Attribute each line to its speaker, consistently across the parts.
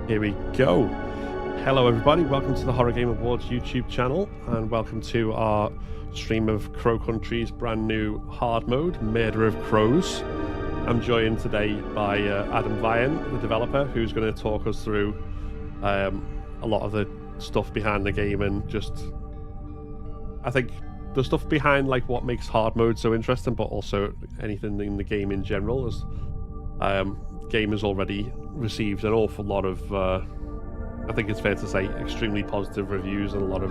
Speaker 1: Here we go. Hello everybody, welcome to the Horror Game Awards YouTube channel, and welcome to our stream of Crow Country's brand new hard mode, Murder of Crows. I'm joined today by Adam Vian, the developer, who's going to talk us through a lot of the stuff behind the game, and just, I think, the stuff behind like what makes hard mode so interesting, but also anything in the game in general. As game has already received an awful lot of, I think it's fair to say, extremely positive reviews and a lot of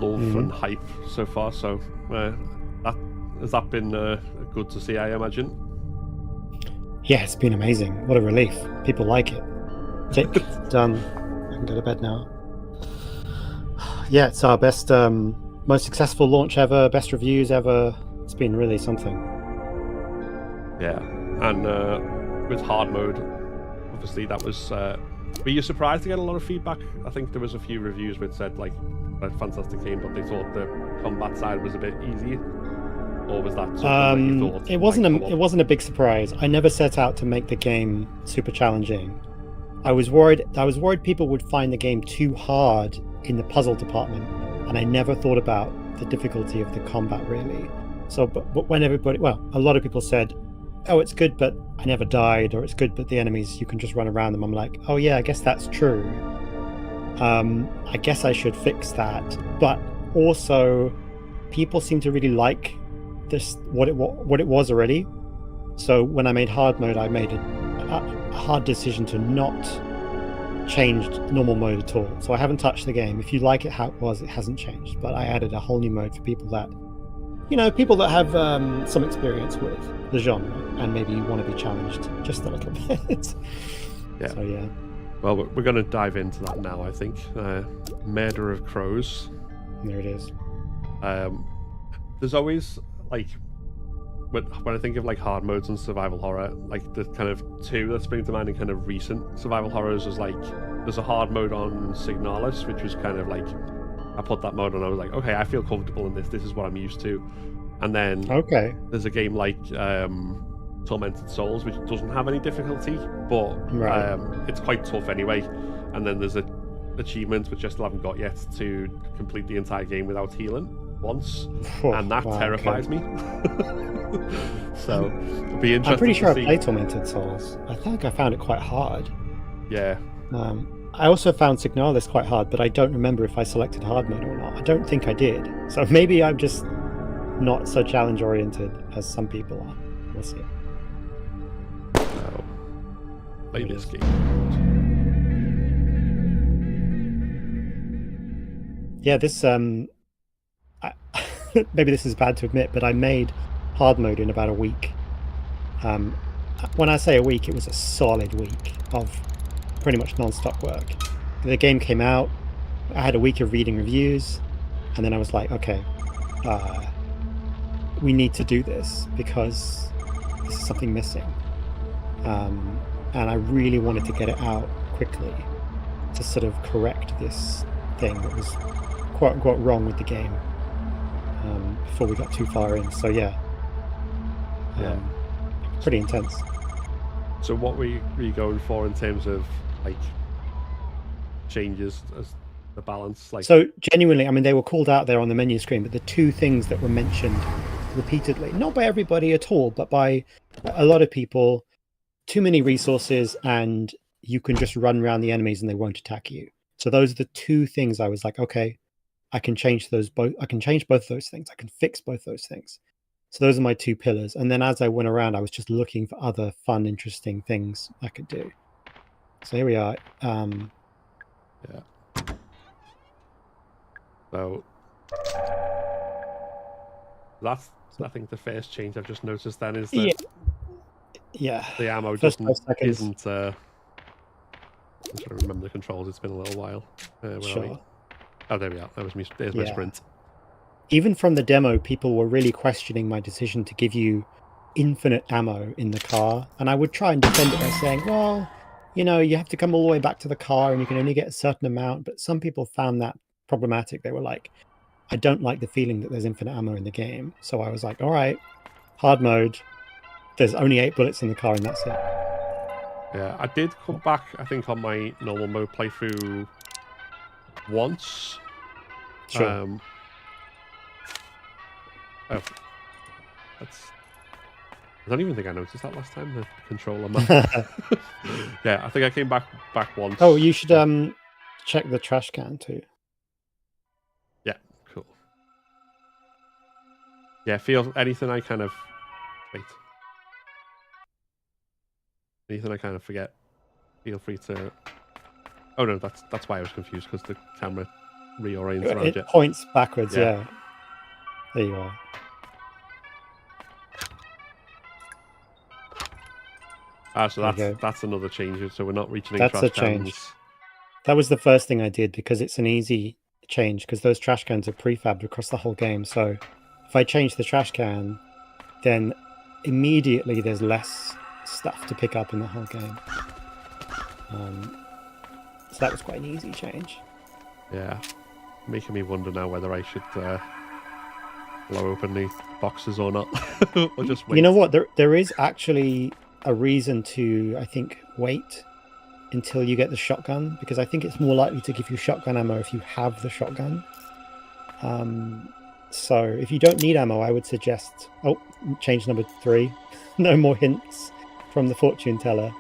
Speaker 1: love and hype so far. So has that been good to see, I imagine?
Speaker 2: Yeah, it's been amazing. What a relief. People like it. Tick, done. I can go to bed now. Yeah, it's our best, most successful launch ever, best reviews ever. It's been really something.
Speaker 1: Yeah, and with hard mode, obviously that was... were you surprised to get a lot of feedback? I think there was a few reviews which said, like, a fantastic game, but they thought the combat side was a bit easy. Or was that something that you thought?
Speaker 2: It wasn't a big surprise. I never set out to make the game super challenging. I was worried people would find the game too hard in the puzzle department, and I never thought about the difficulty of the combat really. So, but when everybody, well, a lot of people said, "Oh, it's good, but I never died," or "It's good, but the enemies, you can just run around them." I'm like, "Oh yeah, I guess that's true. I guess I should fix that." But also, people seem to really like this what it was already. So when I made hard mode, I made a hard decision to not change normal mode at all. So I haven't touched the game. If you like it how it was, it hasn't changed. But I added a whole new mode for people that, people that have some experience with the genre and maybe want to be challenged just a little bit.
Speaker 1: Yeah.
Speaker 2: So yeah.
Speaker 1: Well, we're going to dive into that now, I think. Murder of Crows.
Speaker 2: There it is.
Speaker 1: There's always, like, when I think of like hard modes and survival horror, like the kind of two that spring to mind in kind of recent survival horrors is like, there's a hard mode on Signalis, which was kind of like, I put that mode on, I was like, okay, I feel comfortable in this is what I'm used to. And then there's a game like Tormented Souls, which doesn't have any difficulty, but it's quite tough anyway. And then there's an achievement, which I still haven't got yet, to complete the entire game without healing once, and that terrifies me. So it'll be interesting.
Speaker 2: I'm pretty sure
Speaker 1: I
Speaker 2: played Tormented Souls. I think I found it quite hard.
Speaker 1: Yeah.
Speaker 2: I also found Signalis quite hard, but I don't remember if I selected hard mode or not. I don't think I did. So maybe I'm just not so challenge oriented as some people are. We'll see.
Speaker 1: So, play this game.
Speaker 2: Yeah, this maybe this is bad to admit, but I made hard mode in about a week. When I say a week, it was a solid week of pretty much non-stop work. The game came out, I had a week of reading reviews, and then I was like, okay, we need to do this because this is something missing. And I really wanted to get it out quickly to sort of correct this thing that was quote-unquote wrong with the game before we got too far in. So yeah. Pretty intense.
Speaker 1: So what were you going for in terms of like changes as the balance? Like,
Speaker 2: so genuinely, I mean, they were called out there on the menu screen, but the two things that were mentioned repeatedly, not by everybody at all, but by a lot of people: too many resources, and you can just run around the enemies and they won't attack you. So those are the two things I was like, okay, I can change those both. I can change both those things. I can fix both those things. So those are my two pillars. And then as I went around, I was just looking for other fun, interesting things I could do. So here we are.
Speaker 1: Yeah. So that's, I think, the first change I've just noticed then is that the ammo isn't. I'm trying to remember the controls. It's been a little while.
Speaker 2: Sure.
Speaker 1: Oh, there we are. There's my sprint.
Speaker 2: Even from the demo, people were really questioning my decision to give you infinite ammo in the car. And I would try and defend it by saying, well, you have to come all the way back to the car and you can only get a certain amount. But some people found that problematic. They were like, I don't like the feeling that there's infinite ammo in the game. So I was like, all right, hard mode. There's only 8 bullets in the car and that's it.
Speaker 1: Yeah, I did come back, I think, on my normal mode playthrough once.
Speaker 2: Sure.
Speaker 1: Oh, that's... I don't even think I noticed that last time, the controller map. Yeah, I think I came back once.
Speaker 2: Oh, you should check the trash can too.
Speaker 1: Yeah, cool. Yeah, feel anything I kind of... Wait. Anything I kind of forget, feel free to... Oh no, that's why I was confused, because the camera reorients around
Speaker 2: It
Speaker 1: you.
Speaker 2: points backwards, yeah. There you are.
Speaker 1: So that's another change. So we're not reaching
Speaker 2: That's
Speaker 1: trash
Speaker 2: a
Speaker 1: cans.
Speaker 2: change. That was the first thing I did because it's an easy change because those trash cans are prefabbed across the whole game. So if I change the trash can, then immediately there's less stuff to pick up in the whole game. So that was quite an easy change.
Speaker 1: Yeah, making me wonder now whether I should blow open the boxes or not, or just wait.
Speaker 2: You know what? There is actually a reason to, I think, wait until you get the shotgun, because I think it's more likely to give you shotgun ammo if you have the shotgun. So if you don't need ammo, I would suggest... Oh, change number 3. No more hints from the fortune teller.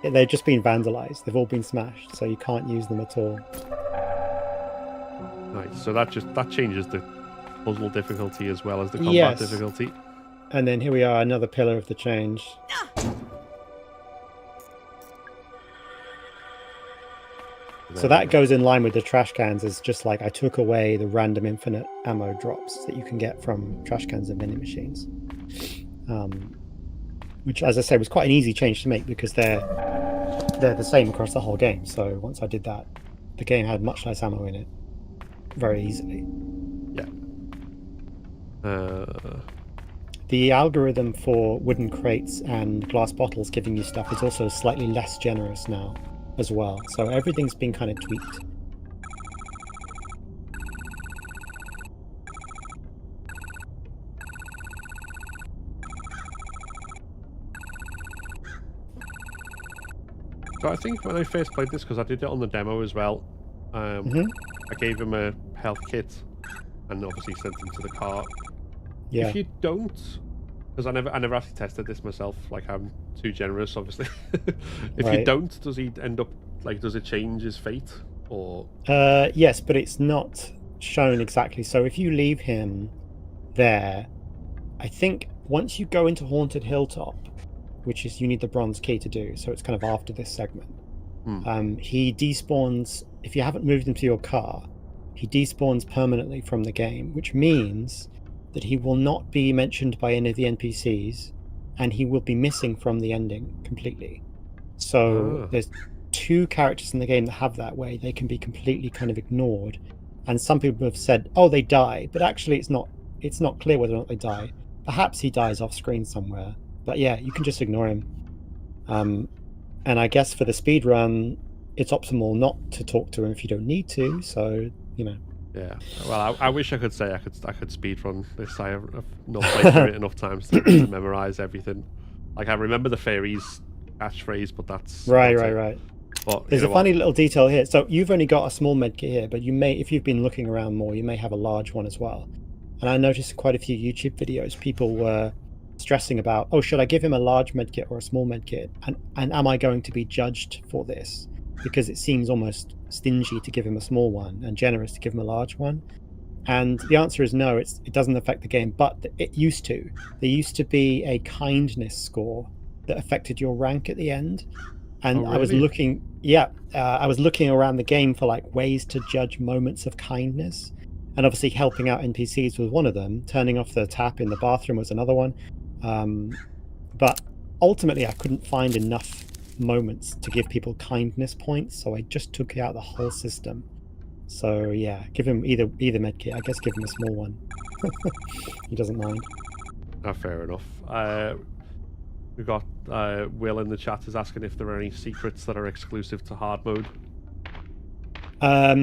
Speaker 2: They've just been vandalized. They've all been smashed, so you can't use them at all.
Speaker 1: Nice. So that changes the puzzle difficulty as well as the combat difficulty.
Speaker 2: And then here we are, another pillar of the change. So that goes in line with the trash cans. It's just like I took away the random infinite ammo drops that you can get from trash cans and vending machines. Which, as I say, was quite an easy change to make because they're the same across the whole game. So once I did that, the game had much less ammo in it very easily.
Speaker 1: Yeah.
Speaker 2: The algorithm for wooden crates and glass bottles giving you stuff is also slightly less generous now as well. So everything's been kind of tweaked.
Speaker 1: So I think when I first played this, because I did it on the demo as well, I gave him a health kit and obviously sent him to the car.
Speaker 2: Yeah.
Speaker 1: If you don't, because I never actually tested this myself, like I'm too generous, obviously. If you don't, does he end up, like, does it change his fate, or?
Speaker 2: Yes, but it's not shown exactly. So if you leave him there, I think once you go into Haunted Hilltop, which is you need the bronze key to do, so it's kind of after this segment. He despawns, if you haven't moved him to your car, he despawns permanently from the game, which means that he will not be mentioned by any of the NPCs, and he will be missing from the ending completely. So there's 2 characters in the game that have that way. They can be completely kind of ignored, and some people have said, oh, they die, but actually it's not clear whether or not they die. Perhaps he dies off screen somewhere. But yeah, you can just ignore him. And I guess for the speed run, it's optimal not to talk to him if you don't need to. So, you know.
Speaker 1: Yeah. Well, I wish I could say I could speed run this. I have not played through it enough times to memorize everything. Like I remember the fairies catchphrase, but that's
Speaker 2: right.
Speaker 1: But
Speaker 2: there's a funny little detail here. So you've only got a small medkit here, but you may, if you've been looking around more, you may have a large one as well. And I noticed quite a few YouTube videos, people were stressing about, oh, should I give him a large medkit or a small medkit, and am I going to be judged for this, because it seems almost stingy to give him a small one and generous to give him a large one. And the answer is no, it doesn't affect the game, but it used to. There used to be a kindness score that affected your rank at the end, and
Speaker 1: really?
Speaker 2: I was looking I was looking around the game for like ways to judge moments of kindness, and obviously helping out NPCs was one of them. Turning off the tap in the bathroom was another one. But ultimately I couldn't find enough moments to give people kindness points, so I just took out the whole system. So yeah, give him either medkit. I guess give him a small one. He doesn't mind.
Speaker 1: Fair enough. We've got Will in the chat is asking if there are any secrets that are exclusive to hard mode.
Speaker 2: I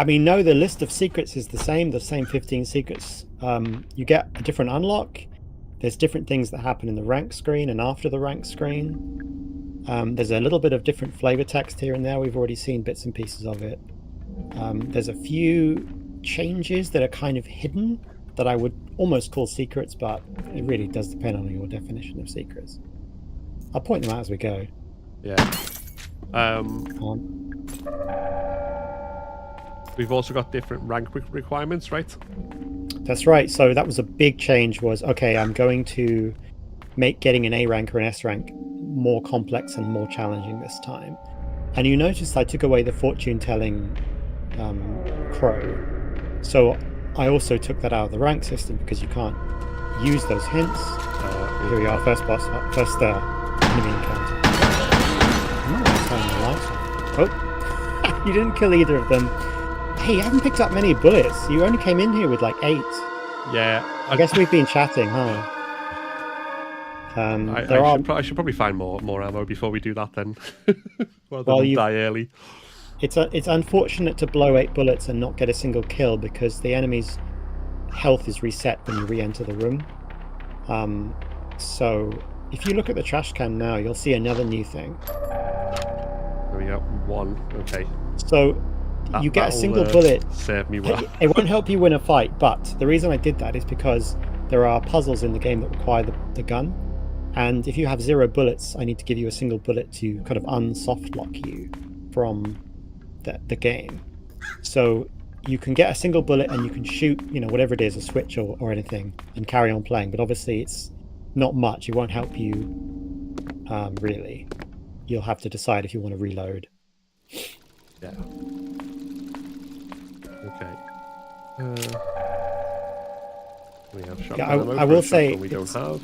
Speaker 2: mean, no, the list of secrets is the same 15 secrets. You get a different unlock. there's different things that happen in the rank screen and after the rank screen. There's a little bit of different flavor text here and there. We've already seen bits and pieces of it. There's a few changes that are kind of hidden that I would almost call secrets, but it really does depend on your definition of secrets. I'll point them out as we go.
Speaker 1: Yeah. We've also got different rank requirements, right?
Speaker 2: That's right. So that was a big change. Was okay. I'm going to make getting an A rank or an S rank more complex and more challenging this time. And you notice I took away the fortune telling crow. So I also took that out of the rank system because you can't use those hints. Here we are, first enemy encounter. Oh, you didn't kill either of them. Hey, you haven't picked up many bullets. You only came in here with like 8.
Speaker 1: Yeah.
Speaker 2: I guess we've been chatting, huh?
Speaker 1: I should probably find more ammo before we do that then. Rather than die early.
Speaker 2: It's unfortunate to blow 8 bullets and not get a single kill because the enemy's health is reset when you re-enter the room. So if you look at the trash can now, you'll see another new thing.
Speaker 1: There we go. 1. Okay.
Speaker 2: So you get a single bullet.
Speaker 1: Serve me well.
Speaker 2: It won't help you win a fight, but the reason I did that is because there are puzzles in the game that require the gun. And if you have 0 bullets, I need to give you a single bullet to kind of unsoft lock you from the game. So you can get a single bullet and you can shoot, whatever it is, a switch or anything, and carry on playing. But obviously it's not much. It won't help you really. You'll have to decide if you want to reload.
Speaker 1: Yeah. Okay. We have shotgun ammo.
Speaker 2: I will say
Speaker 1: we don't have.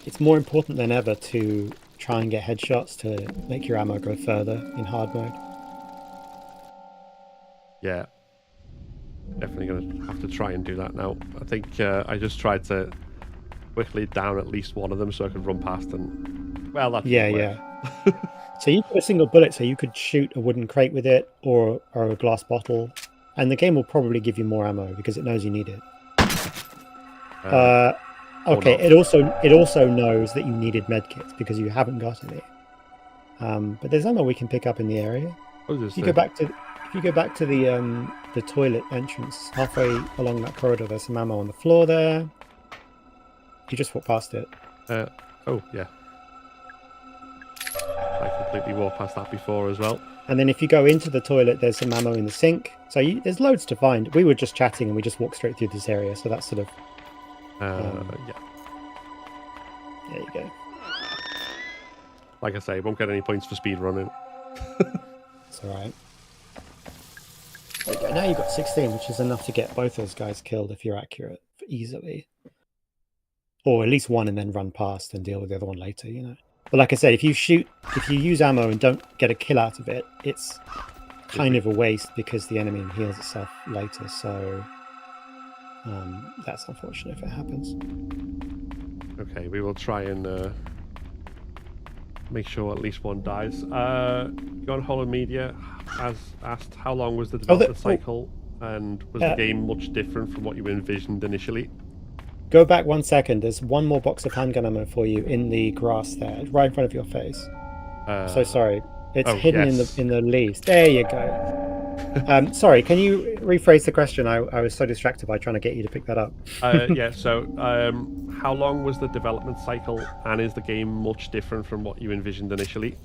Speaker 2: It's more important than ever to try and get headshots to make your ammo go further in hard mode.
Speaker 1: Yeah. Definitely going to have to try and do that now. I think I just tried to quickly down at least one of them so I could run past and... Well, that's...
Speaker 2: Yeah. So you got a single bullet, so you could shoot a wooden crate with it or a glass bottle. And the game will probably give you more ammo because it knows you need it. Okay, it also knows that you needed medkits because you haven't got any. But there's ammo we can pick up in the area. If you go back to the toilet entrance, halfway along that corridor, there's some ammo on the floor there. You just walk past it.
Speaker 1: Oh yeah. I completely walked past that before as well.
Speaker 2: And then if you go into the toilet, there's some ammo in the sink. So there's loads to find. We were just chatting and we just walked straight through this area. So that's sort of...
Speaker 1: yeah.
Speaker 2: There you go.
Speaker 1: Like I say, won't get any points for speed running.
Speaker 2: It's alright. Now you've got 16, which is enough to get both those guys killed if you're accurate easily. Or at least one and then run past and deal with the other one later, But like I said, if you use ammo and don't get a kill out of it, it's kind of a waste because the enemy heals itself later. So that's unfortunate if it happens.
Speaker 1: Okay, we will try and make sure at least one dies. John Hollow Media has asked how long was the development cycle and was the game much different from what you envisioned initially?
Speaker 2: Go back 1 second. There's one more box of handgun ammo for you in the grass there, right in front of your face. So sorry. It's hidden in the leaves. There you go. Sorry, can you rephrase the question? I was so distracted by trying to get you to pick that up.
Speaker 1: How long was the development cycle, and is the game much different from what you envisioned initially?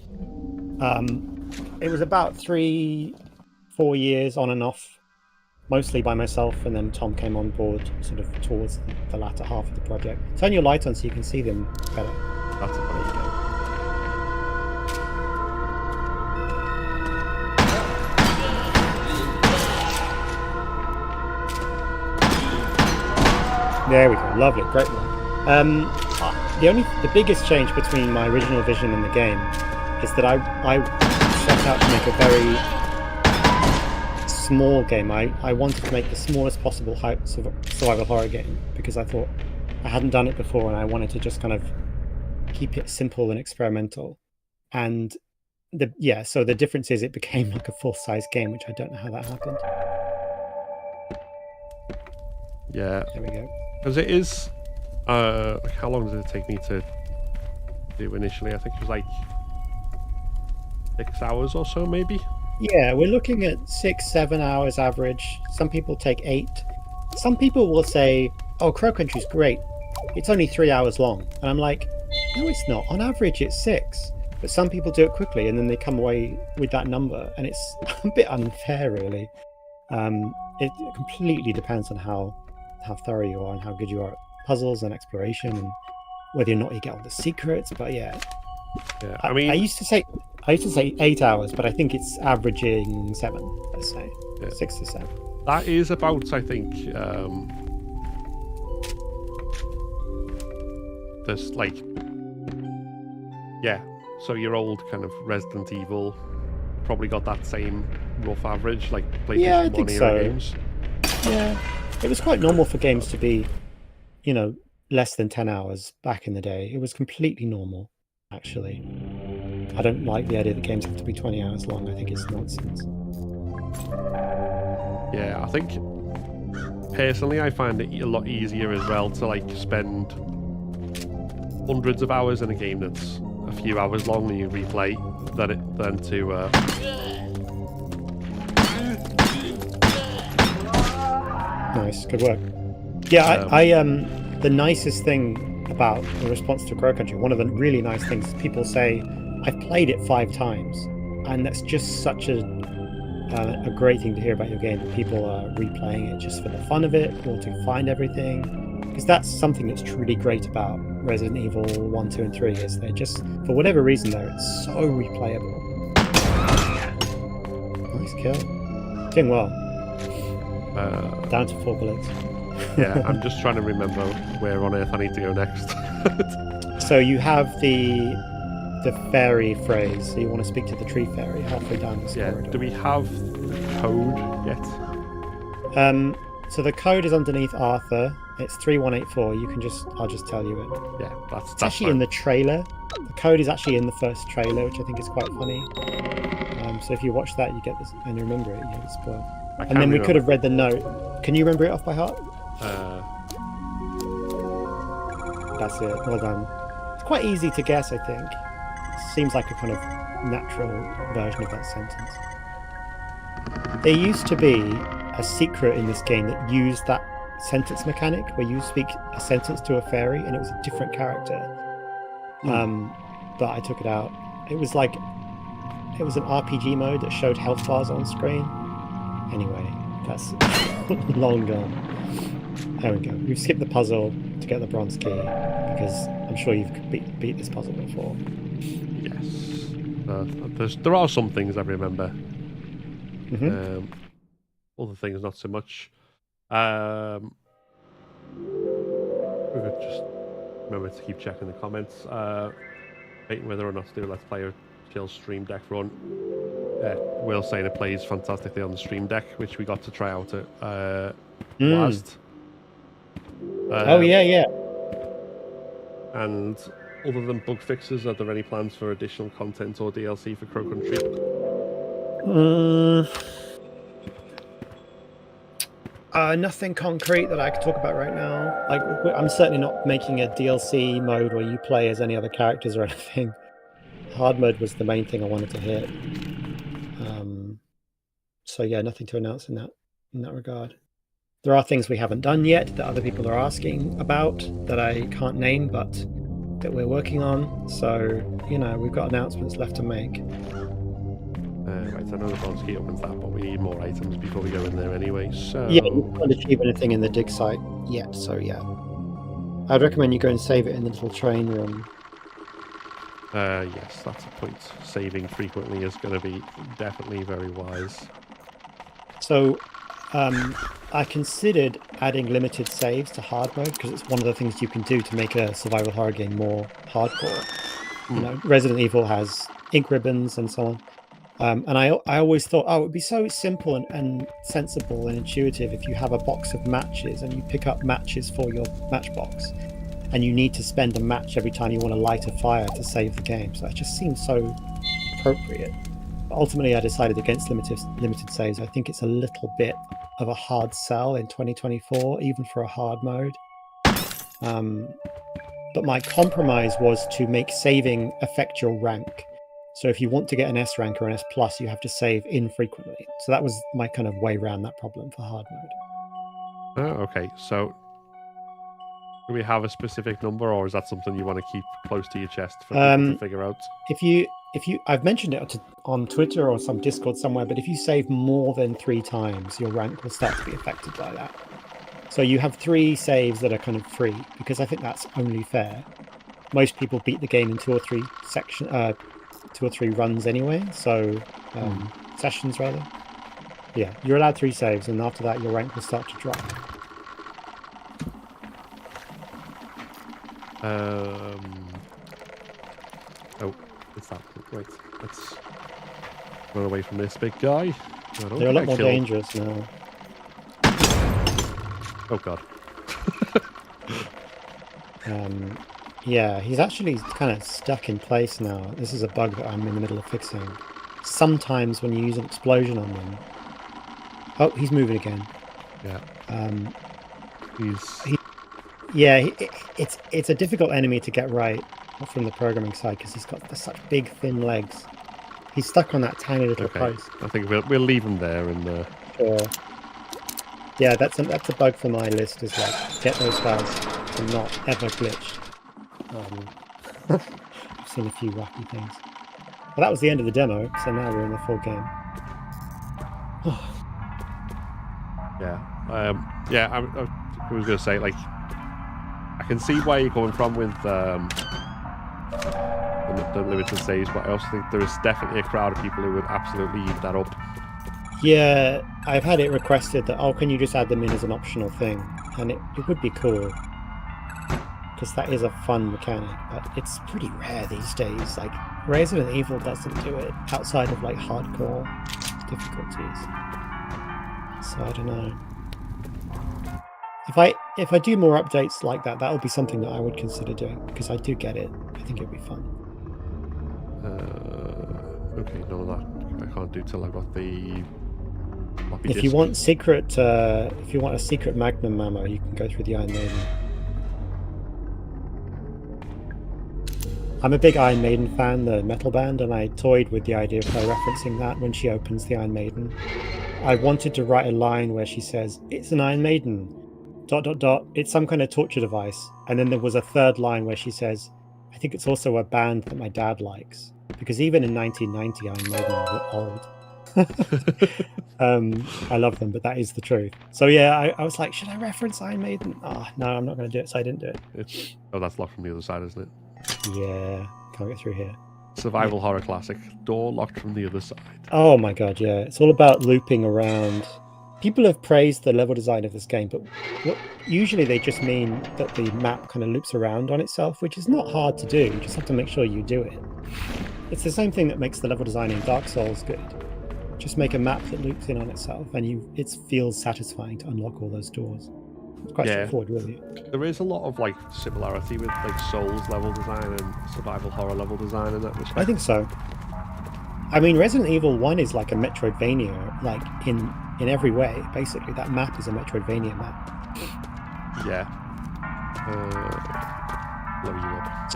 Speaker 2: It was about 3-4 years on and off. Mostly by myself, and then Tom came on board sort of towards the latter half of the project. Turn your light on so you can see them better.
Speaker 1: That's a there you go.
Speaker 2: There we go. Lovely. Great one. The biggest change between my original vision and the game is that I set out to make a very small game. I wanted to make the smallest possible survival horror game because I thought I hadn't done it before and I wanted to just kind of keep it simple and experimental. And so the difference is it became like a full-size game, which I don't know how that happened.
Speaker 1: Yeah.
Speaker 2: There we go.
Speaker 1: Because it is How long did it take me to do initially? I think it was like 6 hours or so, maybe.
Speaker 2: Yeah, we're looking at 6-7 hours average. Some people take 8. Some people will say, "Oh, Crow Country's great. It's only 3 hours long," and I'm like, "No, it's not. On average, it's 6." But some people do it quickly, and then they come away with that number, and it's a bit unfair, really. It completely depends on how thorough you are and how good you are at puzzles and exploration, and whether or not you get all the secrets. But yeah,
Speaker 1: I mean,
Speaker 2: I used to say 8 hours, but I think it's averaging 7. Let's say 6 to 7.
Speaker 1: that is about, I think, there's like, yeah. So your old kind of Resident Evil probably got that same rough average, like PlayStation
Speaker 2: Yeah, I
Speaker 1: 1
Speaker 2: think
Speaker 1: era
Speaker 2: so.
Speaker 1: games.
Speaker 2: Yeah, it was quite normal for games to be, less than 10 hours back in the day. It was completely normal, actually. I don't like the idea that games have to be 20 hours long. I think it's nonsense.
Speaker 1: Yeah, I think personally I find it a lot easier as well to like spend hundreds of hours in a game that's a few hours long and you replay than to
Speaker 2: Nice, good work. Yeah, the nicest thing about the response to Crow Country, one of the really nice things is people say, "I've played it 5 times," and that's just such a great thing to hear about your game, that people are replaying it just for the fun of it, or to find everything, because that's something that's truly great about Resident Evil 1, 2, and 3, is they're just, for whatever reason though, it's so replayable. Nice kill. Doing well. Down to 4 bullets.
Speaker 1: yeah, I'm just trying to remember where on earth I need to go next.
Speaker 2: So you have the fairy phrase, so you want to speak to the tree fairy halfway down this corridor.
Speaker 1: Do we have code yet?
Speaker 2: So the code is underneath Arthur. It's 3184. I'll just tell you it.
Speaker 1: Yeah,
Speaker 2: It's actually in the trailer. The code is actually in the first trailer, which I think is quite funny. So if you watch that, you get this, and you remember it, you get the spoil. And then we could have read the note. Can you remember it off by heart? That's it. Well done. It's quite easy to guess, I think. Seems like a kind of natural version of that sentence. There used to be a secret in this game that used that sentence mechanic, where you speak a sentence to a fairy and it was a different character. But I took it out. It was an RPG mode that showed health bars on screen. Anyway, that's long gone. There we go. We've skipped the puzzle to get the bronze key, because I'm sure you've beat this puzzle before.
Speaker 1: Yes. There are some things I remember. Other things not so much. We could just remember to keep checking the comments. Debating whether or not to do Let's Play or Chill Stream Deck run. Will saying it plays fantastically on the Stream Deck, which we got to try out at last.
Speaker 2: Oh yeah.
Speaker 1: And other than bug fixes, are there any plans for additional content or DLC for Crow Country?
Speaker 2: Nothing concrete that I could talk about right now. Like, I'm certainly not making a DLC mode where you play as any other characters or anything. Hard mode was the main thing I wanted to hit. So yeah, nothing to announce in that regard. There are things we haven't done yet that other people are asking about that I can't name, but that we're working on. So, we've got announcements left to make.
Speaker 1: Right, I know the bronze key opens that, but we need more items before we go in there anyway, so...
Speaker 2: Yeah, you can't achieve anything in the dig site yet, so yeah. I'd recommend you go and save it in the little train room.
Speaker 1: Yes, that's a point. Saving frequently is going to be definitely very wise. So,
Speaker 2: I considered adding limited saves to hard mode, because it's one of the things you can do to make a survival horror game more hardcore. Resident Evil has ink ribbons and so on. And I always thought, it would be so simple and sensible and intuitive if you have a box of matches and you pick up matches for your matchbox, and you need to spend a match every time you want to light a fire to save the game. So it just seems so appropriate. But ultimately, I decided against limited saves. I think it's a little bit of a hard sell in 2024, even for a hard mode. But my compromise was to make saving affect your rank. So if you want to get an S rank or an S plus, you have to save infrequently. So that was my kind of way around that problem for hard mode.
Speaker 1: Oh, okay. So do we have a specific number, or is that something you want to keep close to your chest for people to figure out?
Speaker 2: If you, I've mentioned it on Twitter or some Discord somewhere, but if you save more than 3 times, your rank will start to be affected by that. So you have 3 saves that are kind of free, because I think that's only fair. Most people beat the game in 2 or 3 2 or 3 runs anyway. So sessions rather. Yeah, you're allowed 3 saves, and after that, your rank will start to drop.
Speaker 1: Oh, it's that. Wait, let's run away from this big guy.
Speaker 2: They're a lot more dangerous now.
Speaker 1: Oh god.
Speaker 2: Yeah, he's actually kind of stuck in place now. This is a bug that I'm in the middle of fixing. Sometimes when you use an explosion on them... Oh, he's moving again.
Speaker 1: Yeah.
Speaker 2: It's a difficult enemy to get right from the programming side, because he's got such big, thin legs. He's stuck on that tiny little post.
Speaker 1: I think we'll leave him there and...
Speaker 2: Sure. Yeah, that's a bug for my list, is like get those guys to not ever glitch. I've seen a few wacky things. But that was the end of the demo, so now we're in the full game.
Speaker 1: Yeah. I was going to say, like, I can see where you're coming from with the limited saves, but I also think there is definitely a crowd of people who would absolutely eat that up.
Speaker 2: Yeah, I've had it requested that, can you just add them in as an optional thing? And it would be cool, because that is a fun mechanic, but it's pretty rare these days. Like, Resident Evil doesn't do it outside of like hardcore difficulties. So I don't know. If I do more updates like that, that'll be something that I would consider doing, because I do get it. I think it'd be fun.
Speaker 1: Okay, none of that I can't do till I've got the floppy
Speaker 2: If
Speaker 1: disk.
Speaker 2: you want a secret Magnum ammo, you can go through the Iron Maiden. I'm a big Iron Maiden fan, the metal band, and I toyed with the idea of her referencing that when she opens the Iron Maiden. I wanted to write a line where she says, "It's an Iron Maiden, ... it's some kind of torture device." And then there was a third line where she says, "I think it's also a band that my dad likes." Because even in 1990, Iron Maiden were old. I love them, but that is the truth. So yeah, I was like, should I reference Iron Maiden? No, I'm not going to do it, so I didn't do it.
Speaker 1: Oh, that's locked from the other side, isn't it?
Speaker 2: Yeah, can't get through here.
Speaker 1: Survival horror classic. Door locked from the other side.
Speaker 2: Oh my god, yeah. It's all about looping around. People have praised the level design of this game, but usually they just mean that the map kind of loops around on itself, which is not hard to do. You just have to make sure you do it. It's the same thing that makes the level design in Dark Souls good. Just make a map that loops in on itself, and it feels satisfying to unlock all those doors. It's quite straightforward, really.
Speaker 1: There is a lot of like similarity with like Souls level design and survival horror level design in that respect.
Speaker 2: I think so. I mean, Resident Evil 1 is like a Metroidvania, like in every way. Basically, that map is a Metroidvania map.
Speaker 1: Yeah. Blow you up.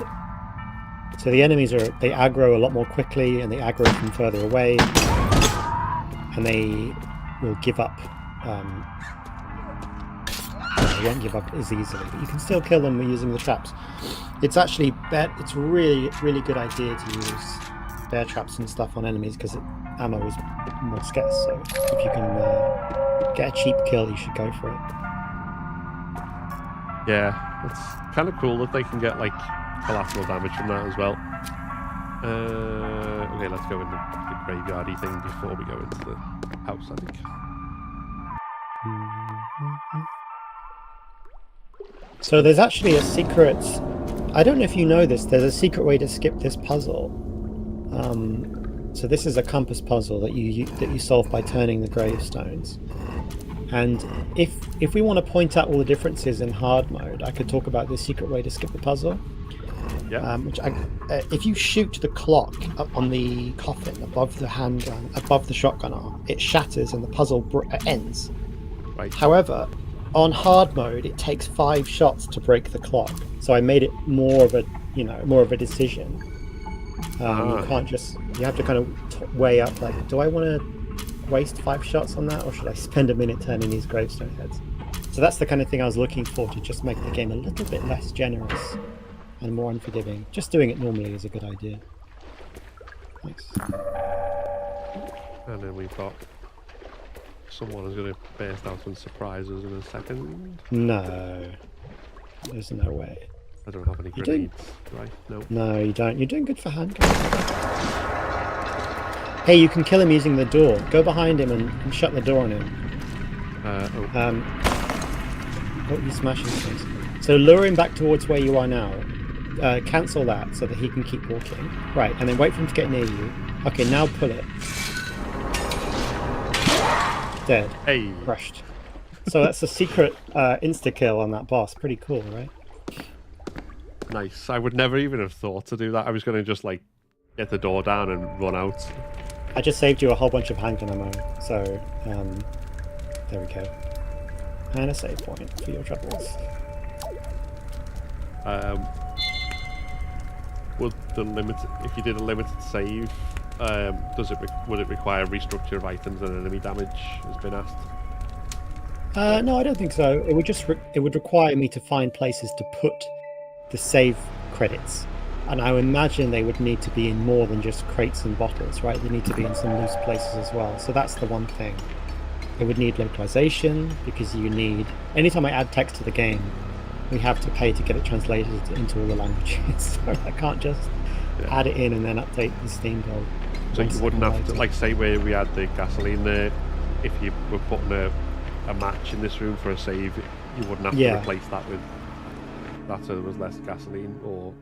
Speaker 2: So the enemies they aggro a lot more quickly, and they aggro from further away, and they will give up. They won't give up as easily, but you can still kill them using the traps. It's actually it's really good idea to use bear traps and stuff on enemies, because ammo is more scarce. So if you can get a cheap kill, you should go for it.
Speaker 1: Yeah, it's kind of cool that they can get like collateral damage from that as well. Okay, let's go in the graveyardy thing before we go into the house, I think. So
Speaker 2: there's actually a secret. I don't know if you know this. There's a secret way to skip this puzzle. So this is a compass puzzle that you solve by turning the gravestones. And if we want to point out all the differences in hard mode, I could talk about this secret way to skip the puzzle.
Speaker 1: Yeah.
Speaker 2: If you shoot the clock up on the coffin above the handgun, above the shotgun arm, it shatters and the puzzle ends.
Speaker 1: Right.
Speaker 2: However, on hard mode, it takes 5 shots to break the clock. So I made it more of a decision. You can't just, you have to kind of weigh up, like, do I want to waste 5 shots on that, or should I spend a minute turning these gravestone heads? So that's the kind of thing I was looking for, to just make the game a little bit less generous and more unforgiving. Just doing it normally is a good idea. Nice.
Speaker 1: And then we've got someone who's going to burst out and surprise us in a second.
Speaker 2: No. There's no way.
Speaker 1: I don't have any grenades, right? No.
Speaker 2: No, you don't. You're doing good for handguns. Hey, you can kill him using the door. Go behind him and shut the door on him. Oh, he's smashing things. So lure him back towards where you are now. Cancel that so that he can keep walking. Right, and then wait for him to get near you. Okay, now pull it. Dead.
Speaker 1: Hey.
Speaker 2: Crushed. So that's a secret insta-kill on that boss. Pretty cool, right?
Speaker 1: Nice. I would never even have thought to do that. I was going to just, like, get the door down and run out.
Speaker 2: I just saved you a whole bunch of handgun ammo. So, there we go. And a save point for your troubles.
Speaker 1: Would the if you did a limited save, would it require restructure of items and enemy damage? Has been asked.
Speaker 2: No, I don't think so. It would just it would require me to find places to put the save credits, and I would imagine they would need to be in more than just crates and bottles, right? They need to be in some loose places as well. So that's the one thing. It would need localization, because you need, anytime I add text to the game, we have to pay to get it translated into all the languages. So I can't just add it in and then update the Steam build.
Speaker 1: So you wouldn't have to, like, say where we had the gasoline there, if you were putting a match in this room for a save, you wouldn't have to replace that with that, so there was less gasoline, or...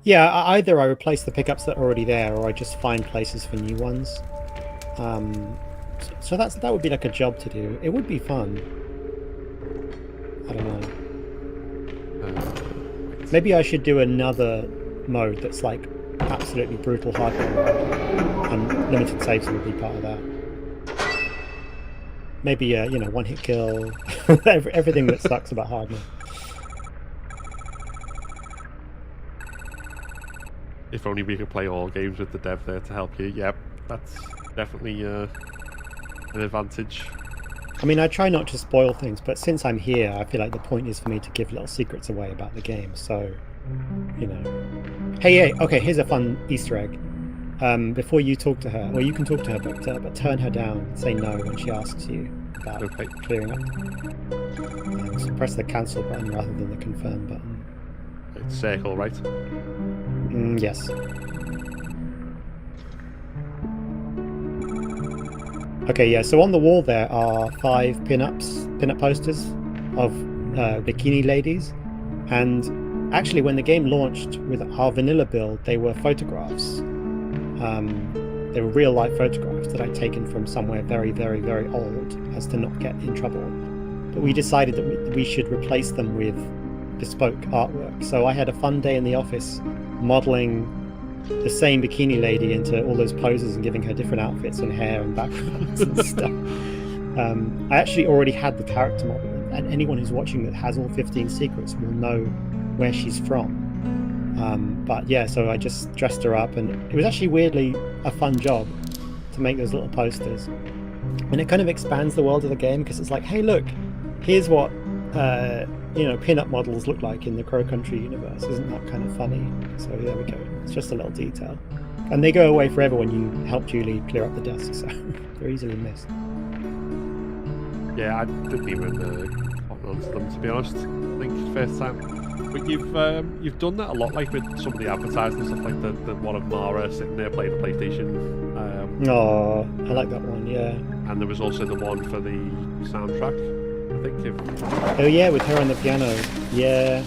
Speaker 2: Yeah, either I replace the pickups that are already there, or I just find places for new ones. So that would be like a job to do. It would be fun. I don't know. Maybe I should do another mode that's like absolutely brutal hardcore mode, and limited saves would be part of that. Maybe one-hit kill, everything that sucks about hard mode.
Speaker 1: If only we could play all games with the dev there to help you. Yep, that's definitely an advantage.
Speaker 2: I mean, I try not to spoil things, but since I'm here, I feel like the point is for me to give little secrets away about the game. So, Hey, okay, here's a fun Easter egg. Before you talk to her, or you can talk to her, but turn her down and say no when she asks you about clearing up. So press the cancel button rather than the confirm button.
Speaker 1: It's circle, right?
Speaker 2: Yes. Okay, yeah, so on the wall there are 5 pin-up posters of bikini ladies, and actually when the game launched with our vanilla build, they were photographs. They were real-life photographs that I'd taken from somewhere very, very, very old, as to not get in trouble. But we decided that we should replace them with bespoke artwork. So I had a fun day in the office modeling the same bikini lady into all those poses and giving her different outfits and hair and backgrounds and stuff. I actually already had the character model, and anyone who's watching that has all 15 secrets will know where she's from. But yeah, so I just dressed her up, and it was actually weirdly a fun job to make those little posters. And it kind of expands the world of the game, because it's like, hey, look, here's what pin-up models look like in the Crow Country universe. Isn't that kind of funny? So there we go. It's just a little detail. And they go away forever when you help Julie clear up the dust, so they're easily missed.
Speaker 1: Yeah, I didn't even hop onto them, to be honest. I think first time. But you've done that a lot, like with some of the advertising and stuff, like the one of Mara sitting there playing the PlayStation.
Speaker 2: Oh, I like that one, yeah.
Speaker 1: And there was also the one for the soundtrack. I think.
Speaker 2: Oh yeah, with her on the piano. Yeah.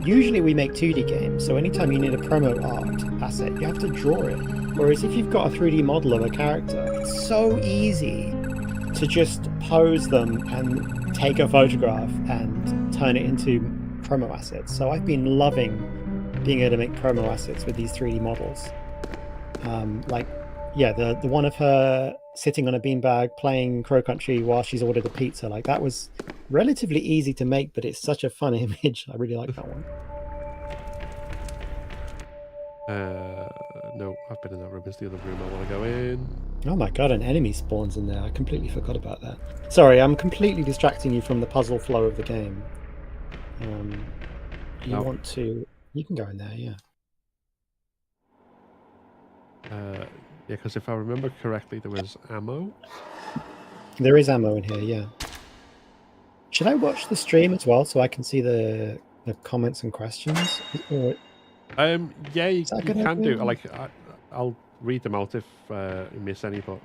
Speaker 2: Usually we make 2D games, so anytime you need a promo art asset, you have to draw it. Whereas if you've got a 3D model of a character, it's so easy to just pose them and take a photograph and turn it into promo assets. So I've been loving being able to make promo assets with these 3D models. The one of her sitting on a beanbag playing Crow Country while she's ordered a pizza. Like, that was relatively easy to make, but it's such a fun image. I really like that one.
Speaker 1: No, I've been in that room. It's the other room I want to go in.
Speaker 2: Oh my god, an enemy spawns in there. I completely forgot about that. Sorry, I'm completely distracting you from the puzzle flow of the game. You want to... You can go in there, yeah.
Speaker 1: Yeah, because if I remember correctly, there was ammo.
Speaker 2: There is ammo in here, yeah. Should I watch the stream as well so I can see the comments and questions? Or...
Speaker 1: Yeah, you can do. I'll read them out if you miss any, but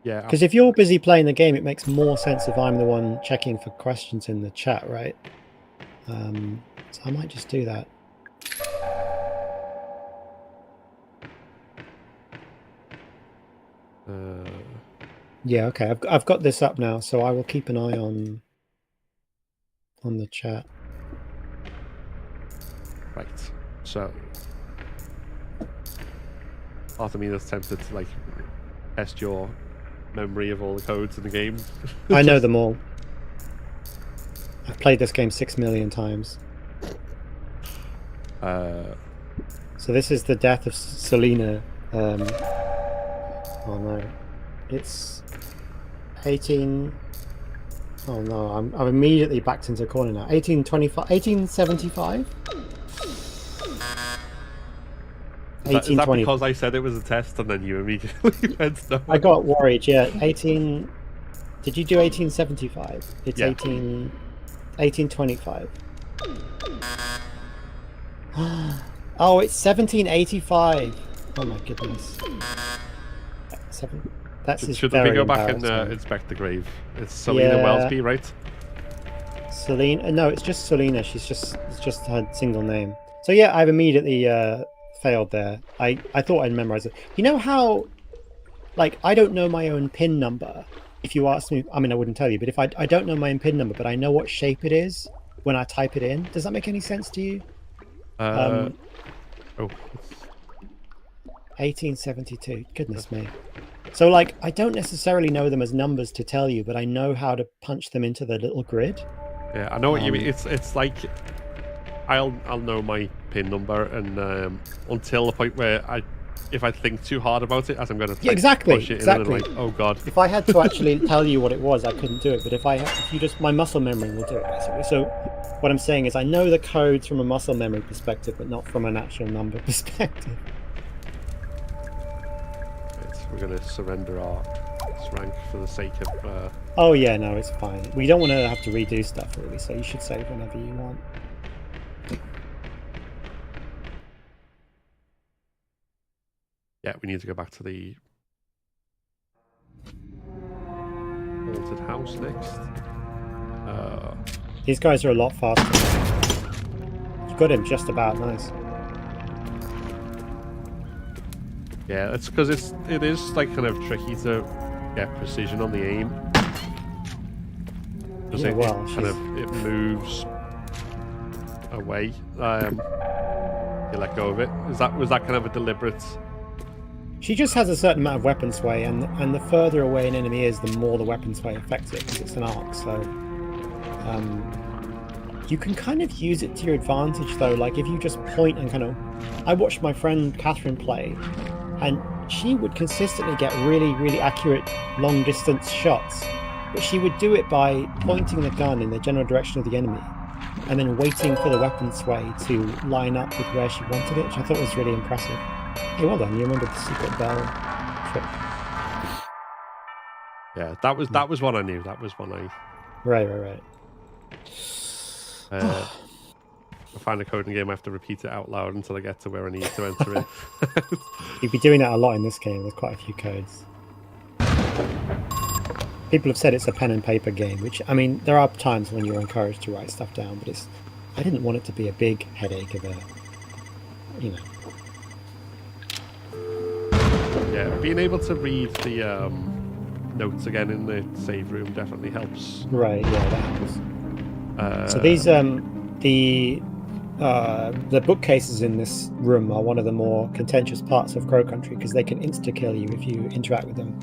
Speaker 1: yeah.
Speaker 2: Because if you're busy playing the game, it makes more sense if I'm the one checking for questions in the chat, right? So I might just do that. Yeah, okay. I've got this up now, so I will keep an eye on the chat.
Speaker 1: Right. So, part of me is tempted to like test your memory of all the codes in the game.
Speaker 2: I know them all. I've played this game 6 million times. So this is the death of Selena. Oh no, it's 18. Oh no, I'm immediately backed into a corner now. 1875.
Speaker 1: Is that because I said it was a test and then you immediately went no?
Speaker 2: I got worried, yeah. 18... Did you do 1875? It's yeah. 1825. Oh, it's 1785. Oh my goodness.
Speaker 1: Should we go back and inspect the grave? It's Selena Wellesby, right?
Speaker 2: Selena? No, it's just Selena. It's just her single name. So yeah, I've immediately failed there. I thought I'd memorize it. You know how, like, I don't know my own PIN number. If you ask me, I mean, I wouldn't tell you, but if I don't know my own PIN number, but I know what shape it is when I type it in. Does that make any sense to you? 1872. Goodness me. So, like, I don't necessarily know them as numbers to tell you, but I know how to punch them into the little grid.
Speaker 1: Yeah, I know what you mean. It's like I'll know my PIN number, and until the point where if I think too hard about it, as I'm going to push it in, and like, oh god.
Speaker 2: If I had to actually tell you what it was, I couldn't do it. But if you just, my muscle memory will do it basically. So what I'm saying is, I know the codes from a muscle memory perspective, but not from an actual number perspective.
Speaker 1: We're going to surrender our rank for the sake of...
Speaker 2: Oh yeah, no, it's fine. We don't want to have to redo stuff, really, so you should save whenever you want.
Speaker 1: Yeah, we need to go back to the haunted house next.
Speaker 2: These guys are a lot faster. You got him just about nice.
Speaker 1: Yeah, it's because it is like kind of tricky to get precision on the aim. Because it moves away. You let go of it. Was that kind of a deliberate?
Speaker 2: She just has a certain amount of weapon sway, and the further away an enemy is, the more the weapon sway affects it, because it's an arc. So you can kind of use it to your advantage, though. Like if you just point and kind of, I watched my friend Catherine play. And she would consistently get really, really accurate long-distance shots. But she would do it by pointing the gun in the general direction of the enemy and then waiting for the weapon sway to line up with where she wanted it, which I thought was really impressive. Hey, well done. You remembered the secret bell trick.
Speaker 1: Yeah, that was what I knew. That was one I...
Speaker 2: Right.
Speaker 1: I find a code in the game, I have to repeat it out loud until I get to where I need to enter it.
Speaker 2: You'd be doing that a lot in this game. There's quite a few codes. People have said it's a pen and paper game, which, I mean, there are times when you're encouraged to write stuff down, but I didn't want it to be a big headache of
Speaker 1: Yeah, being able to read the notes again in the save room definitely helps.
Speaker 2: Right, yeah, that helps. So these, the bookcases in this room are one of the more contentious parts of Crow Country, because they can insta-kill you if you interact with them.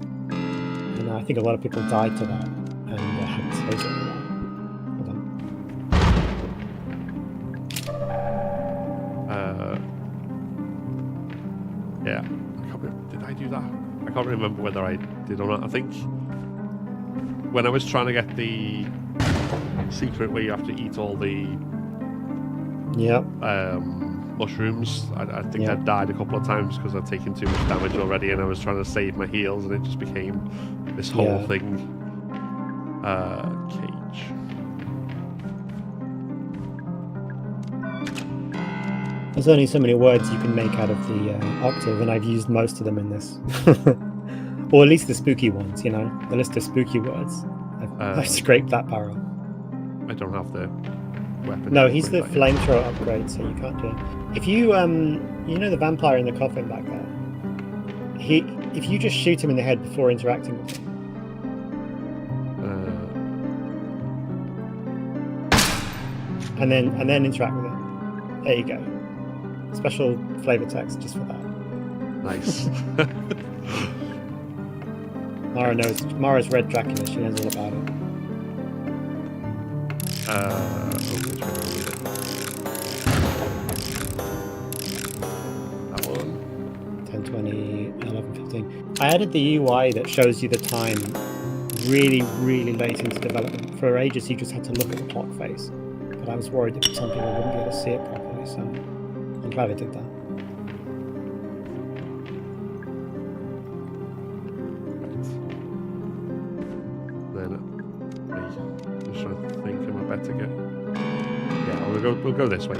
Speaker 2: I think a lot of people died to that and hadn't saved it. Hold on.
Speaker 1: Yeah. Did I do that? I can't remember whether I did or not. I think when I was trying to get the secret where you have to eat all the mushrooms, I think I died a couple of times because I'd taken too much damage already, and I was trying to save my heals, and it just became this whole thing. Cage.
Speaker 2: There's only so many words you can make out of the octave, and I've used most of them in this. Or at least the spooky ones, you know? The list of spooky words. I've scraped that barrel.
Speaker 1: I don't have the weapon.
Speaker 2: No, he's the flamethrower upgrade, so you can't do it. If you, you know the vampire in the coffin back there? If you just shoot him in the head before interacting with him. And then interact with him. There you go. Special flavor text just for that.
Speaker 1: Nice.
Speaker 2: Mara's read Dracula, she knows all about it.
Speaker 1: That one.
Speaker 2: 10, 20, 11, 15. I added the UI that shows you the time really, really late into development. For ages you just had to look at the clock face. But I was worried that some people wouldn't be able to see it properly, so I'm glad I did that.
Speaker 1: We'll go this way.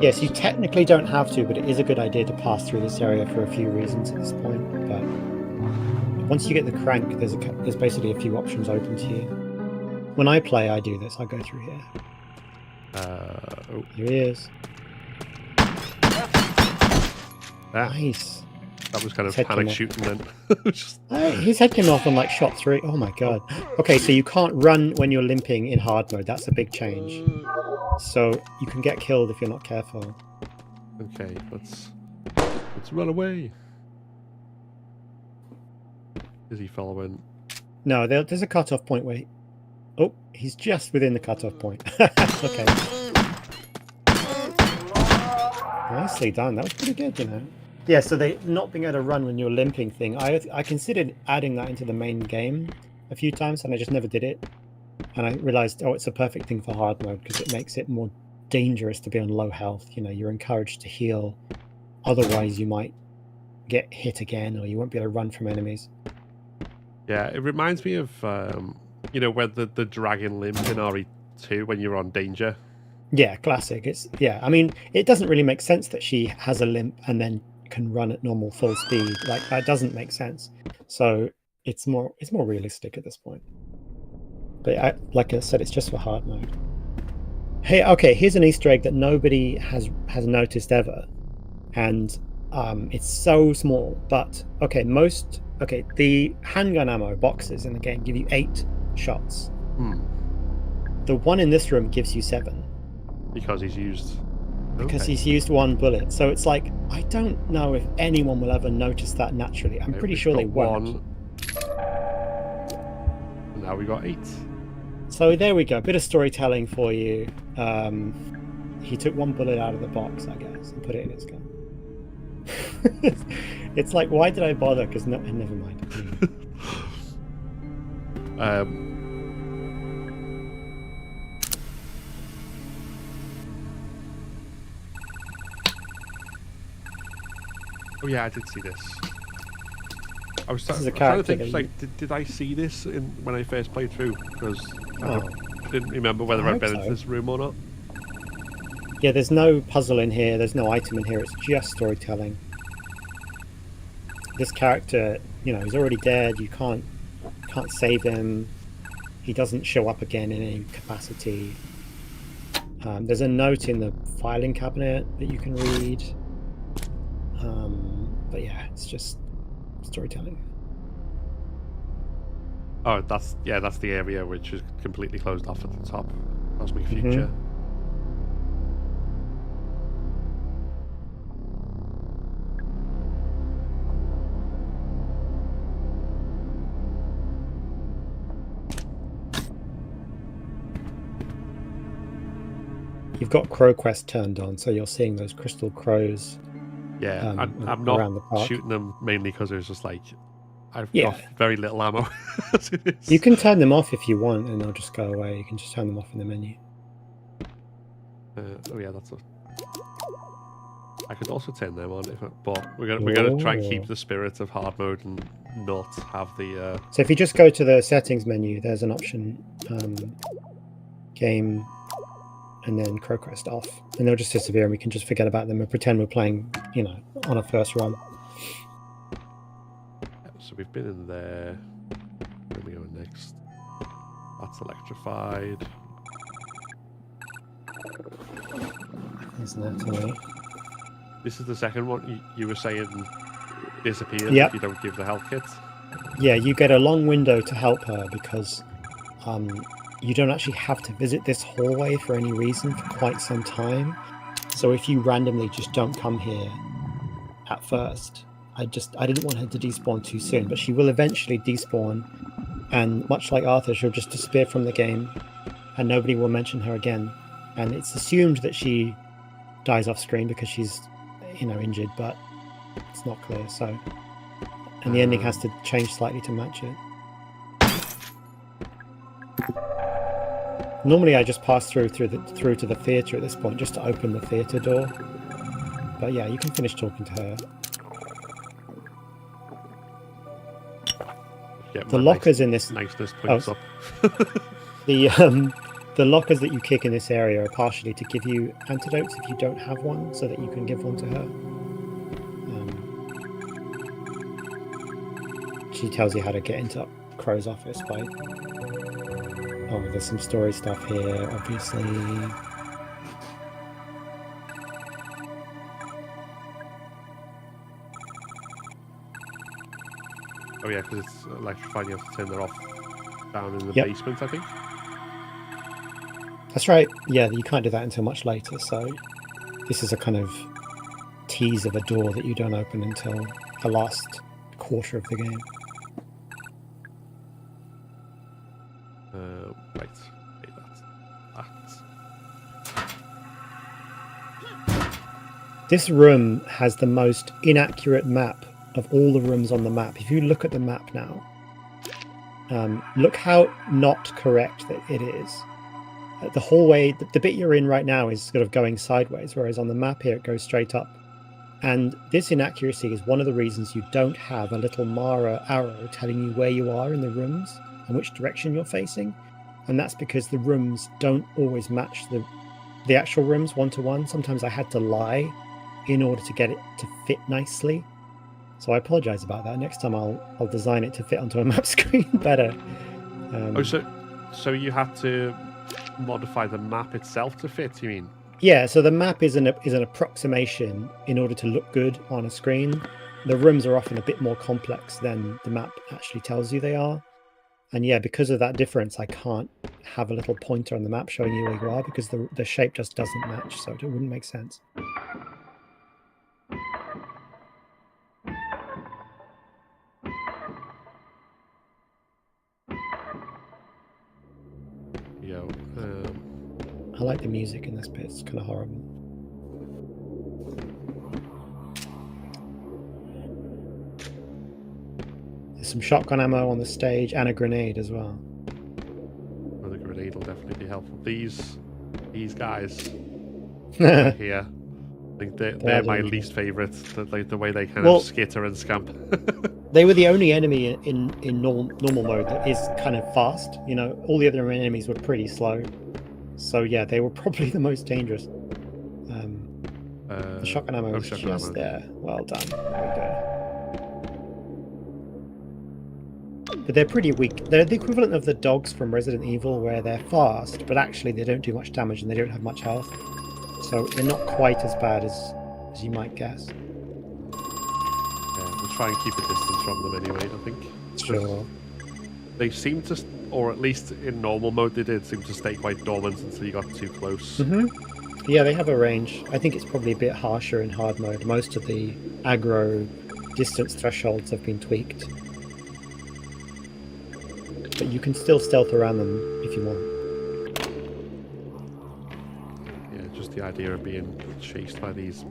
Speaker 2: Yes, you technically don't have to, but it is a good idea to pass through this area for a few reasons at this point. But once you get the crank, there's basically a few options open to you. When I play, I do this. I go through here. Here he is. Nice.
Speaker 1: That was kind of panic shooting then.
Speaker 2: His head came off on like shot 3. Oh my god. Okay, so you can't run when you're limping in hard mode. That's a big change. So you can get killed if you're not careful.
Speaker 1: Okay, let's run away. Is he following?
Speaker 2: No, there's a cutoff point where he's just within the cutoff point. Okay. Nicely done. That was pretty good, you know. Yeah, so they not being able to run when you're limping thing, I considered adding that into the main game a few times, and I just never did it. And I realized, it's a perfect thing for hard mode because it makes it more dangerous to be on low health. You know, you're encouraged to heal. Otherwise, you might get hit again, or you won't be able to run from enemies.
Speaker 1: Yeah, it reminds me of, where the dragon limp in RE2 when you're on danger.
Speaker 2: Yeah, classic. I mean, it doesn't really make sense that she has a limp and then can run at normal full speed. Like, that doesn't make sense. So it's more realistic at this point. But like I said, it's just for hard mode. Hey, okay, here's an Easter egg that nobody has noticed ever, and it's so small. But the handgun ammo boxes in the game give you 8 shots. The one in this room gives you 7
Speaker 1: because he's used.
Speaker 2: Because he's used 1 bullet. So it's like, I don't know if anyone will ever notice that naturally. I'm pretty sure they won't.
Speaker 1: Now we got 8.
Speaker 2: So there we go. A bit of storytelling for you. He took 1 bullet out of the box, I guess, and put it in his gun. It's like, why did I bother? Because never mind.
Speaker 1: Oh yeah, I did see this. I was trying to think, like, did I see this when I first played through? Because I didn't remember whether I'd been into this room or not.
Speaker 2: Yeah, there's no puzzle in here. There's no item in here. It's just storytelling. This character, he's already dead. You can't save him. He doesn't show up again in any capacity. There's a note in the filing cabinet that you can read. But yeah, it's just storytelling.
Speaker 1: Oh, that's the area which is completely closed off at the top. Cosmic Future.
Speaker 2: You've got Crow Quest turned on, so you're seeing those crystal crows.
Speaker 1: Yeah, I'm
Speaker 2: around the
Speaker 1: not
Speaker 2: park.
Speaker 1: shooting them mainly because it was just like I've
Speaker 2: Yeah.
Speaker 1: got very little ammo. As it is.
Speaker 2: You can turn them off if you want, and they'll just go away. You can just turn them off in the menu.
Speaker 1: Oh yeah, that's a. I could also turn them on, but we're gonna try and keep the spirit of hard mode and not have the.
Speaker 2: So if you just go to the settings menu, there's an option, game, and then Crow Quest off, and they'll just disappear, and we can just forget about them and pretend we're playing, on a first run.
Speaker 1: So we've been in there. Where are we going next? That's electrified.
Speaker 2: There's Natalie.
Speaker 1: This is the second one you were saying disappears
Speaker 2: Yep.
Speaker 1: if you don't give the health kit.
Speaker 2: Yeah, you get a long window to help her because you don't actually have to visit this hallway for any reason for quite some time. So if you randomly just don't come here at first, I didn't want her to despawn too soon, but she will eventually despawn, and much like Arthur, she'll just disappear from the game and nobody will mention her again. And it's assumed that she dies off screen because she's injured, but it's not clear. So, and the ending has to change slightly to match it. Normally I just pass through to the theatre at this point just to open the theatre door, but yeah, you can finish talking to her. The lockers in this
Speaker 1: niceness points up.
Speaker 2: The lockers that you kick in this area are partially to give you antidotes if you don't have one, so that you can give one to her. She tells you how to get into Crow's office by... Oh, there's some story stuff here, obviously.
Speaker 1: Oh yeah, because it's electrified, you have to turn that off down in the
Speaker 2: Yep.
Speaker 1: basement, I think.
Speaker 2: That's right. Yeah, you can't do that until much later, so this is a kind of tease of a door that you don't open until the last quarter of the game.
Speaker 1: Right. Okay, that's.
Speaker 2: This room has the most inaccurate map of all the rooms on the map. If you look at the map now, look how not correct that it is. The hallway, the bit you're in right now is sort of going sideways, whereas on the map here it goes straight up. And this inaccuracy is one of the reasons you don't have a little Mara arrow telling you where you are in the rooms and which direction you're facing. And that's because the rooms don't always match the actual rooms one-to-one. Sometimes I had to lie in order to get it to fit nicely. So I apologize about that. Next time I'll design it to fit onto a map screen better.
Speaker 1: So you had to modify the map itself to fit, you mean?
Speaker 2: Yeah, so the map is an approximation in order to look good on a screen. The rooms are often a bit more complex than the map actually tells you they are. And yeah, because of that difference, I can't have a little pointer on the map showing you where you are because the shape just doesn't match, so it wouldn't make sense.
Speaker 1: Yo,
Speaker 2: I like the music in this bit, it's kind of horrible. There's some shotgun ammo on the stage and a grenade as well.
Speaker 1: well, the grenade will definitely be helpful. These guys right here, I think they're my least favourite. Like the way they kind of skitter and scamp.
Speaker 2: They were the only enemy in normal mode that is kind of fast. You know, all the other enemies were pretty slow. So yeah, they were probably the most dangerous. The shotgun ammo was just there. Well done. There we go. But they're pretty weak. They're the equivalent of the dogs from Resident Evil, where they're fast, but actually they don't do much damage and they don't have much health. So they're not quite as bad as you might guess.
Speaker 1: We'll try and keep a distance from them anyway, I think.
Speaker 2: Sure.
Speaker 1: They seem to, or at least in normal mode they did, seem to stay quite dormant until you got too close.
Speaker 2: Mm-hmm. Yeah, they have a range. I think it's probably a bit harsher in hard mode. Most of the aggro distance thresholds have been tweaked. But you can still stealth around them if you want.
Speaker 1: Yeah, the idea of being chased by these.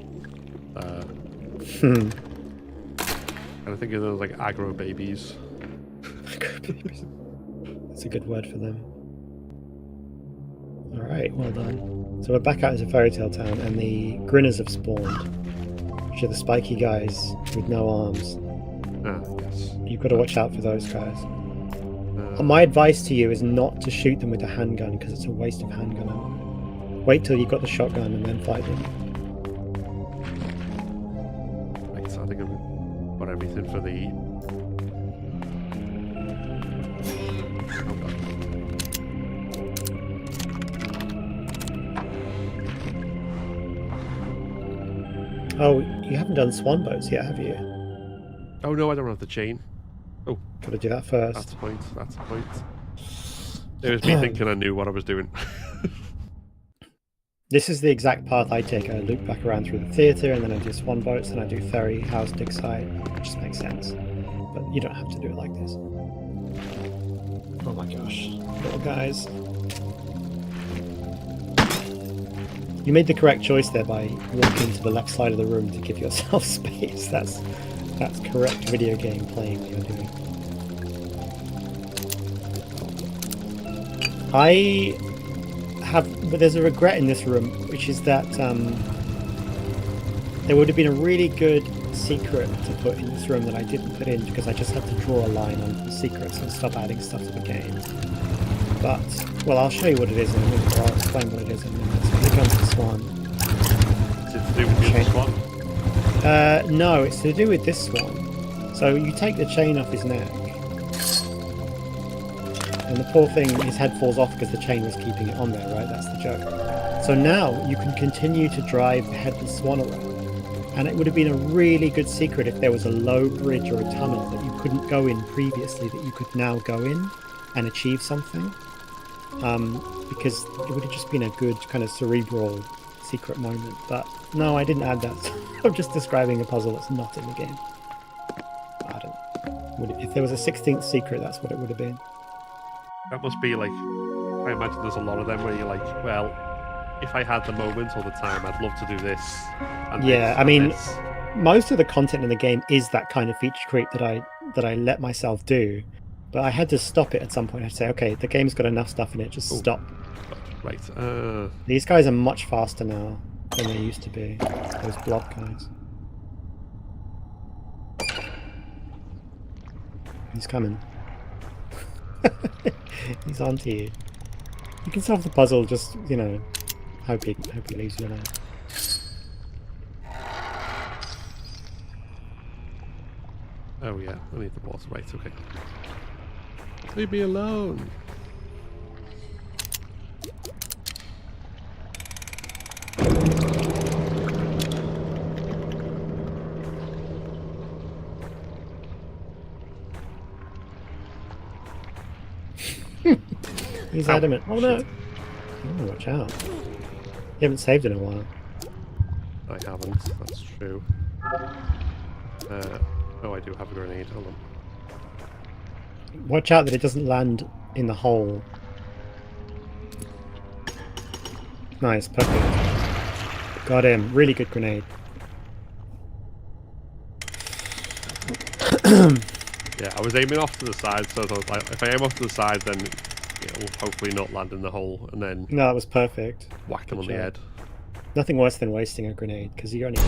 Speaker 2: Hmm.
Speaker 1: And I think of those like aggro babies.
Speaker 2: That's a good word for them. Alright, well done. So we're back out into Fairy Tale Town, and the Grinners have spawned, which are the spiky guys with no arms.
Speaker 1: Yes.
Speaker 2: You've got to watch out for those guys. My advice to you is not to shoot them with a handgun, because it's a waste of handgun ammo. Wait till you've got the shotgun and then fight them.
Speaker 1: Right, so I think I've got everything for the...
Speaker 2: Oh, you haven't done swan boats yet, have you?
Speaker 1: Oh no, I don't have the chain. Oh,
Speaker 2: Gotta do that first.
Speaker 1: that's the point. That's the point. It was me thinking I knew what I was doing.
Speaker 2: This is the exact path I take. I loop back around through the theatre, and then I do swan boats, and I do ferry, house, dig site. It just makes sense. But you don't have to do it like this. Oh my gosh. Little guys. You made the correct choice there by walking to the left side of the room to give yourself space. That's correct video game playing that you're doing. But there's a regret in this room, which is that there would have been a really good secret to put in this room that I didn't put in because I just had to draw a line on the secrets and stop adding stuff to the game. But, well, I'll show you what it is in a minute, or I'll explain what it is in a minute. So here comes the swan.
Speaker 1: Is it to do with the other swan?
Speaker 2: No, it's to do with this swan. So you take the chain off his neck, and the poor thing, his head falls off because the chain was keeping it on there, right? That's the joke. So now you can continue to drive the headless swan around. And it would have been a really good secret if there was a low bridge or a tunnel that you couldn't go in previously that you could now go in and achieve something. Because it would have just been a good kind of cerebral secret moment. But no, I didn't add that. I'm just describing a puzzle that's not in the game. I don't know. If there was a 16th secret, that's what it would have been.
Speaker 1: That must be like... I imagine there's a lot of them where you're like, well, if I had the moment or the time, I'd love to do this. And
Speaker 2: yeah,
Speaker 1: this,
Speaker 2: I mean,
Speaker 1: this.
Speaker 2: Most of the content in the game is that kind of feature creep that I let myself do. But I had to stop it at some point. I had to say, okay, the game's got enough stuff in it, just stop.
Speaker 1: Right.
Speaker 2: These guys are much faster now than they used to be. Those blob guys. He's coming. He's onto you. You can solve the puzzle, just, you know, hope he leaves you alone.
Speaker 1: Oh yeah, I need the water. Right, okay. Leave me alone.
Speaker 2: He's adamant. Oh no! Oh, watch out. You haven't saved in a while.
Speaker 1: I haven't, that's true. Oh, I do have a grenade. Hold on.
Speaker 2: Watch out that it doesn't land in the hole. Nice, perfect. Got him. Really good grenade.
Speaker 1: Yeah, I was aiming off to the side, so I was like, if I aim off to the side, then it will hopefully not land in the hole, and then
Speaker 2: No, that was perfect.
Speaker 1: whack them on the head.
Speaker 2: Nothing worse than wasting a grenade, because you only...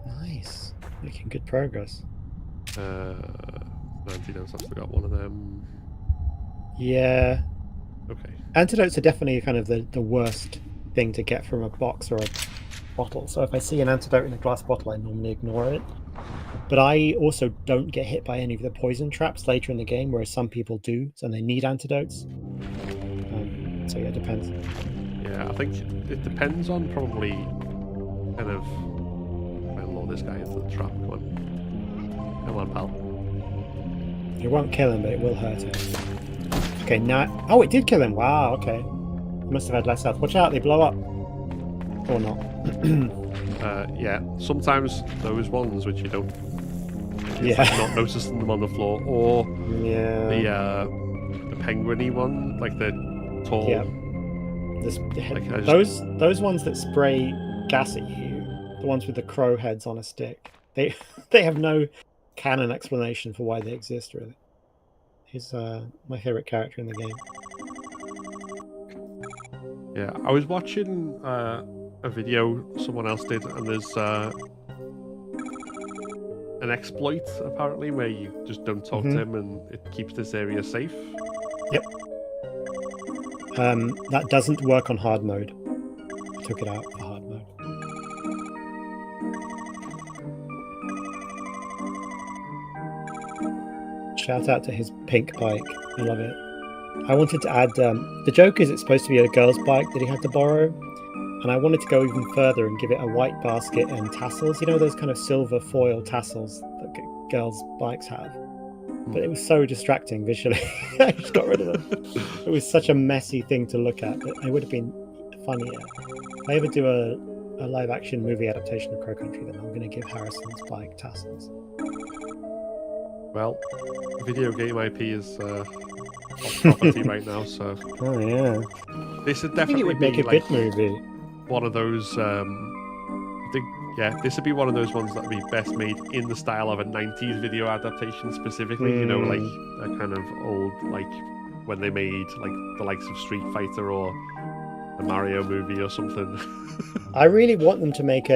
Speaker 2: Nice. Making good progress.
Speaker 1: 90 notes, I've still got one of them.
Speaker 2: Yeah.
Speaker 1: Okay.
Speaker 2: Antidotes are definitely kind of the worst thing to get from a box or a bottle. So if I see an antidote in a glass bottle, I normally ignore it. But I also don't get hit by any of the poison traps later in the game, whereas some people do, so they need antidotes. So yeah, it depends.
Speaker 1: Yeah, I think it depends on probably kind of... I'll lure this guy into the trap. Come on. Come on, pal.
Speaker 2: It won't kill him, but it will hurt him. Okay, now... Oh, it did kill him! Wow, okay. He must have had less health. Watch out, they blow up. or not.
Speaker 1: Yeah, sometimes those ones which you don't,
Speaker 2: Yeah.
Speaker 1: like not noticing them on the floor, or
Speaker 2: Yeah.
Speaker 1: the penguin-y one, like the tall.
Speaker 2: Yeah. Those ones that spray gas at you, the ones with the crow heads on a stick, they have no canon explanation for why they exist. Really, he's my favorite character in the game.
Speaker 1: Yeah, I was watching a video someone else did, and there's an exploit apparently where you just don't talk to him and it keeps this area safe.
Speaker 2: Yep. That doesn't work on hard mode. I took it out for hard mode. Shout out to his pink bike. I love it. I wanted to add the joke is it's supposed to be a girl's bike that he had to borrow, and I wanted to go even further and give it a white basket and tassels. You know those kind of silver foil tassels that girls' bikes have. But it was so distracting visually. I just got rid of them. It was such a messy thing to look at, but it would have been funnier. If I ever do a live action movie adaptation of Crow Country, then I'm going to give Harrison's bike tassels.
Speaker 1: Well, video game IP is hot property right now, so.
Speaker 2: Oh yeah.
Speaker 1: This would
Speaker 2: I think
Speaker 1: definitely
Speaker 2: it would
Speaker 1: be
Speaker 2: make a
Speaker 1: like
Speaker 2: bit movie.
Speaker 1: one of those. I think, yeah, this would be one of those ones that would be best made in the style of a '90s video adaptation, specifically. You know, like a kind of old, like when they made like the likes of Street Fighter or a Mario movie or something.
Speaker 2: I really want them to make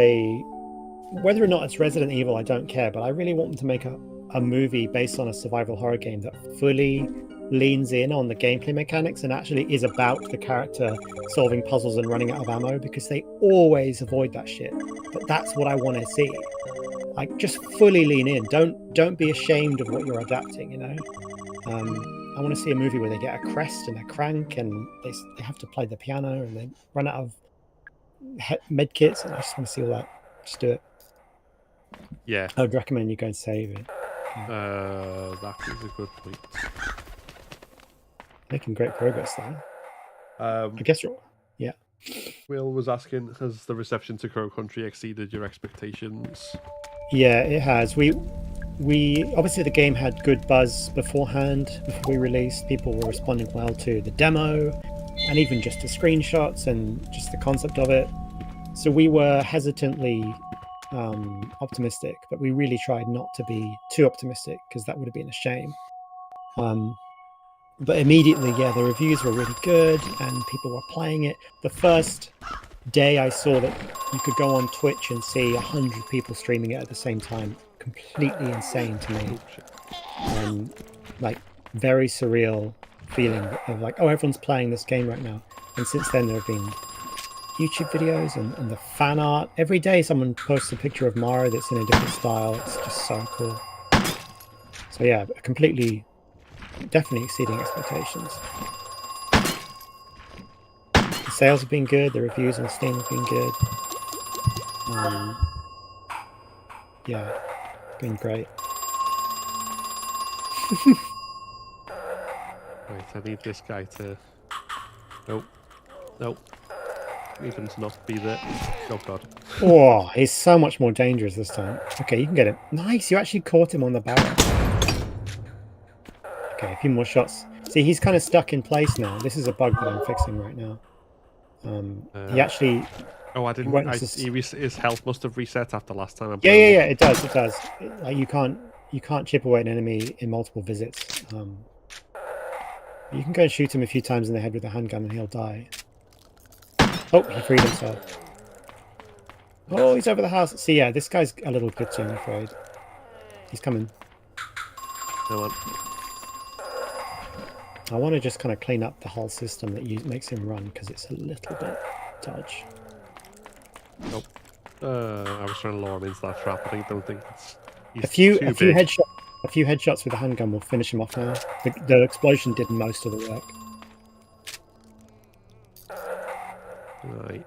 Speaker 2: whether or not it's Resident Evil, I don't care, but I really want them to make a movie based on a survival horror game that fully leans in on the gameplay mechanics and actually is about the character solving puzzles and running out of ammo, because they always avoid that shit. But that's what I want to see. Like, just fully lean in. Don't be ashamed of what you're adapting, you know? I want to see a movie where they get a crest and a crank and they have to play the piano and they run out of med kits, and I just want to see all that. Just do it.
Speaker 1: Yeah.
Speaker 2: I would recommend you go and save it.
Speaker 1: That is a good point.
Speaker 2: Making great progress there. I guess you're... Yeah.
Speaker 1: Will was asking, has the reception to Crow Country exceeded your expectations?
Speaker 2: Yeah, it has. We obviously the game had good buzz beforehand. Before we released, people were responding well to the demo and even just the screenshots and just the concept of it. So we were hesitantly optimistic, but we really tried not to be too optimistic because that would have been a shame. But immediately, yeah, the reviews were really good and people were playing it. The first day I saw that you could go on Twitch and see 100 people streaming it at the same time, completely insane to me. Like, very surreal feeling of like, oh, everyone's playing this game right now. And since then there have been YouTube videos and the fan art. Every day someone posts a picture of Mario that's in a different style. It's just so cool. So yeah, definitely exceeding expectations. The sales have been good, the reviews on Steam have been good. Yeah, it's been great.
Speaker 1: Right, I need this guy to... Nope. Need him to not be there. Oh god.
Speaker 2: Oh, he's so much more dangerous this time. Okay, you can get him. Nice, you actually caught him on the barrel. Okay, a few more shots. See, he's kind of stuck in place now. This is a bug that I'm fixing right now. He actually...
Speaker 1: Oh, I didn't... his health must have reset after last time.
Speaker 2: Yeah, it does. Like, you can't chip away an enemy in multiple visits. You can go and shoot him a few times in the head with a handgun and he'll die. Oh, he freed himself. Oh, he's over the house. See, yeah, this guy's a little glitchy, I'm afraid. He's coming.
Speaker 1: Come on.
Speaker 2: I want to just kind of clean up the whole system that makes him run, because it's a little bit dodge.
Speaker 1: Nope. I was trying to lure him into that trap. I don't think it's...
Speaker 2: A few headshots with a handgun will finish him off now. The explosion did most of the work.
Speaker 1: Right.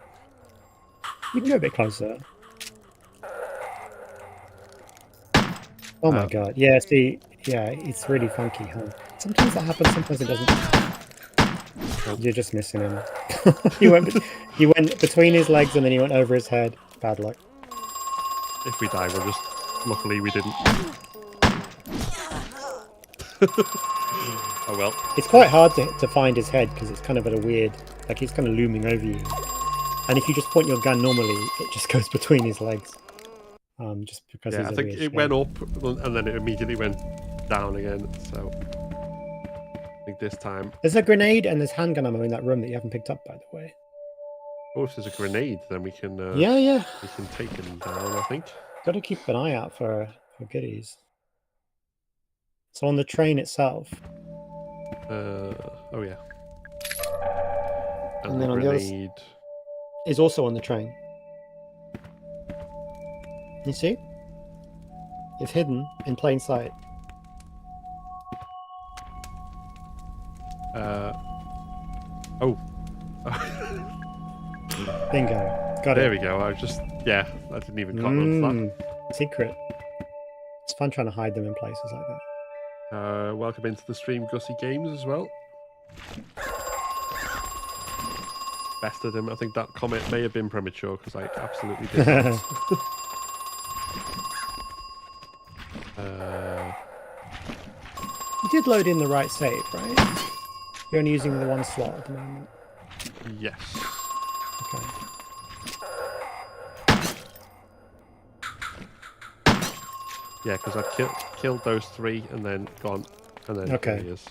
Speaker 2: You can go a bit closer. Oh my god. Yeah, see, yeah, it's really funky, huh? Sometimes that happens, sometimes it doesn't. You're just missing him. you went between his legs and then he went over his head. Bad luck.
Speaker 1: If we die, we'll just... Luckily, we didn't. Oh well.
Speaker 2: It's quite hard to find his head because it's kind of at a weird... Like, he's kind of looming over you. And if you just point your gun normally, it just goes between his legs. Just because
Speaker 1: Yeah, I think it went up and then it immediately went down again, so... I think this time...
Speaker 2: There's a grenade and there's handgun ammo in that room that you haven't picked up, by the way.
Speaker 1: Oh, if there's a grenade, then we can...
Speaker 2: Yeah.
Speaker 1: We can take him down, I think.
Speaker 2: Got to keep an eye out for goodies. So on the train itself...
Speaker 1: Oh, yeah.
Speaker 2: And then on the other... is also on the train. You see? It's hidden in plain sight.
Speaker 1: Oh.
Speaker 2: Bingo. Got it.
Speaker 1: There we go. I was just... Yeah, I didn't even cut on that.
Speaker 2: Secret. It's fun trying to hide them in places like that.
Speaker 1: Welcome into the stream, Gussie Games, as well. Bested him. I think that comment may have been premature because I absolutely did not.
Speaker 2: You did load in the right save, right? You're only using the one slot at the moment.
Speaker 1: Yes.
Speaker 2: Okay.
Speaker 1: Yeah, because I killed those three and then gone, and then
Speaker 2: okay.
Speaker 1: There he is.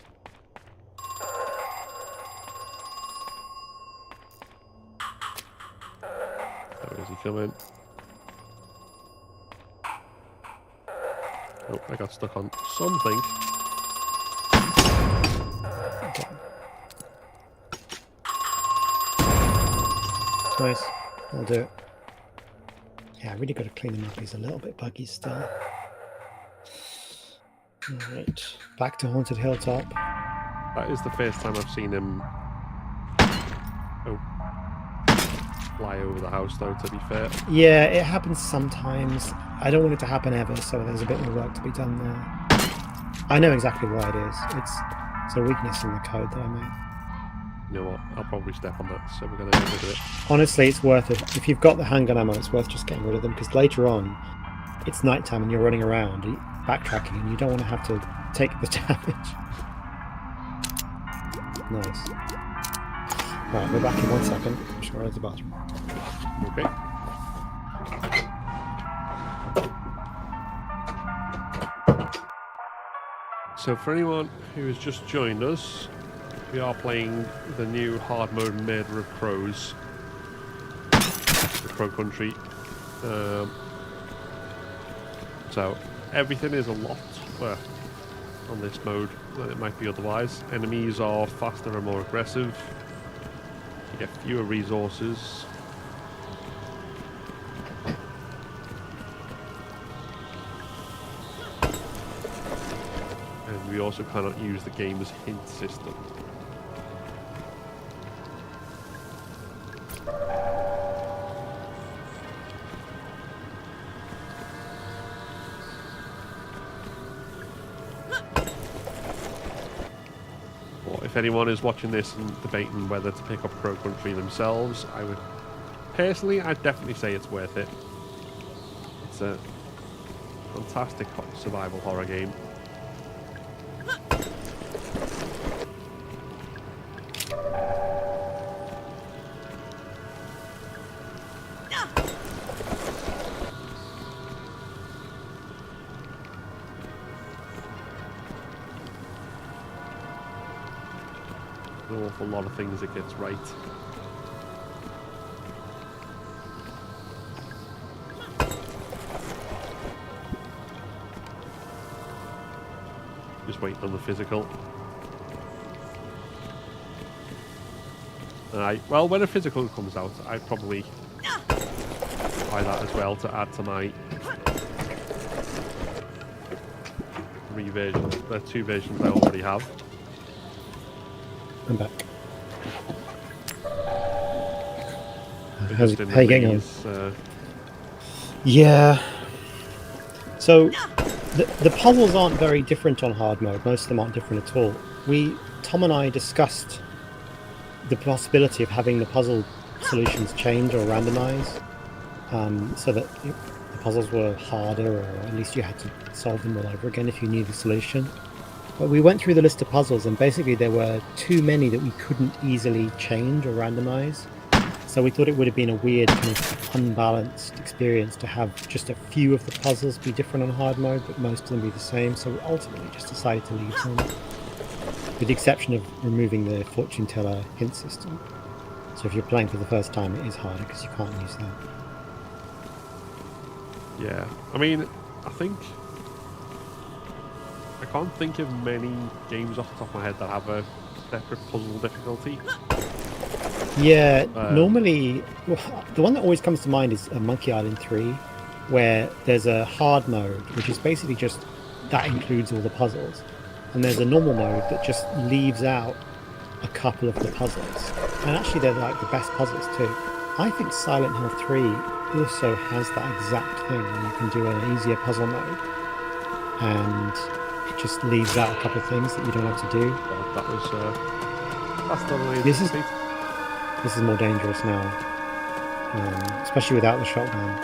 Speaker 1: Where is he coming? Oh, I got stuck on something.
Speaker 2: Okay. Nice. I'll do it. Yeah, I really got to clean him up. He's a little bit buggy still. Alright. Back to Haunted Hilltop.
Speaker 1: That is the first time I've seen him fly over the house, though, to be fair.
Speaker 2: Yeah, it happens sometimes. I don't want it to happen ever, so there's a bit more work to be done there. I know exactly why it is. It's a weakness in the code that I made.
Speaker 1: You know what? I'll probably step on that, so we're going to get rid of it.
Speaker 2: Honestly, it's worth it. If you've got the handgun ammo, it's worth just getting rid of them, because later on, it's nighttime and you're running around, backtracking, and you don't want to have to take the damage. Nice. Right, we're back in 1 second. I'm sure I the bathroom.
Speaker 1: Okay. So for anyone who has just joined us, we are playing the new hard mode Murder of Crows, the Crow Country. So everything is a lot worse on this mode than it might be otherwise. Enemies are faster and more aggressive. You get fewer resources. And we also cannot use the game's hint system. If anyone is watching this and debating whether to pick up Crow Country themselves, I'd definitely say it's worth it. It's a fantastic survival horror game. An awful lot of things it gets right. Just waiting on the physical. Well, when a physical comes out, I'd probably buy that as well to add to my 3 versions. The 2 versions I already have.
Speaker 2: I'm back. How you getting on? Yeah. So, the puzzles aren't very different on hard mode. Most of them aren't different at all. Tom and I discussed the possibility of having the puzzle solutions change or randomize, so that the puzzles were harder, or at least you had to solve them all over again if you knew the solution. But we went through the list of puzzles, and basically there were too many that we couldn't easily change or randomize. So we thought it would have been a weird kind of unbalanced experience to have just a few of the puzzles be different on hard mode, but most of them be the same. So we ultimately just decided to leave them, with the exception of removing the fortune teller hint system. So if you're playing for the first time, it is harder because you can't use that.
Speaker 1: Yeah, I mean, I can't think of many games off the top of my head that have a separate puzzle difficulty.
Speaker 2: Yeah, normally, the one that always comes to mind is Monkey Island 3, where there's a hard mode, which is basically just, that includes all the puzzles. And there's a normal mode that just leaves out a couple of the puzzles. And actually they're like the best puzzles too. I think Silent Hill 3 also has that exact thing, and you can do an easier puzzle mode. And it just leaves out a couple of things that you don't have to do.
Speaker 1: That was, that's not really
Speaker 2: This is more dangerous now, especially without the shotgun.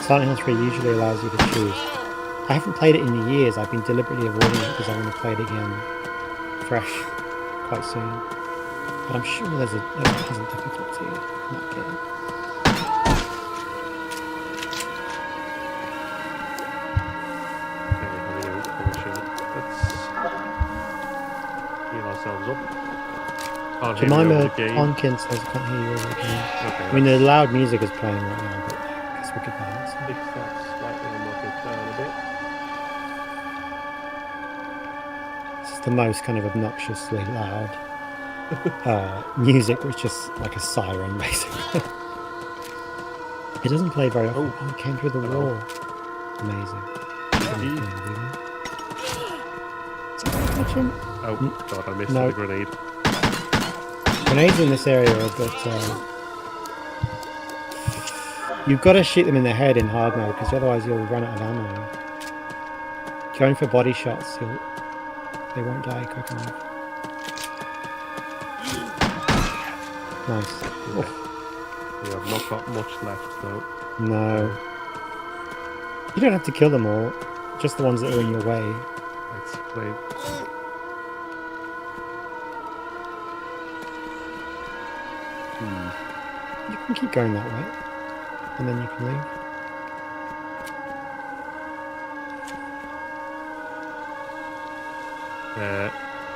Speaker 2: Silent Hill 3 usually allows you to choose. I haven't played it in years. I've been deliberately avoiding it because I want to play it again fresh quite soon. But I'm sure there's a puzzle difficulty in that game. Jemima Tonkin says I can't hear you over the game. Okay, I mean, the loud music is playing right now, but I guess we could balance it.
Speaker 1: Fix that slightly and knock it down a bit.
Speaker 2: This is the most kind of obnoxiously loud music, which is like a siren, basically. It doesn't play very often. Oh, it came through the wall. Amazing.
Speaker 1: Oh, God, I missed the grenade.
Speaker 2: Grenades in this area are a bit... you've got to shoot them in the head in hard mode, because otherwise you'll run out of ammo. Going for body shots, they won't die quick enough. Nice.
Speaker 1: Yeah. We have not got much left, though.
Speaker 2: No. You don't have to kill them all, just the ones that are in your way.
Speaker 1: Let's play.
Speaker 2: You can keep going that way, and then you can leave.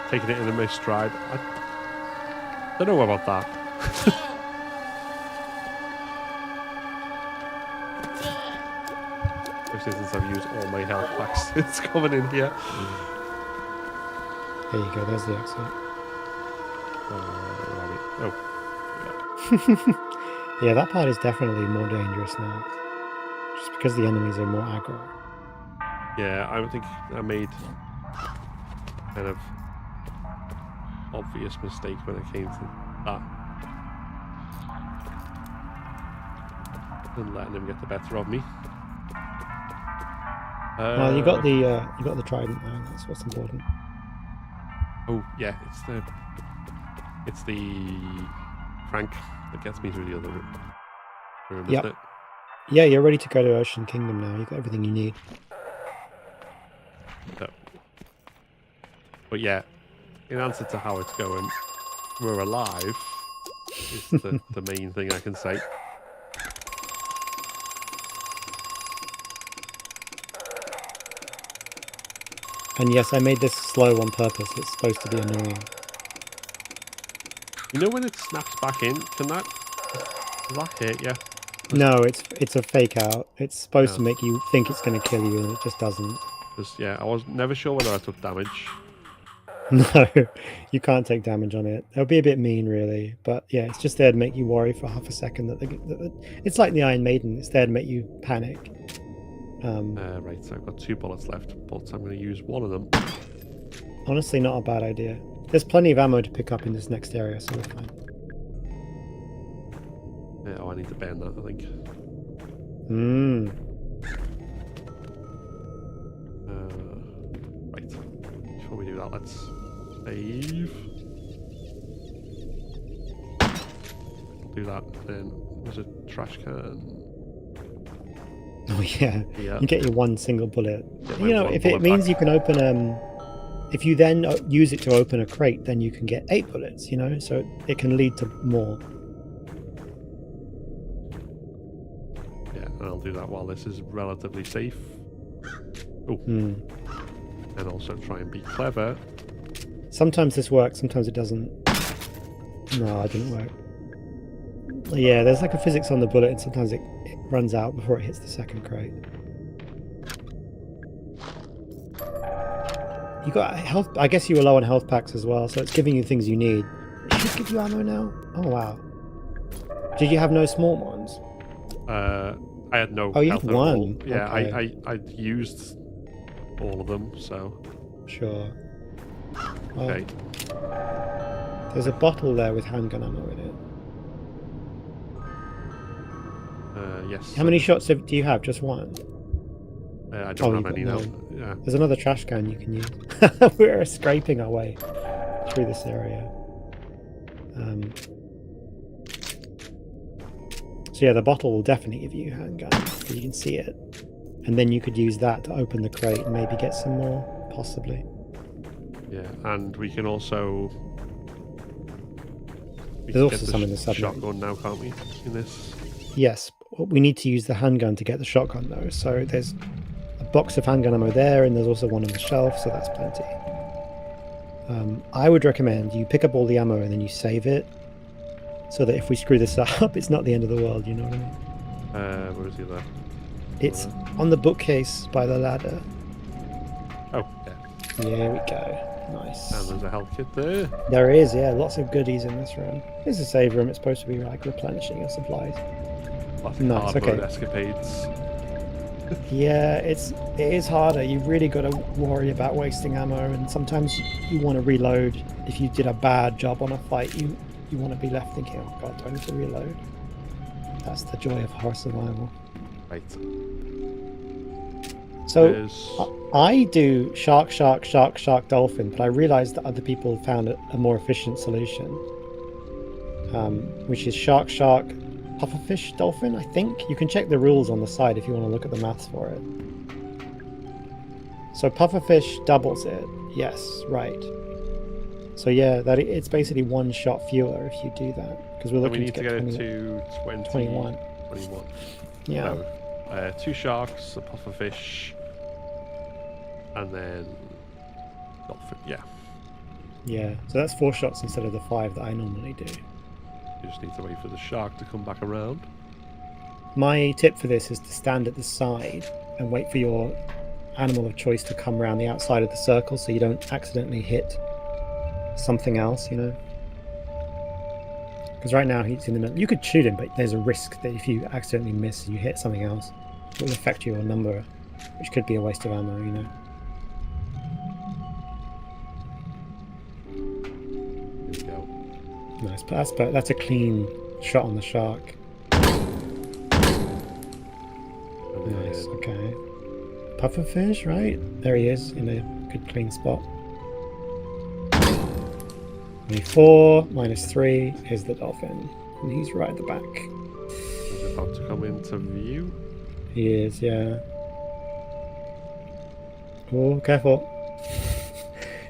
Speaker 1: Taking it in a missed stride. I don't know about that. Especially since I've used all my health packs since coming in here.
Speaker 2: There you go, there's the exit.
Speaker 1: Oh.
Speaker 2: Yeah, that part is definitely more dangerous now. Just because the enemies are more aggro.
Speaker 1: Yeah, I think I made kind of obvious mistake when it came to that. And letting him get the better of me.
Speaker 2: Well, you got the trident now. That's what's important.
Speaker 1: Oh yeah, it's the crank that gets me through the other room, isn't it?
Speaker 2: Yeah, you're ready to go to Ocean Kingdom now. You've got everything you need.
Speaker 1: So, but yeah, in answer to how it's going, we're alive is the main thing I can say.
Speaker 2: And yes, I made this slow on purpose. It's supposed to be annoying.
Speaker 1: You know when it snaps back in? Does that hit you?
Speaker 2: No, it's a fake out. It's supposed to make you think it's going to kill you, and it just doesn't.
Speaker 1: Yeah, I was never sure whether I took damage.
Speaker 2: No, you can't take damage on it. It'll be a bit mean, really. But yeah, it's just there to make you worry for half a second. It's like the Iron Maiden. It's there to make you panic.
Speaker 1: Right, so I've got 2 bullets left, but I'm going to use one of them.
Speaker 2: Honestly, not a bad idea. There's plenty of ammo to pick up in this next area, so we're fine.
Speaker 1: Yeah, I need to burn that, I think. Right. Before we do that, let's save. We'll do that. Then there's a trash can.
Speaker 2: Oh yeah. You get your one single bullet.
Speaker 1: Yeah,
Speaker 2: You know, if it means you can open if you then use it to open a crate, then you can get 8 bullets. You know, so it can lead to more.
Speaker 1: Yeah, and I'll do that while this is relatively safe. Oh. And also try and be clever.
Speaker 2: Sometimes this works, sometimes it doesn't. No, it didn't work. Yeah, there's like a physics on the bullet, and sometimes it runs out before it hits the second crate. You got health. I guess you were low on health packs as well, so it's giving you things you need. It should give you ammo now. Oh wow. Did you have no small ones?
Speaker 1: I had no.
Speaker 2: Oh, you
Speaker 1: health
Speaker 2: had
Speaker 1: at all.
Speaker 2: one.
Speaker 1: Yeah,
Speaker 2: Okay.
Speaker 1: I used all of them, so.
Speaker 2: Sure. Oh,
Speaker 1: Okay.
Speaker 2: there's a bottle there with handgun ammo in it.
Speaker 1: Yes.
Speaker 2: How many shots do you have? Just one?
Speaker 1: I don't have
Speaker 2: you've
Speaker 1: any
Speaker 2: got
Speaker 1: now.
Speaker 2: one.
Speaker 1: Yeah.
Speaker 2: There's another trash can you can use. We're scraping our way through this area. So yeah, the bottle will definitely give you a handgun because you can see it. And then you could use that to open the crate and maybe get some more, possibly.
Speaker 1: Yeah, and we can also.
Speaker 2: There's also some in the submarine.
Speaker 1: Shotgun now, can't we? In this.
Speaker 2: Yes, we need to use the handgun to get the shotgun though. So there's a box of handgun ammo there, and there's also one on the shelf, so that's plenty. I would recommend you pick up all the ammo and then you save it, so that if we screw this up, it's not the end of the world. You know what I mean?
Speaker 1: Where is he there?
Speaker 2: It's on the bookcase by the ladder.
Speaker 1: Oh, yeah.
Speaker 2: There we go. Nice.
Speaker 1: And there's a health kit there.
Speaker 2: There is, yeah, lots of goodies in this room. This is a save room. It's supposed to be like replenishing your supplies.
Speaker 1: Classic
Speaker 2: Nice,
Speaker 1: hard mode
Speaker 2: okay.
Speaker 1: escapades.
Speaker 2: Yeah, it is harder. You really got to worry about wasting ammo, and sometimes you want to reload. If you did a bad job on a fight, you want to be left thinking, oh god, do I need to reload? That's the joy of horror survival.
Speaker 1: Right.
Speaker 2: So I do shark, dolphin, but I realized that other people found a more efficient solution, which is shark, pufferfish, dolphin. I think you can check the rules on the side if you want to look at the maths for it. So pufferfish doubles it. Yes, right. So yeah, it's basically one shot fewer if you do that, because we're looking
Speaker 1: we need to get
Speaker 2: 20,
Speaker 1: it to
Speaker 2: 21.
Speaker 1: 21.
Speaker 2: Yeah.
Speaker 1: No. 2 sharks, a pufferfish, and then dolphin. Yeah.
Speaker 2: Yeah. So that's 4 shots instead of the 5 that I normally do.
Speaker 1: You just need to wait for the shark to come back around.
Speaker 2: My tip for this is to stand at the side and wait for your animal of choice to come around the outside of the circle so you don't accidentally hit something else, you know? Because right now he's in the middle. You could shoot him, but there's a risk that if you accidentally miss and you hit something else, it will affect your number, which could be a waste of ammo, you know?
Speaker 1: Here we go.
Speaker 2: Nice, but that's a clean shot on the shark. Nice, okay. Pufferfish, right? There he is, in a good clean spot. 24 minus 3 is the dolphin, and he's right at the back.
Speaker 1: He's about to come into view.
Speaker 2: He is, yeah. Oh, careful.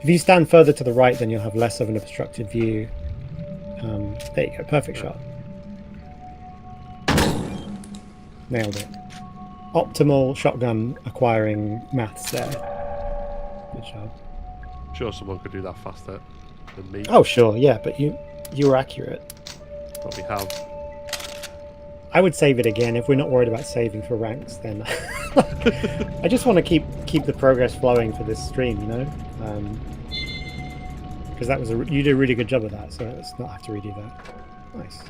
Speaker 2: If you stand further to the right, then you'll have less of an obstructed view. There you go, perfect shot. Nailed it. Optimal shotgun acquiring maths there. Good job.
Speaker 1: I'm sure someone could do that faster than me.
Speaker 2: Oh, sure, yeah, but you were accurate.
Speaker 1: But we have.
Speaker 2: I would save it again if we're not worried about saving for ranks. Then I just want to keep the progress flowing for this stream, you know, because that was you did a really good job of that. So let's not have to redo that. Nice.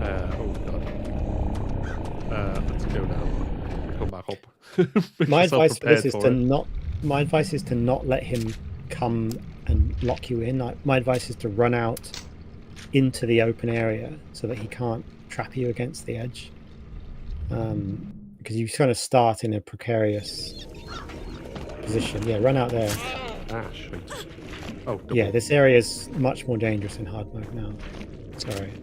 Speaker 1: Oh god. Let's go now. Come back up.
Speaker 2: My advice for this is to not. My advice is to not let him come and lock you in. My advice is to run out into the open area so that he can't trap you against the edge. because you kind of start in a precarious position. Yeah, run out there.
Speaker 1: Ah, shit. Oh, double.
Speaker 2: Yeah, this area is much more dangerous in hard mode now. Sorry.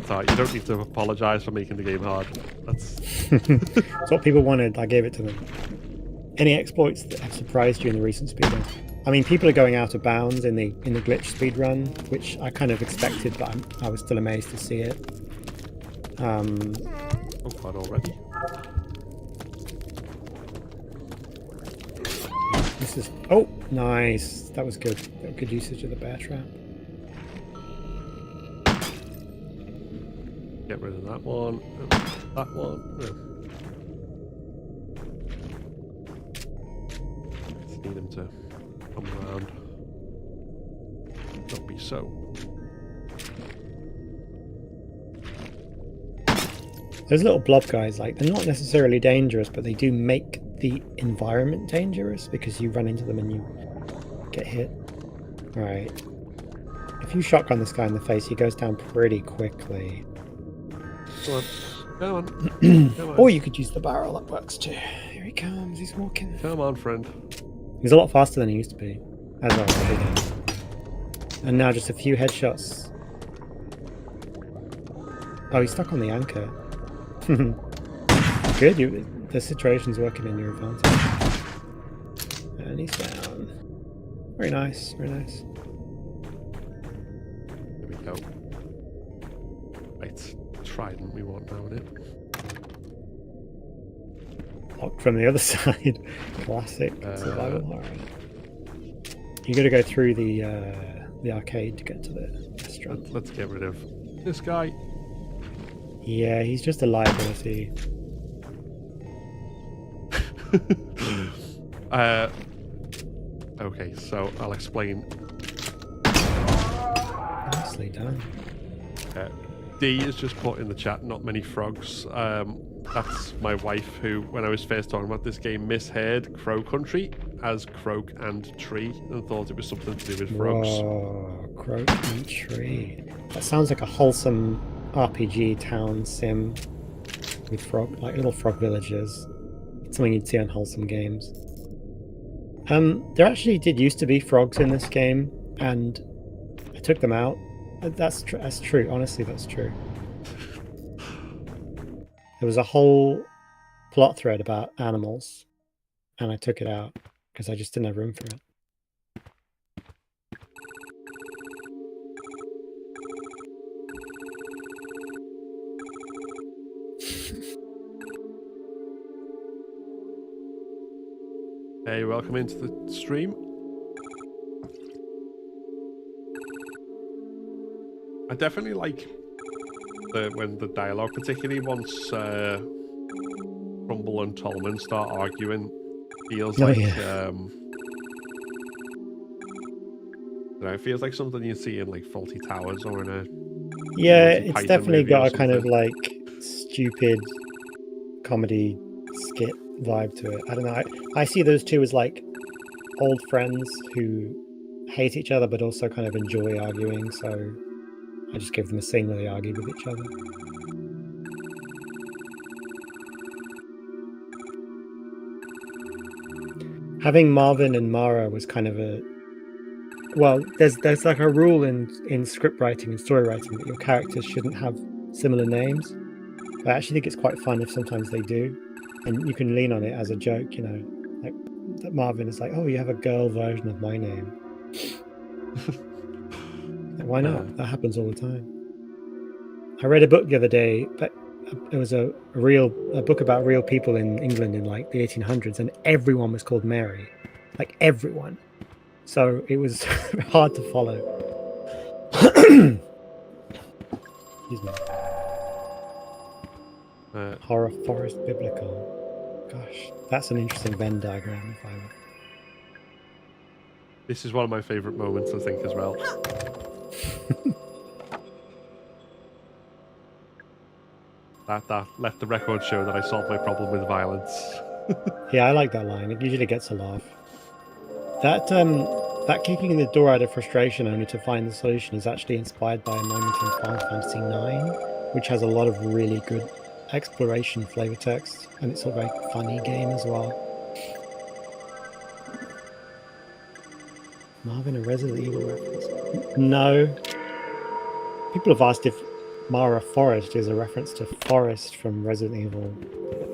Speaker 1: Sorry, you don't need to apologise for making the game hard. That's
Speaker 2: It's what people wanted. I gave it to them. Any exploits that have surprised you in the recent speedrun? I mean, people are going out of bounds in the glitch speedrun, which I kind of expected, but I was still amazed to see it.
Speaker 1: oh god, already.
Speaker 2: This is nice. That was good. Good usage of the bear trap.
Speaker 1: Get rid of that one. That one. No. Just need him to come around. Not be so.
Speaker 2: Those little blob guys, like, they're not necessarily dangerous, but they do make the environment dangerous because you run into them and you get hit. Right. If you shotgun this guy in the face, he goes down pretty quickly.
Speaker 1: Come on. Come on. Come on.
Speaker 2: Or you could use the barrel, that works too. Here he comes, he's walking.
Speaker 1: Come on, friend.
Speaker 2: He's a lot faster than he used to be. As well. And now just a few headshots. Oh, he's stuck on the anchor. Good, the situation's working in your advantage. And he's down. Very nice, very nice.
Speaker 1: There we go. Right, trident we want now, isn't it?
Speaker 2: Locked from the other side. Classic survival horror. You got to go through the arcade to get to the restaurant.
Speaker 1: Let's get rid of this guy.
Speaker 2: Yeah, he's just a liability.
Speaker 1: Okay, so I'll explain.
Speaker 2: Nicely done.
Speaker 1: D is just put in the chat, not many frogs. That's my wife who, when I was first talking about this game, misheard Crow Country as croak and tree and thought it was something to do with frogs.
Speaker 2: Whoa, croak and tree. That sounds like a wholesome RPG town sim with like little frog villages. It's something you'd see on wholesome games. There actually did used to be frogs in this game, and I took them out. That's true. Honestly, that's true. There was a whole plot thread about animals, and I took it out because I just didn't have room for it.
Speaker 1: Hey, welcome into the stream. I definitely like when the dialogue, particularly once Rumble and Tolman start arguing, feels like it feels like something you see in like Faulty Towers or in a
Speaker 2: it's definitely got a kind of like stupid comedy skit vibe to it. I don't know. I see those two as like old friends who hate each other but also kind of enjoy arguing, so I just give them a scene where they argue with each other. Having Marvin and Mara was kind of a... Well, there's like a rule in script writing and story writing that your characters shouldn't have similar names. But I actually think it's quite fun if sometimes they do. And you can lean on it as a joke, you know. Like that Marvin is like, oh, you have a girl version of my name. Why not? That happens all the time. I read a book the other day, but it was a book about real people in England in like the 1800s, and everyone was called Mary, like everyone. So it was hard to follow. Excuse me. Horror Forest Biblical. Gosh, that's an interesting Venn diagram. If I were.
Speaker 1: This is one of my favourite moments, I think, as well. that let the record show that I solved my problem with violence.
Speaker 2: Yeah, I like that line. It usually gets a laugh. That kicking the door out of frustration only to find the solution is actually inspired by a moment in Final Fantasy IX which has a lot of really good exploration flavor text, and it's a very funny game as well. Marvin, a Resident Evil reference? No. People have asked if Mara Forest is a reference to Forest from Resident Evil.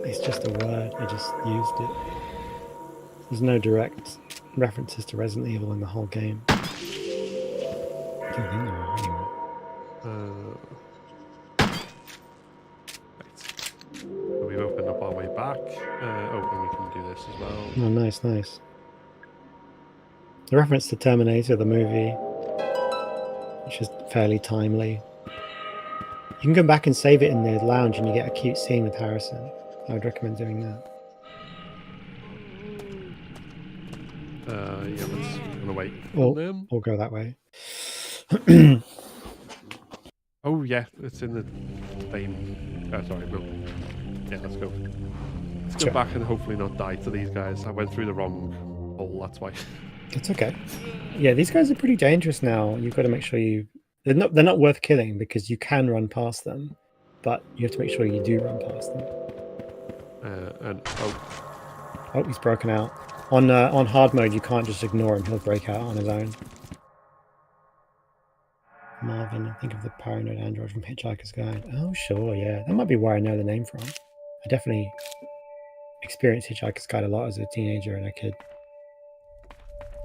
Speaker 2: It's just a word. I just used it. There's no direct references to Resident Evil in the whole game. I don't think there are anyway.
Speaker 1: Right. So we've opened up our way back. And we can do this as well.
Speaker 2: Oh, nice, nice. The reference to Terminator, the movie, which is fairly timely. You can go back and save it in the lounge and you get a cute scene with Harrison. I would recommend doing that.
Speaker 1: Yeah, let's gonna wait.
Speaker 2: Or go that way.
Speaker 1: Oh yeah, it's in the same. Sorry, no. Yeah, let's go. Let's go back and hopefully not die to these guys. I went through the wrong hole. That's why.
Speaker 2: It's okay. Yeah, these guys are pretty dangerous now. You've got to make sure they're not worth killing because you can run past them, but you have to make sure you do run past them. Oh, he's broken out. On hard mode, you can't just ignore him. He'll break out on his own. Marvin, I think of the paranoid android from Hitchhiker's Guide. Oh, sure, yeah. That might be where I know the name from. I definitely experienced Hitchhiker's Guide a lot as a teenager and a kid.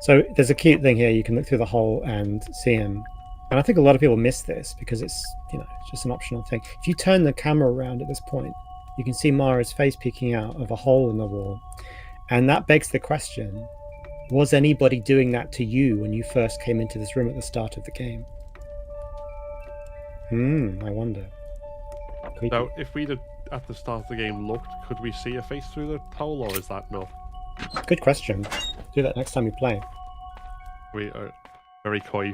Speaker 2: So there's a cute thing here. You can look through the hole and see him. And I think a lot of people miss this because it's, it's just an optional thing. If you turn the camera around at this point, you can see Mara's face peeking out of a hole in the wall. And that begs the question, was anybody doing that to you when you first came into this room at the start of the game? I wonder. Creepy.
Speaker 1: So if we'd at the start of the game looked, could we see a face through the hole, or is that not?
Speaker 2: Good question. Do that next time you play.
Speaker 1: We are very coy.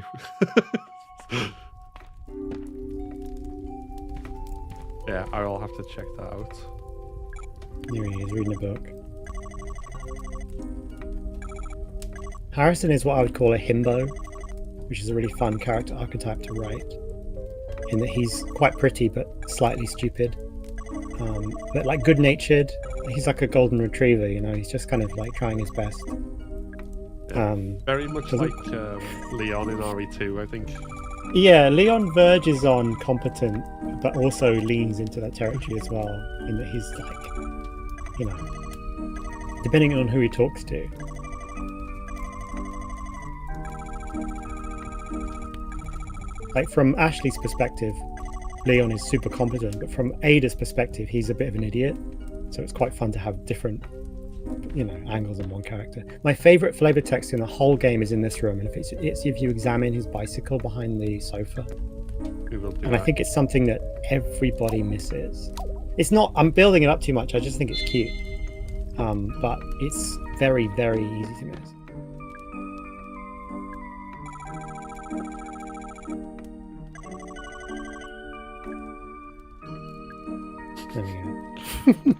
Speaker 1: Yeah, I'll have to check that out.
Speaker 2: Here he is, reading a book. Harrison is what I would call a himbo, which is a really fun character archetype to write, in that he's quite pretty but slightly stupid, but like good-natured. He's like a golden retriever, he's just kind of like trying his best.
Speaker 1: Very much like Leon in RE2, I think.
Speaker 2: Yeah, Leon verges on competent, but also leans into that territory as well, in that he's like, depending on who he talks to. Like from Ashley's perspective, Leon is super competent, but from Ada's perspective, he's a bit of an idiot. So it's quite fun to have different, angles on one character. My favorite flavor text in the whole game is in this room, and it's if you examine his bicycle behind the sofa.
Speaker 1: We will do
Speaker 2: and
Speaker 1: that.
Speaker 2: I think it's something that everybody misses. It's not. I'm building it up too much. I just think it's cute, but it's very, very easy to miss. There we go.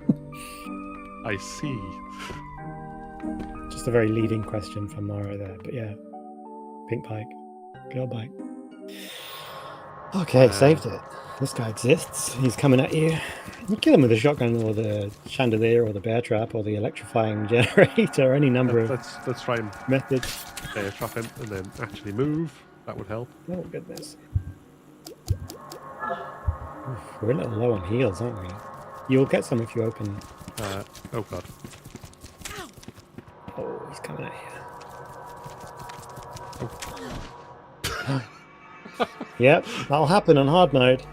Speaker 1: I see.
Speaker 2: Just a very leading question from Mara there, but yeah. Pink bike. Girl bike. Okay, saved it. This guy exists. He's coming at you. You kill him with a shotgun or the chandelier or the bear trap or the electrifying generator or any number of
Speaker 1: let's try and
Speaker 2: methods.
Speaker 1: trap him and then actually move. That would help.
Speaker 2: Oh goodness. Oof, we're a little low on heals, aren't we? You'll get some if you open.
Speaker 1: Oh god.
Speaker 2: Oh, he's coming at you. Oh. Yep, that'll happen on hard mode.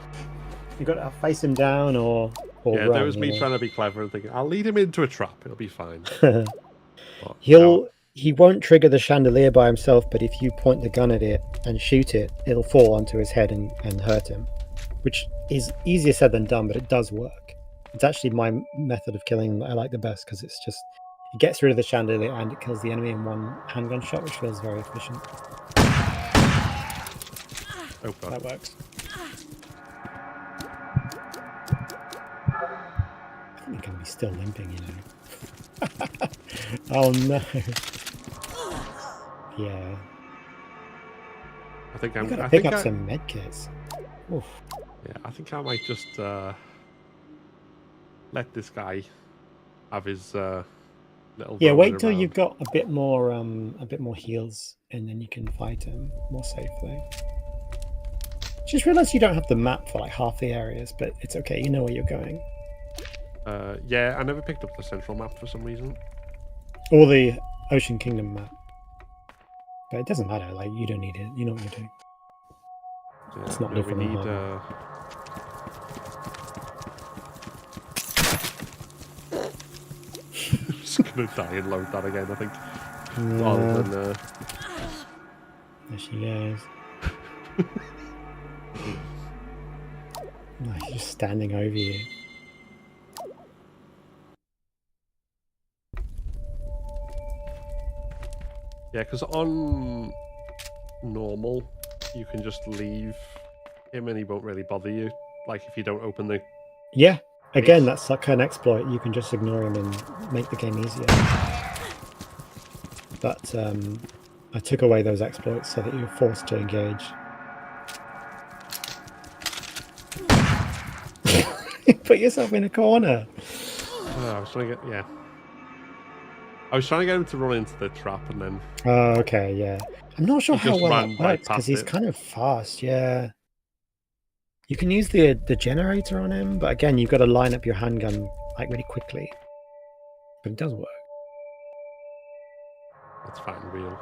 Speaker 2: You got to face him down or
Speaker 1: yeah,
Speaker 2: run,
Speaker 1: there was me trying to be clever and thinking, I'll lead him into a trap. It'll be fine.
Speaker 2: But, he won't trigger the chandelier by himself, but if you point the gun at it and shoot it, it'll fall onto his head and hurt him, which is easier said than done, but it does work. It's actually my method of killing that I like the best because it's just it gets rid of the chandelier and it kills the enemy in one handgun shot, which feels very efficient.
Speaker 1: Oh god.
Speaker 2: That works. I think he's going to be still limping, Oh no. Yeah.
Speaker 1: I think
Speaker 2: I'm
Speaker 1: I'm
Speaker 2: going to
Speaker 1: I
Speaker 2: pick
Speaker 1: think
Speaker 2: up
Speaker 1: I,
Speaker 2: some medkits. Oof.
Speaker 1: Yeah, I think I might just let this guy have his little
Speaker 2: Yeah,
Speaker 1: roaming
Speaker 2: wait till
Speaker 1: around.
Speaker 2: you've got a bit more heals, and then you can fight him more safely. Just realized you don't have the map for like half the areas, but it's okay. You know where you're going.
Speaker 1: Yeah, I never picked up the central map for some reason.
Speaker 2: Or the Ocean Kingdom map. But it doesn't matter. Like, you don't need it. You know what you're doing.
Speaker 1: Yeah,
Speaker 2: It's not
Speaker 1: no, we
Speaker 2: different on
Speaker 1: need.
Speaker 2: hard mode.
Speaker 1: Just gonna die and load that again, I think. Rather than.
Speaker 2: There she goes. No, he's just standing over you.
Speaker 1: Yeah, because on normal, you can just leave him and he won't really bother you. Like if you don't open the.
Speaker 2: Yeah. Again,
Speaker 1: It's-
Speaker 2: that's like an exploit. You can just ignore him and make the game easier. But I took away those exploits so that you're forced to engage. Put yourself in a corner.
Speaker 1: I was trying to get. Yeah. I was trying to get him to run into the trap and then.
Speaker 2: Oh, okay, yeah. I'm not sure
Speaker 1: He
Speaker 2: how
Speaker 1: just
Speaker 2: well
Speaker 1: ran
Speaker 2: that
Speaker 1: right
Speaker 2: works because
Speaker 1: past
Speaker 2: he's
Speaker 1: it.
Speaker 2: kind of fast, yeah. You can use the generator on him, but again, you've got to line up your handgun like really quickly. But it does work.
Speaker 1: That's fine, real.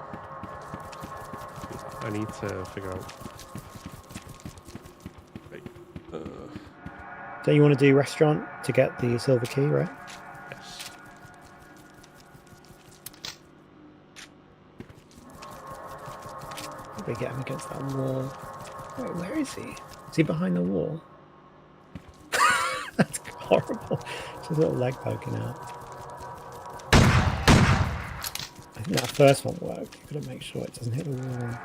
Speaker 1: I need to figure out. Wait.
Speaker 2: Don't you want to do restaurant to get the silver key, right?
Speaker 1: Yes.
Speaker 2: We get him against that wall. Wait, where is he? Is he behind the wall? That's horrible. Just a little leg poking out. I think that first one worked. You've got to make sure it doesn't hit the wall.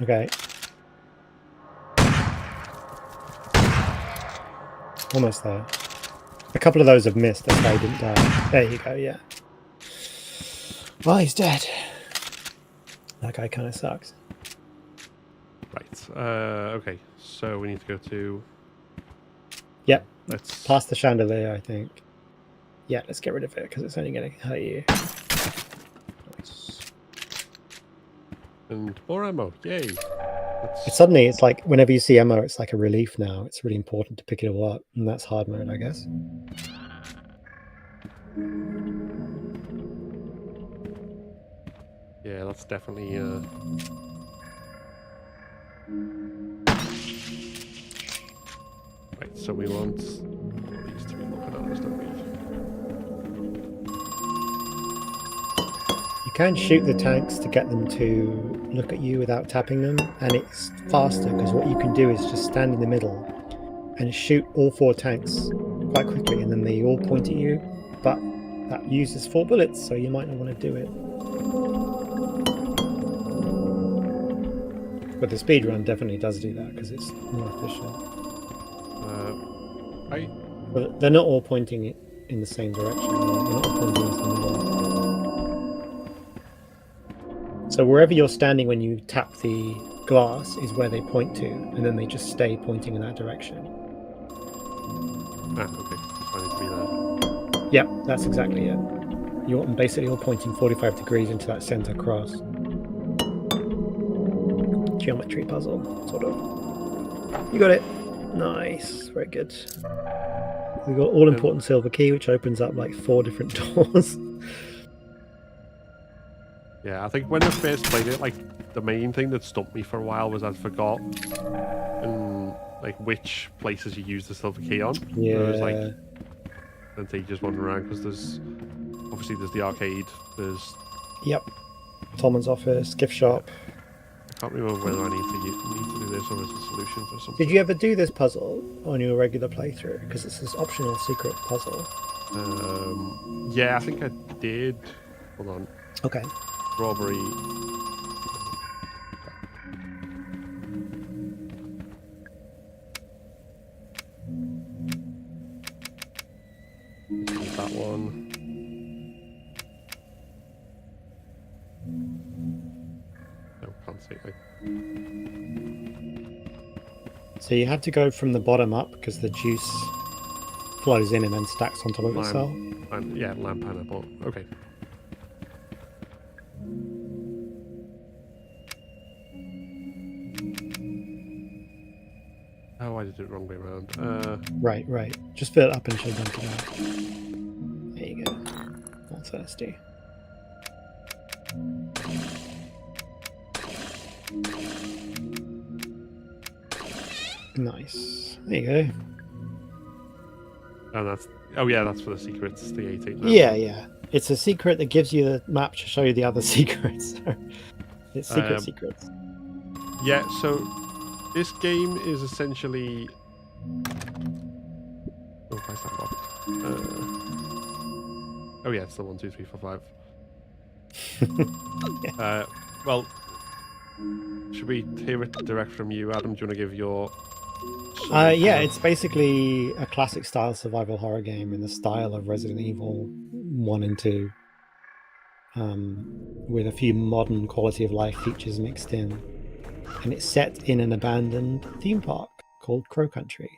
Speaker 2: Okay. Almost there. A couple of those have missed. That's why he didn't die. There you go, yeah. Well, he's dead. That guy kind of sucks.
Speaker 1: Right. Okay. So we need to go to.
Speaker 2: Yep.
Speaker 1: Let's
Speaker 2: Past the chandelier, I think. Yeah, let's get rid of it because it's only going to hurt you. Nice.
Speaker 1: And more ammo. Yay.
Speaker 2: Suddenly, it's like whenever you see ammo, it's like a relief now. It's really important to pick it all up, and that's hard mode, I guess.
Speaker 1: Yeah, that's definitely. Right. So we want these to be looking at us, don't we?
Speaker 2: You can shoot the tanks to get them to look at you without tapping them, and it's faster because what you can do is just stand in the middle and shoot all 4 tanks quite quickly, and then they all point at you. But that uses 4 bullets, so you might not want to do it. But the speed run definitely does do that because it's more efficient.
Speaker 1: Right.
Speaker 2: But they're not all pointing in the same direction. They're not all pointing into the middle. So wherever you're standing when you tap the glass is where they point to, and then they just stay pointing in that direction.
Speaker 1: Ah, okay. So I need to be there.
Speaker 2: Yep, that's exactly it. You're basically all pointing 45 degrees into that center cross. Geometry puzzle, sort of. You got it. Nice. Very good. We've got all-important silver key, which opens up like 4 different doors.
Speaker 1: Yeah, I think when I first played it, like the main thing that stumped me for a while was I forgot like which places you use the silver key on.
Speaker 2: Yeah.
Speaker 1: There was like, and they just wander around because there's the arcade. There's.
Speaker 2: Yep. Tolman's office, gift shop.
Speaker 1: I can't remember whether I need to do this or as a solution for something.
Speaker 2: Did you ever do this puzzle on your regular playthrough? Because it's this optional secret puzzle.
Speaker 1: Yeah, I think I did. Hold on.
Speaker 2: Okay.
Speaker 1: Strawberry. That one. No, can't see it.
Speaker 2: So you have to go from the bottom up because the juice flows in and then stacks on top of itself.
Speaker 1: Yeah, lime pineapple. Okay. Oh, I did it the wrong way around.
Speaker 2: Right. Just fill it up and she'll dump it out. There you go. Not thirsty. Nice. There you go.
Speaker 1: And that's that's for the secrets. The 18.
Speaker 2: Yeah. It's a secret that gives you the map to show you the other secrets. It's secrets.
Speaker 1: Yeah. So this game is essentially. Oh, where's that locked? Oh yeah, it's the 1, 2, 3, 4, 5. Well, should we hear it direct from you, Adam? Do you want to give your?
Speaker 2: It's basically a classic style survival horror game in the style of Resident Evil 1 and 2, with a few modern quality of life features mixed in, and it's set in an abandoned theme park called Crow Country,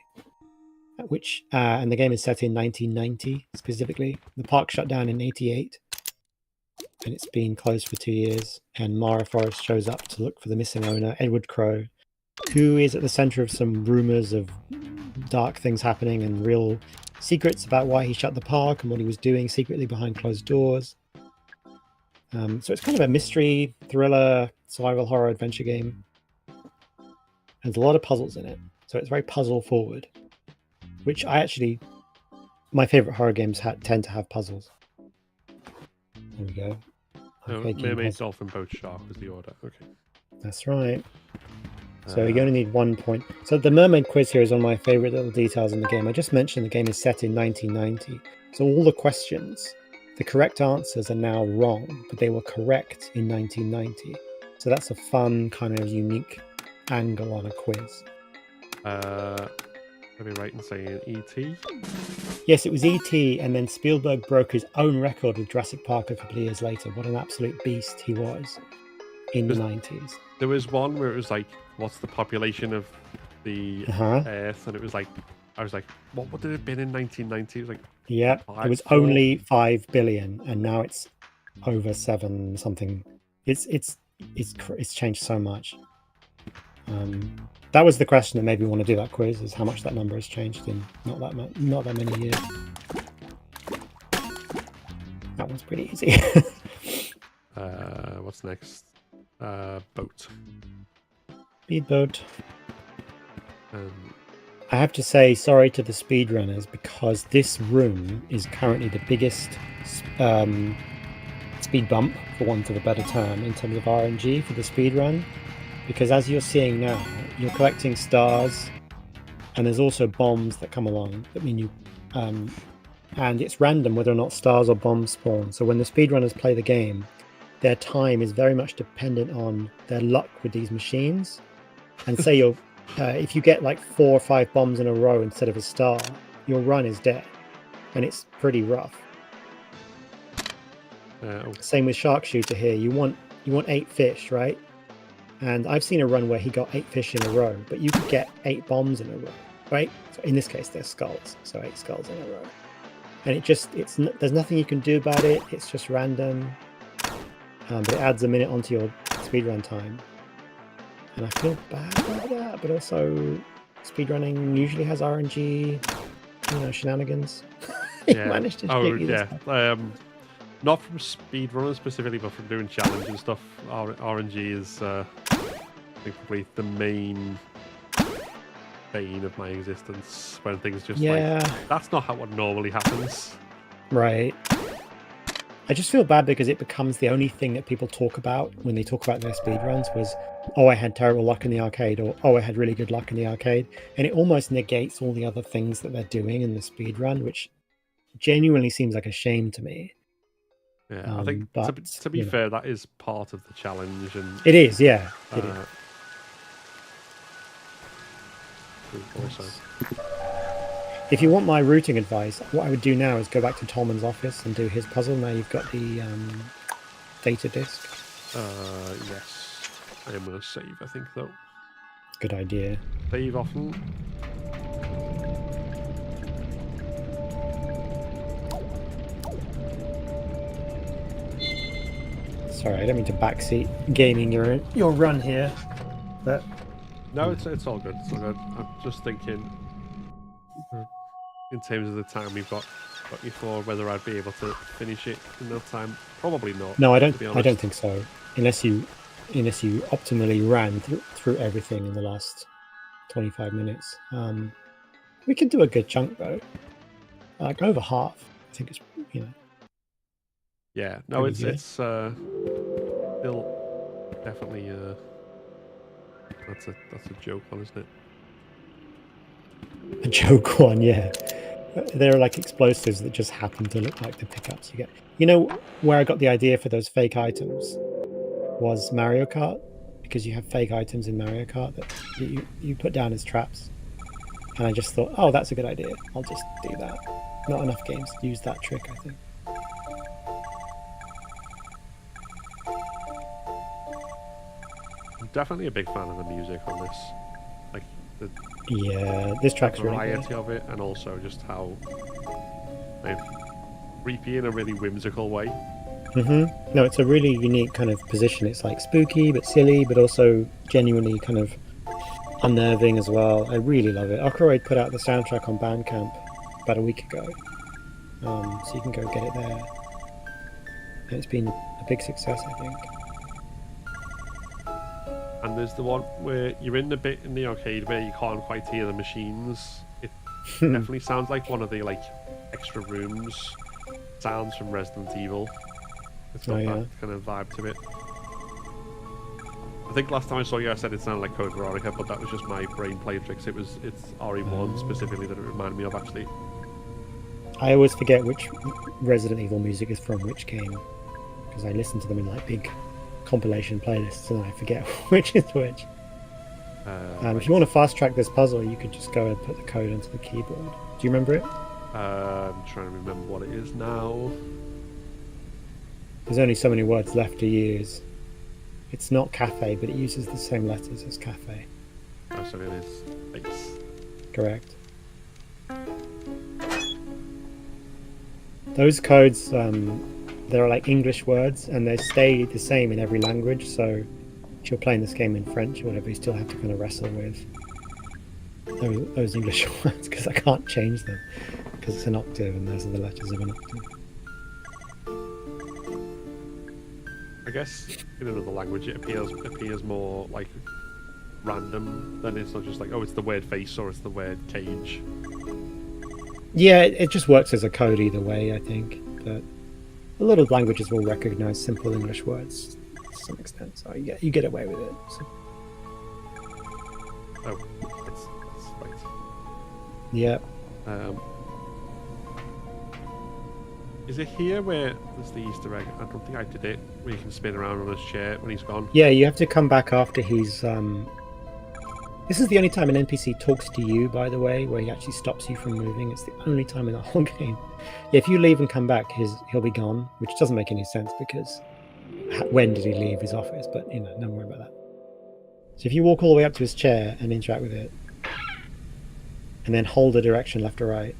Speaker 2: and the game is set in 1990 specifically. The park shut down in '88, and it's been closed for 2 years. And Mara Forrest shows up to look for the missing owner, Edward Crow, who is at the center of some rumors of dark things happening and real secrets about why he shut the park and what he was doing secretly behind closed doors. So it's kind of a mystery, thriller, survival horror adventure game. There's a lot of puzzles in it, so it's very puzzle forward, which my favorite horror games tend to have puzzles. There we go.
Speaker 1: Mermaid, dolphin, boat, shark was the order. Okay.
Speaker 2: That's right. So you only need 1 point. So the mermaid quiz here is one of my favorite little details in the game. I just mentioned the game is set in 1990. So all the questions, the correct answers are now wrong, but they were correct in 1990. So that's a fun kind of unique angle on a quiz.
Speaker 1: Let me right in saying E.T.?
Speaker 2: Yes, it was E.T. and then Spielberg broke his own record with Jurassic Park a couple of years later. What an absolute beast he was in the 90s.
Speaker 1: There was one where it was like, what's the population of the Earth? And it was like, I was like, what would it have been in 1990? It was like,
Speaker 2: it was only 5 billion, and now it's over 7 something. It's changed so much. That was the question that made me want to do that quiz: is how much that number has changed in not that many years. That one's pretty easy.
Speaker 1: What's next? Boat.
Speaker 2: Speedboat. I have to say sorry to the speedrunners because this room is currently the biggest speed bump, for want of a better term, in terms of RNG for the speedrun. Because as you're seeing now, you're collecting stars, and there's also bombs that come along that mean you, and it's random whether or not stars or bombs spawn. So when the speedrunners play the game, their time is very much dependent on their luck with these machines. And say if you get like 4 or 5 bombs in a row instead of a star, your run is dead, and it's pretty rough. Same with Shark Shooter here. You want 8 fish, right? And I've seen a run where he got 8 fish in a row, but you could get 8 bombs in a row, right? So in this case, they're skulls, so 8 skulls in a row. And there's nothing you can do about it. It's just random, but it adds a minute onto your speedrun time. And I feel bad about that, but also speedrunning usually has RNG, shenanigans. Managed to
Speaker 1: not from speedrunners specifically, but from doing challenges and stuff. RNG is probably the main bane of my existence when things just like that's not how what normally happens.
Speaker 2: Right. I just feel bad because it becomes the only thing that people talk about when they talk about their speedruns was, oh, I had terrible luck in the arcade, or oh, I had really good luck in the arcade. And it almost negates all the other things that they're doing in the speedrun, which genuinely seems like a shame to me.
Speaker 1: Yeah, I think to be fair, that is part of the challenge, and
Speaker 2: it is. Yeah, it is.
Speaker 1: Also,
Speaker 2: if you want my routing advice, what I would do now is go back to Tolman's office and do his puzzle. Now you've got the data disk.
Speaker 1: Yes, I am going to save. I think though.
Speaker 2: Good idea.
Speaker 1: Save often.
Speaker 2: Sorry, I don't mean to backseat gaming your run here, but
Speaker 1: No, it's all good. It's all good. I'm just thinking, in terms of the time we've got you for, whether I'd be able to finish it in enough time. Probably not.
Speaker 2: no, I
Speaker 1: To be
Speaker 2: don't. I
Speaker 1: honest.
Speaker 2: don't think so. Unless you optimally ran through everything in the last 25 minutes. We could do a good chunk though, like over half. I think it's
Speaker 1: Yeah. No,
Speaker 2: pretty
Speaker 1: it's still definitely that's a joke one, isn't it?
Speaker 2: a joke one. Yeah, they're like explosives that just happen to look like the pickups you get. You know where I got the idea for those fake items was Mario Kart, because you have fake items in Mario Kart that you put down as traps. And I just thought, oh, that's a good idea. I'll just do that. Not enough games use that trick, I think.
Speaker 1: I'm definitely a big fan of the music on this. Like the
Speaker 2: Yeah, this track's really
Speaker 1: variety
Speaker 2: good.
Speaker 1: of it, and also just how like, creepy in a really whimsical way.
Speaker 2: No, it's a really unique kind of position. It's like spooky but silly, but also genuinely kind of unnerving as well. I really love it. Aykroyd put out the soundtrack on Bandcamp about a week ago, so you can go get it there. And it's been a big success, I think.
Speaker 1: And there's the one where you're in the bit in the arcade where you can't quite hear the machines. It definitely sounds like one of the like extra rooms sounds from Resident Evil. It's got that kind of vibe to it. I think last time I saw you, I said it sounded like Code Veronica, but that was just my brain playing tricks. It's RE1 specifically that it reminded me of, actually.
Speaker 2: I always forget which Resident Evil music is from which game, because I listen to them in like big compilation playlists and I forget which is which. If you want to fast track this puzzle, you could just go and put the code onto the keyboard. Do you remember it?
Speaker 1: I'm trying to remember what it is now.
Speaker 2: There's only so many words left to use. It's not cafe, but it uses the same letters as cafe.
Speaker 1: Oh, so it is base.
Speaker 2: Correct. Those codes, they're like English words, and they stay the same in every language. So if you're playing this game in French or whatever, you still have to kind of wrestle with those English words, because I can't change them, because it's an octave and those are the letters of an octave.
Speaker 1: I guess in another language it appears more like random than it's not just like, oh, it's the word face or it's the word cage.
Speaker 2: Yeah, it just works as a code either way, I think. But a lot of languages will recognize simple English words to some extent, so you get away with it. So.
Speaker 1: Oh, that's right.
Speaker 2: Yeah.
Speaker 1: Is it here where there's the Easter egg? I don't think I did it. Where you can spin around on his chair when he's gone.
Speaker 2: Yeah, you have to come back after he's. This is the only time an NPC talks to you, by the way, where he actually stops you from moving. It's the only time in the whole game. Yeah, if you leave and come back, he'll be gone, which doesn't make any sense because when did he leave his office? But don't worry about that. So if you walk all the way up to his chair and interact with it, and then hold the direction left or right.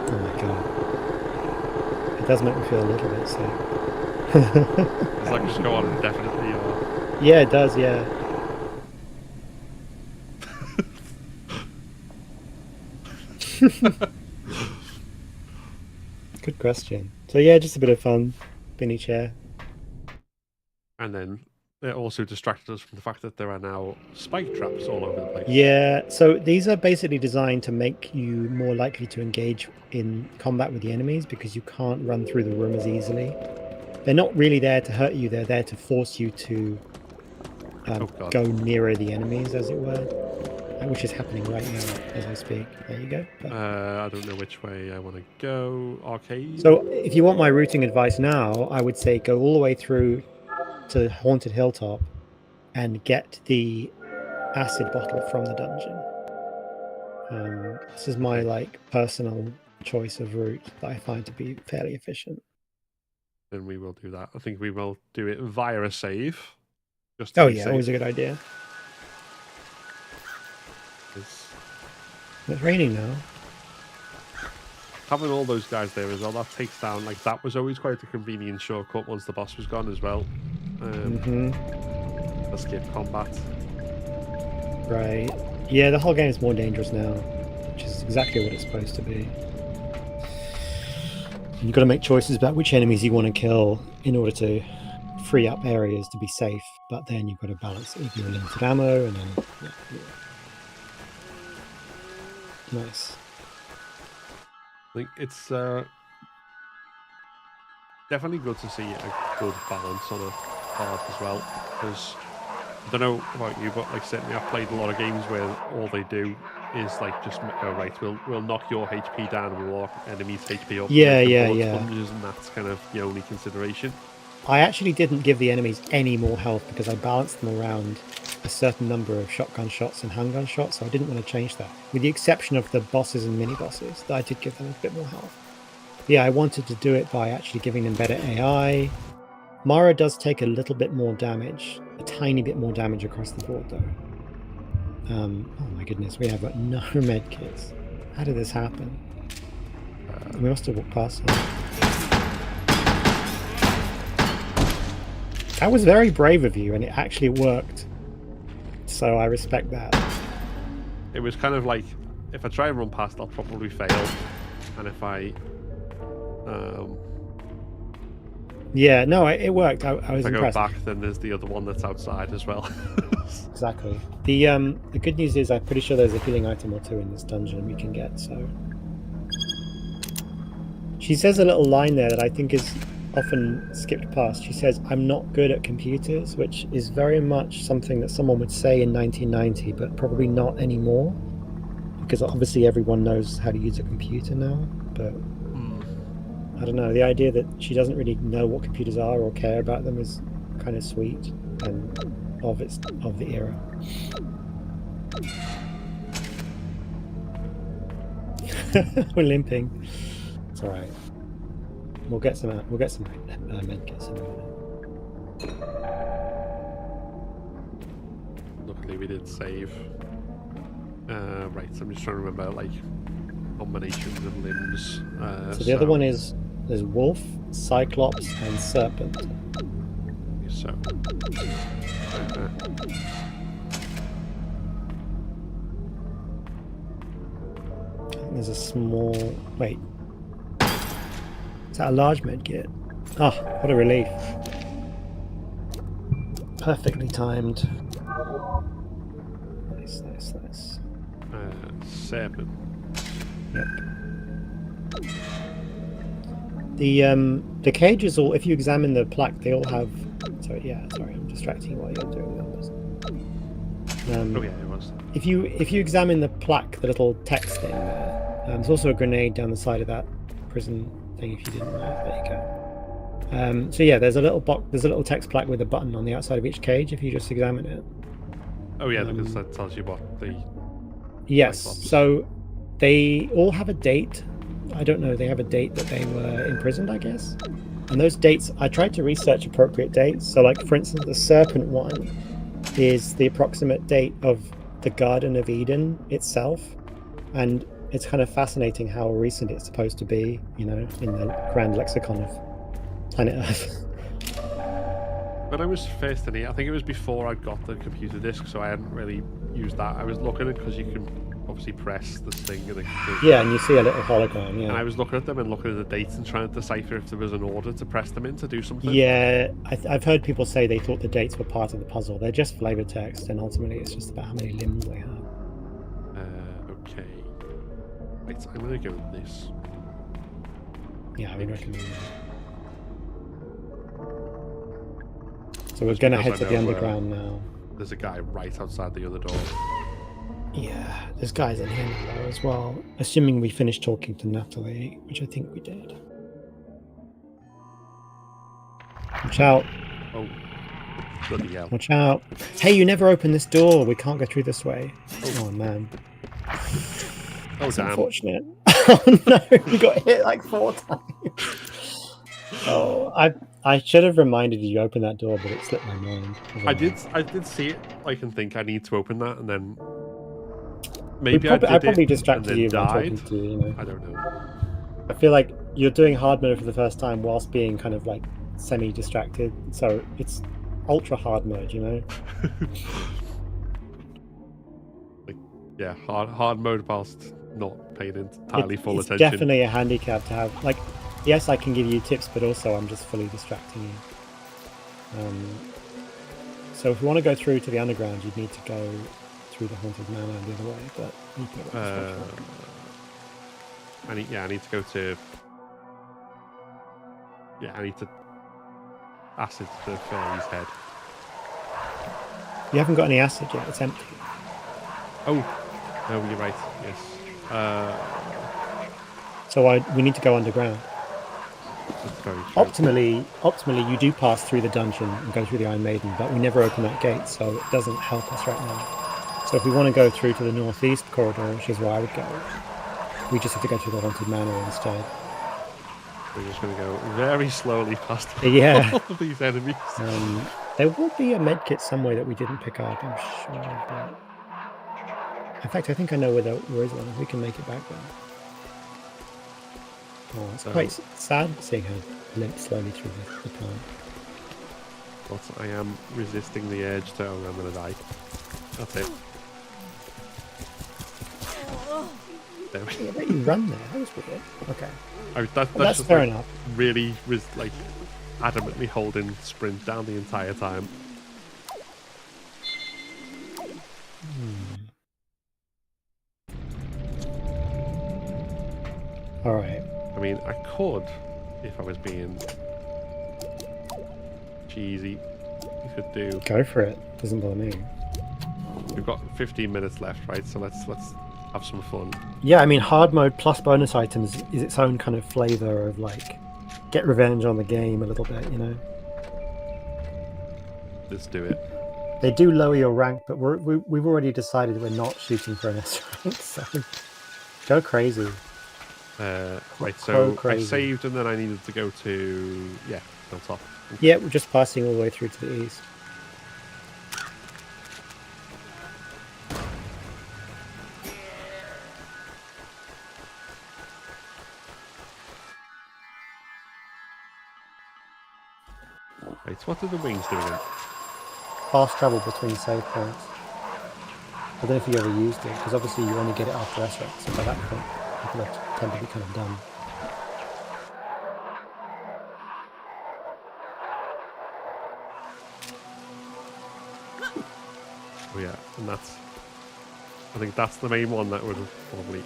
Speaker 2: Oh my god. It does make me feel a little bit sick.
Speaker 1: Does that just go on indefinitely, or?
Speaker 2: Yeah, it does, yeah. Good question. So yeah, just a bit of fun. Spinny chair.
Speaker 1: And then it also distracted us from the fact that there are now spike traps all over the place.
Speaker 2: Yeah, so these are basically designed to make you more likely to engage in combat with the enemies because you can't run through the room as easily. They're not really there to hurt you, they're there to force you to go nearer the enemies, as it were. Which is happening right now as I speak. There you go.
Speaker 1: I don't know which way I want to go. Arcade?
Speaker 2: So if you want my routing advice now, I would say go all the way through to Haunted Hilltop and get the acid bottle from the dungeon. This is my personal choice of route that I find to be fairly efficient.
Speaker 1: then we will do that. I think we will do it via a save. Just
Speaker 2: Oh
Speaker 1: be
Speaker 2: yeah,
Speaker 1: safe.
Speaker 2: always a good idea.
Speaker 1: 'Cause
Speaker 2: It's raining now.
Speaker 1: having all those guys there as well, that takes down, like, that was always quite a convenient shortcut once the boss was gone as well. Escape combat.
Speaker 2: Right. Yeah, the whole game is more dangerous now, which is exactly what it's supposed to be. You've got to make choices about which enemies you want to kill in order to free up areas to be safe, but then you've got to balance it with your limited ammo, and then... Yeah. Nice.
Speaker 1: I think it's definitely good to see a good balance on a hard as well, because I don't know about you, but like certainly I've played a lot of games where all they do is like just go, right, we'll knock your HP down and we'll knock enemies' HP up.
Speaker 2: Yeah,
Speaker 1: and
Speaker 2: yeah,
Speaker 1: bullet
Speaker 2: yeah.
Speaker 1: sponges, and that's kind of the only consideration.
Speaker 2: I actually didn't give the enemies any more health because I balanced them around a certain number of shotgun shots and handgun shots, so I didn't want to change that. With the exception of the bosses and mini-bosses, that I did give them a bit more health. But yeah, I wanted to do it by actually giving them better AI. Mara does take a little bit more damage, a tiny bit more damage across the board though. Oh my goodness, we have got no medkits. How did this happen? We must have walked past them. That was very brave of you, and it actually worked. So I respect that.
Speaker 1: It was kind of like, if I try and run past, I'll probably fail, and if I
Speaker 2: yeah, no, it worked. I was
Speaker 1: if I
Speaker 2: impressed.
Speaker 1: go back, then there's the other one that's outside as well.
Speaker 2: Exactly. The good news is I'm pretty sure there's a healing item or two in this dungeon we can get. So she says a little line there that I think is often skipped past. She says, "I'm not good at computers," which is very much something that someone would say in 1990, but probably not anymore, because obviously everyone knows how to use a computer now. But I don't know, the idea that she doesn't really know what computers are or care about them is kind of sweet and of the era. We're limping. It's all right. We'll get some medkits in a minute.
Speaker 1: Luckily, we did save. Right, so I'm just trying to remember like combinations of limbs.
Speaker 2: So the other one is there's wolf, cyclops, and serpent.
Speaker 1: So.
Speaker 2: There's a small... Wait. Is that a large medkit? Oh, what a relief. Perfectly timed. Nice, nice, nice.
Speaker 1: Serpent.
Speaker 2: Yep. The cages all... If you examine the plaque, they all have... Sorry, I'm distracting you while you're doing that.
Speaker 1: Oh yeah, it was.
Speaker 2: If you examine the plaque, the little text thing there, there's also a grenade down the side of that prison thing. If you didn't know, there you go. So yeah, there's a little text plaque with a button on the outside of each cage. If you just examine it.
Speaker 1: Oh yeah, because that tells you what the.
Speaker 2: Yes. So they all have a date. I don't know. They have a date that they were imprisoned, I guess. And those dates, I tried to research appropriate dates. So, like for instance, the serpent one is the approximate date of the Garden of Eden itself, and it's kind of fascinating how recent it's supposed to be, you know, in the grand lexicon of planet Earth.
Speaker 1: When I was first in here, I think it was before I got the computer disc, so I hadn't really used that. I was looking at it because you can obviously press this thing and
Speaker 2: yeah, and you see a little hologram. Yeah,
Speaker 1: and I was looking at them and looking at the dates and trying to decipher if there was an order to press them in to do something.
Speaker 2: Yeah, I've heard people say they thought the dates were part of the puzzle. They're just flavor text, and ultimately it's just about how many limbs they have.
Speaker 1: Okay. Right, I'm gonna go with this.
Speaker 2: Yeah, I would recommend that. So we're gonna head to the underground now.
Speaker 1: There's a guy right outside the other door.
Speaker 2: Yeah, there's guys in here now as well. Assuming we finished talking to Natalie, which I think we did. Watch out.
Speaker 1: Oh, bloody hell.
Speaker 2: Watch out. Hey, you never opened this door. We can't go through this way. Oh man.
Speaker 1: Oh,
Speaker 2: That's
Speaker 1: damn.
Speaker 2: unfortunate. Oh no, we got hit like 4 times. Oh, I should have reminded you to open that door, but it slipped my mind.
Speaker 1: I did see it. I can think I need to open that, and then maybe I
Speaker 2: I
Speaker 1: did
Speaker 2: probably
Speaker 1: it
Speaker 2: distracted
Speaker 1: and then
Speaker 2: you by
Speaker 1: died.
Speaker 2: talking to you. You know,
Speaker 1: I don't know.
Speaker 2: I feel like you're doing hard mode for the first time whilst being kind of like semi-distracted. So it's ultra hard mode. You know.
Speaker 1: Yeah, hard mode whilst not paying entirely full
Speaker 2: It's
Speaker 1: attention.
Speaker 2: definitely a handicap to have. Like, yes, I can give you tips, but also I'm just fully distracting you. So if you want to go through to the underground, you'd need to go through the haunted manor the other way. But
Speaker 1: I need to go to. Yeah, I need to acid the fairy's head.
Speaker 2: you haven't got any acid yet. It's empty.
Speaker 1: Oh, no, you're right. Yes.
Speaker 2: So we need to go underground.
Speaker 1: That's very true.
Speaker 2: Optimally, you do pass through the dungeon and go through the Iron Maiden, but we never open that gate, so it doesn't help us right now. So if we want to go through to the northeast corridor, which is where I would go, we just have to go through the haunted manor instead.
Speaker 1: We're just going to go very slowly past all of these enemies.
Speaker 2: There will be a medkit somewhere that we didn't pick up, I'm sure. But... in fact, I think I know where is one. If we can make it back there. Oh, it's quite sad seeing her limp slowly through the plant.
Speaker 1: But I am resisting the urge to, I'm going to die. That's it. There we
Speaker 2: go. You run there. That was weird. Okay.
Speaker 1: That's
Speaker 2: fair enough.
Speaker 1: Really adamantly holding sprint down the entire time.
Speaker 2: All right.
Speaker 1: I mean, I could, if I was being cheesy, you could do.
Speaker 2: Go for it. Doesn't bother me.
Speaker 1: We've got 15 minutes left, right? So let's have some fun.
Speaker 2: Yeah, I mean, hard mode plus bonus items is its own kind of flavor of like get revenge on the game a little bit, you know.
Speaker 1: Let's do it.
Speaker 2: They do lower your rank, but we've already decided we're not shooting for an S rank, so go crazy.
Speaker 1: Right, so I saved and then I needed to go to hilltop.
Speaker 2: Yeah, we're just passing all the way through to the east.
Speaker 1: Right, so what are the wings doing?
Speaker 2: Fast travel between save points. I don't know if you ever used it, because obviously you only get it after S-Rex, so by that point people tend to be kind of dumb.
Speaker 1: Oh yeah, and I think that's the main one that would have probably...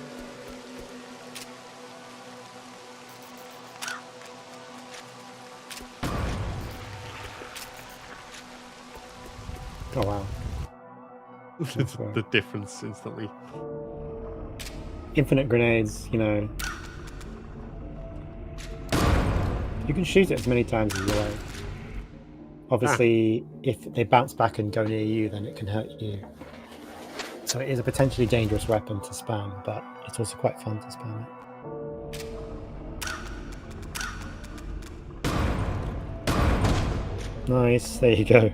Speaker 2: Oh wow.
Speaker 1: The difference instantly.
Speaker 2: Infinite grenades, you know. You can shoot it as many times as you like. Obviously, if they bounce back and go near you, then it can hurt you. So it is a potentially dangerous weapon to spam, but it's also quite fun to spam it. Nice, there you go.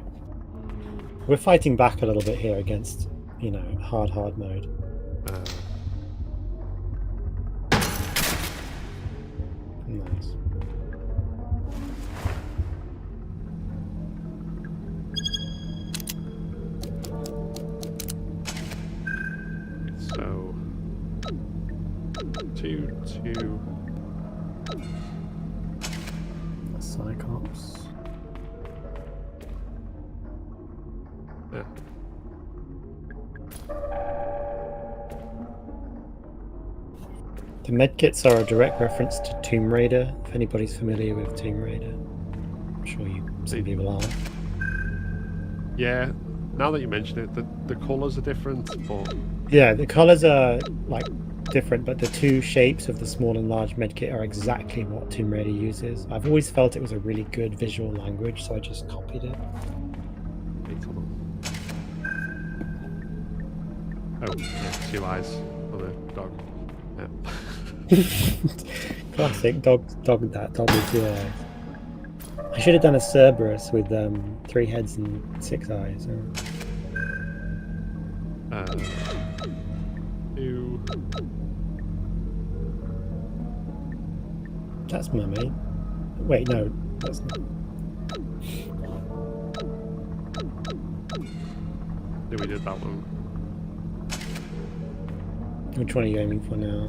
Speaker 2: We're fighting back a little bit here against, you know, hard mode. Nice.
Speaker 1: So 2.
Speaker 2: Cyclops.
Speaker 1: Yeah.
Speaker 2: The medkits are a direct reference to Tomb Raider, if anybody's familiar with Tomb Raider. I'm sure some people are.
Speaker 1: Yeah, now that you mention it, the colours are different, but...
Speaker 2: Yeah, the colours are like different, but the two shapes of the small and large medkit are exactly what Tomb Raider uses. I've always felt it was a really good visual language, so I just copied it.
Speaker 1: Oh, yeah, 2 eyes on the dog. Yeah.
Speaker 2: Classic dog with 2 eyes. I should have done a Cerberus with 3 heads and 6 eyes.
Speaker 1: Ew.
Speaker 2: That's mermaid. Wait, no, that's not.
Speaker 1: Yeah, we did that one.
Speaker 2: Which one are you aiming for now?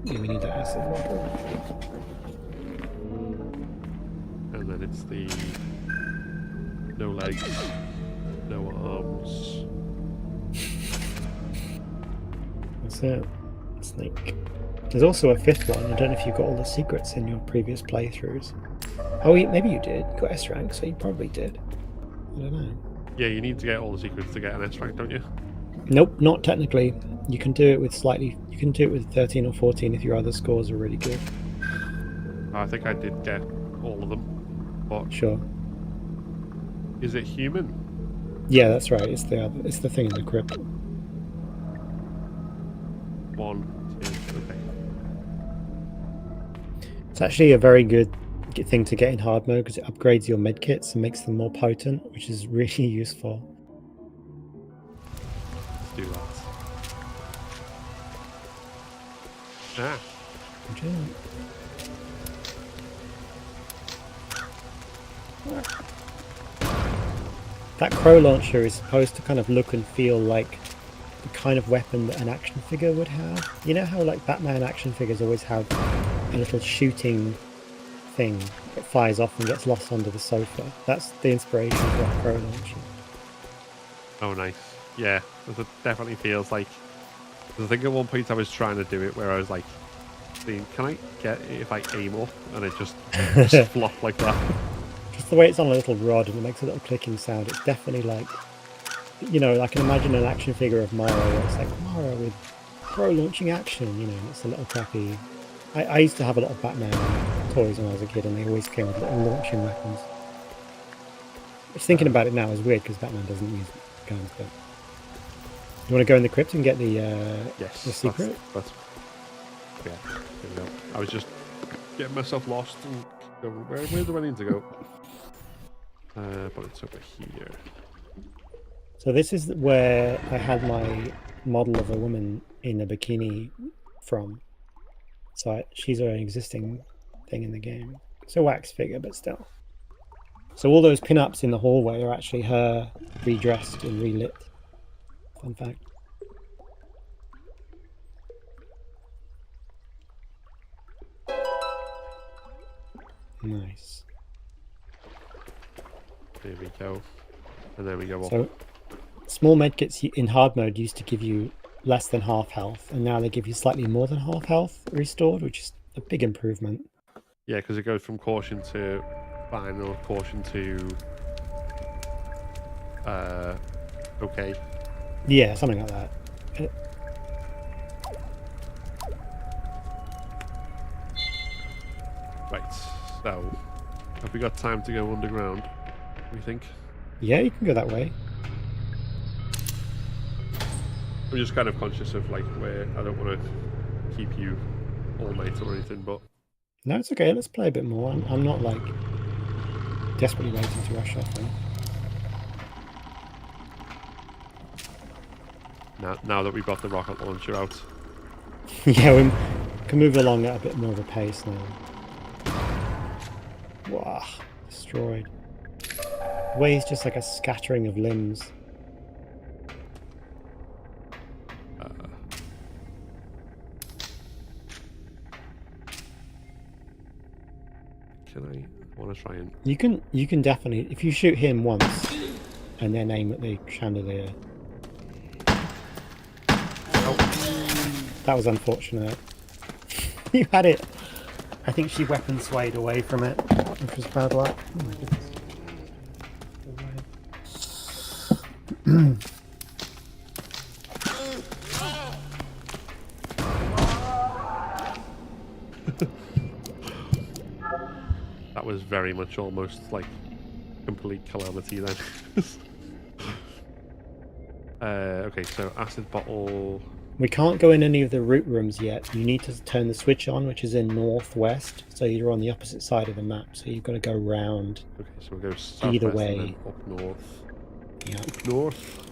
Speaker 2: Yeah, we need that acid water.
Speaker 1: And then it's the no legs, no arms.
Speaker 2: That's it. Snake. There's also a 5th one. I don't know if you got all the secrets in your previous playthroughs. Oh, maybe you did. You got S rank, so you probably did. I don't know.
Speaker 1: Yeah, you need to get all the secrets to get an S rank, don't you?
Speaker 2: Nope, not technically. You can do it with You can do it with 13 or 14 if your other scores are really good.
Speaker 1: I think I did get all of them. But
Speaker 2: Sure.
Speaker 1: is it human?
Speaker 2: Yeah, that's right. It's the thing in the crypt.
Speaker 1: 1, 2, okay.
Speaker 2: It's actually a very good thing to get in hard mode because it upgrades your medkits and makes them more potent, which is really useful.
Speaker 1: Let's do that. Ah. That crow launcher is supposed to kind of look and feel like the kind of weapon that an action figure would have. You know how like Batman action figures always have a little shooting thing that fires off and gets lost under the sofa? That's the inspiration for that crow launcher. Oh, nice. Yeah, it definitely feels like... I think at one point I was trying to do it where I was like, can I get it if I aim up? And it just flopped like that.
Speaker 2: Just the way it's on a little rod and it makes a little clicking sound. It's definitely like, you know, I can imagine an action figure of Mara where it's like Mara with crow launching action, you know, and it's a little crappy. I used to have a lot of Batman toys when I was a kid and they always came with little launching weapons. Just thinking about it now is weird because Batman doesn't use guns, but... You want to go in the crypt and get the
Speaker 1: yes,
Speaker 2: the secret?
Speaker 1: That's yeah, there we go. I was just getting myself lost and going, where do I need to go? But it's over here.
Speaker 2: So this is where I had my model of a woman in a bikini from. So she's an existing thing in the game. It's a wax figure, but still. So all those pin-ups in the hallway are actually her redressed and relit. Fun fact. Nice.
Speaker 1: There we go. And there we go.
Speaker 2: So small medkits in hard mode used to give you less than half health, and now they give you slightly more than half health restored, which is a big improvement.
Speaker 1: Yeah, because it goes from caution to fine or caution to okay.
Speaker 2: Yeah, something like that.
Speaker 1: Right, so have we got time to go underground, we think?
Speaker 2: Yeah, you can go that way.
Speaker 1: I'm just kind of conscious of like where I don't want to keep you all night or anything, but...
Speaker 2: No, it's okay, let's play a bit more. I'm not like desperately waiting to rush off then.
Speaker 1: Now that we've got the rocket launcher out.
Speaker 2: Yeah, we can move along at a bit more of a pace now. Wow, destroyed. The way he's just like a scattering of limbs.
Speaker 1: Can I want to try and...
Speaker 2: You can definitely, if you shoot him once and then aim at the chandelier. That was unfortunate. You had it. I think she weapon swayed away from it, which was bad luck. Oh my goodness.
Speaker 1: That was very much almost like complete calamity then. Okay, so acid bottle,
Speaker 2: We can't go in any of the root rooms yet. You need to turn the switch on, which is in northwest. So you're on the opposite side of the map. So you've got to go round.
Speaker 1: Okay, so we'll go southwest
Speaker 2: Either way.
Speaker 1: and then up north.
Speaker 2: Yeah.
Speaker 1: Up north.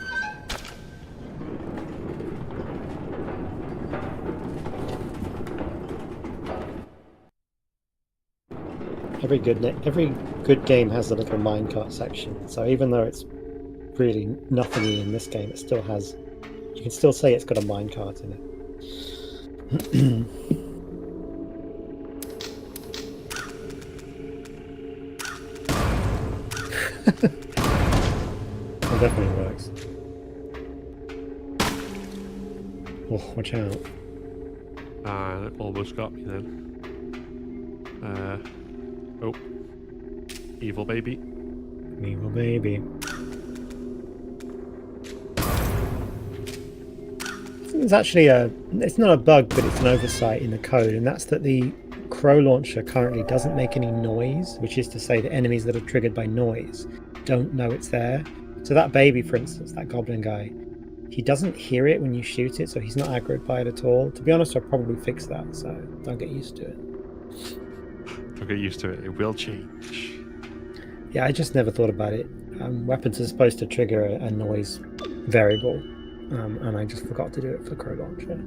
Speaker 2: Every good game has a little minecart section. So even though it's really nothingy in this game, it still has. You can still say it's got a minecart in it. It definitely works. Oh, watch out.
Speaker 1: It almost got me then. Oh. Evil baby.
Speaker 2: Evil baby. It's actually it's not a bug, but it's an oversight in the code, and that's that the Crow launcher currently doesn't make any noise, which is to say that enemies that are triggered by noise don't know it's there. So that baby, for instance, that goblin guy, he doesn't hear it when you shoot it, so he's not aggroed by it at all. To be honest, I'll probably fix that, so don't get used to it.
Speaker 1: Don't get used to it. It will change.
Speaker 2: Yeah, I just never thought about it. Weapons are supposed to trigger a noise variable. And I just forgot to do it for Crow Launcher.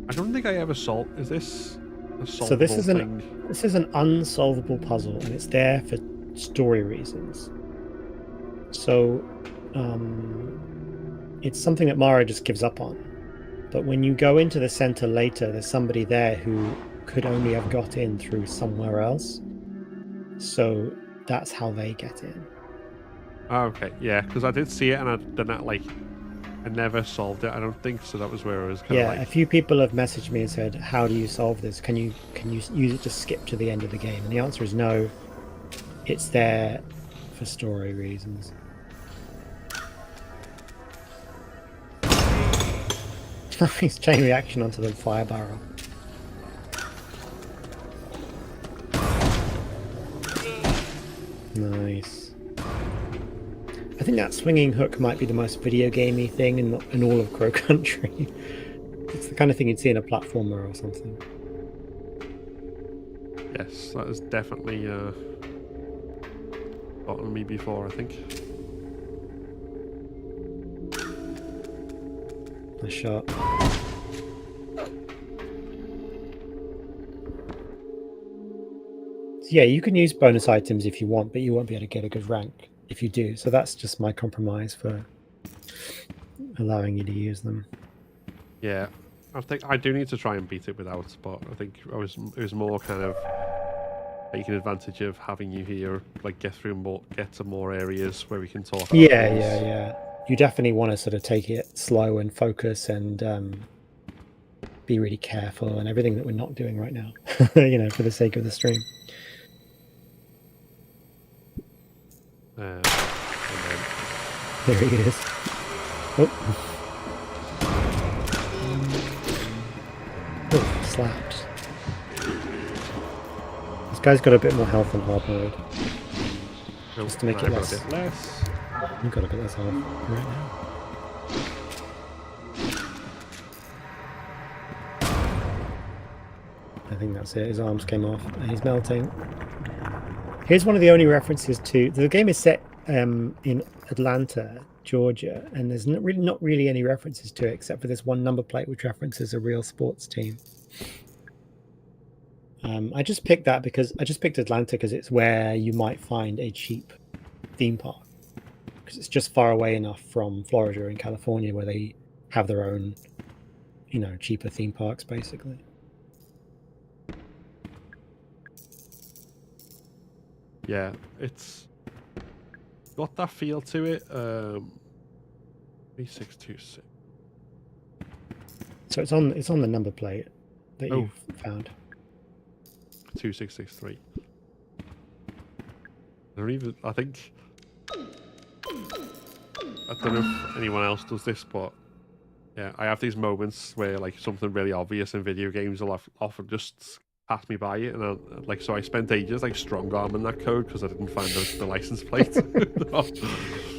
Speaker 1: I don't think I ever solved. Is this a solvable
Speaker 2: So this is
Speaker 1: thing?
Speaker 2: This is an unsolvable puzzle, and it's there for story reasons. So it's something that Mara just gives up on. But when you go into the center later, there's somebody there who could only have got in through somewhere else. So that's how they get in.
Speaker 1: Oh, okay, yeah, because I did see it and I never solved it. I don't think so. That was where I was kind of
Speaker 2: Yeah, a few people have messaged me and said, "How do you solve this? Can you use it to skip to the end of the game?" And the answer is no. It's there for story reasons. Nice chain reaction onto the fire barrel. Nice. I think that swinging hook might be the most video gamey thing in all of Crow Country. It's the kind of thing you'd see in a platformer or something.
Speaker 1: Yes, that has definitely gotten me before, I think.
Speaker 2: Nice shot. So yeah, you can use bonus items if you want, but you won't be able to get a good rank if you do. So that's just my compromise for allowing you to use them.
Speaker 1: Yeah, I think I do need to try and beat it without, but I think it was more kind of taking advantage of having you here, like get to more areas where we can talk.
Speaker 2: Yeah. You definitely want to sort of take it slow and focus and be really careful and everything that we're not doing right now, you know, for the sake of the stream.
Speaker 1: And then...
Speaker 2: There he is. Oh, slapped. This guy's got a bit more health than hard mode. Just to make it less.
Speaker 1: A bit less.
Speaker 2: You've got a bit less health right now. I think that's it. His arms came off and he's melting. Here's one of the only references to the game is set in Atlanta, Georgia, and there's not really any references to it except for this one number plate which references a real sports team. I just picked Atlanta because it's where you might find a cheap theme park, because it's just far away enough from Florida and California where they have their own, you know, cheaper theme parks basically.
Speaker 1: Yeah, it's got that feel to it. 3626.
Speaker 2: So it's on the number plate that you've found.
Speaker 1: 2663. I think I don't know if anyone else does this, but yeah, I have these moments where like something really obvious in video games will often just pass me by it, and so I spent ages like strong arming that code because I didn't find the license plate.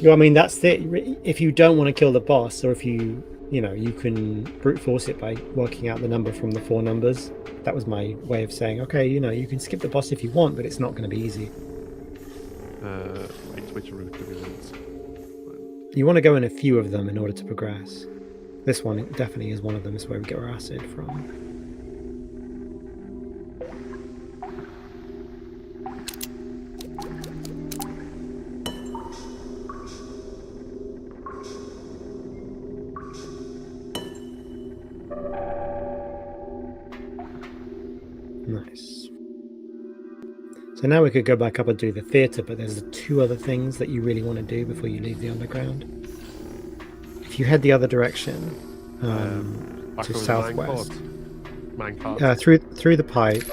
Speaker 2: Well, I mean, that's it. If you don't want to kill the boss, or if you you can brute force it by working out the number from the 4 numbers. That was my way of saying, okay, you can skip the boss if you want, but it's not going to be easy.
Speaker 1: Which route do we want?
Speaker 2: You want to go in a few of them in order to progress. This one definitely is one of them. It's where we get our acid from. Nice. So now we could go back up and do the theatre, but there's 2 other things that you really want to do before you leave the underground. If you head the other direction, to southwest, through the pipe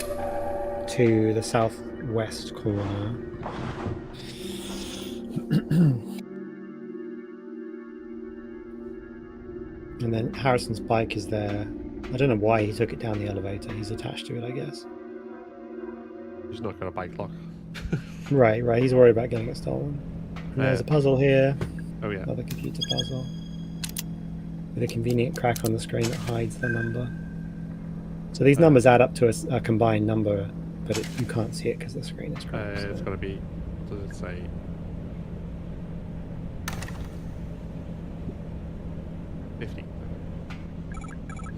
Speaker 2: to the southwest corner. And then Harrison's bike is there. I don't know why he took it down the elevator. He's attached to it, I guess.
Speaker 1: He's not got a bike lock.
Speaker 2: Right. He's worried about getting it stolen. And there's a puzzle here.
Speaker 1: Oh yeah.
Speaker 2: Another computer puzzle. With a convenient crack on the screen that hides the number. So these numbers add up to a combined number, but you can't see it because the screen is cracked.
Speaker 1: It's got to be, what does it say?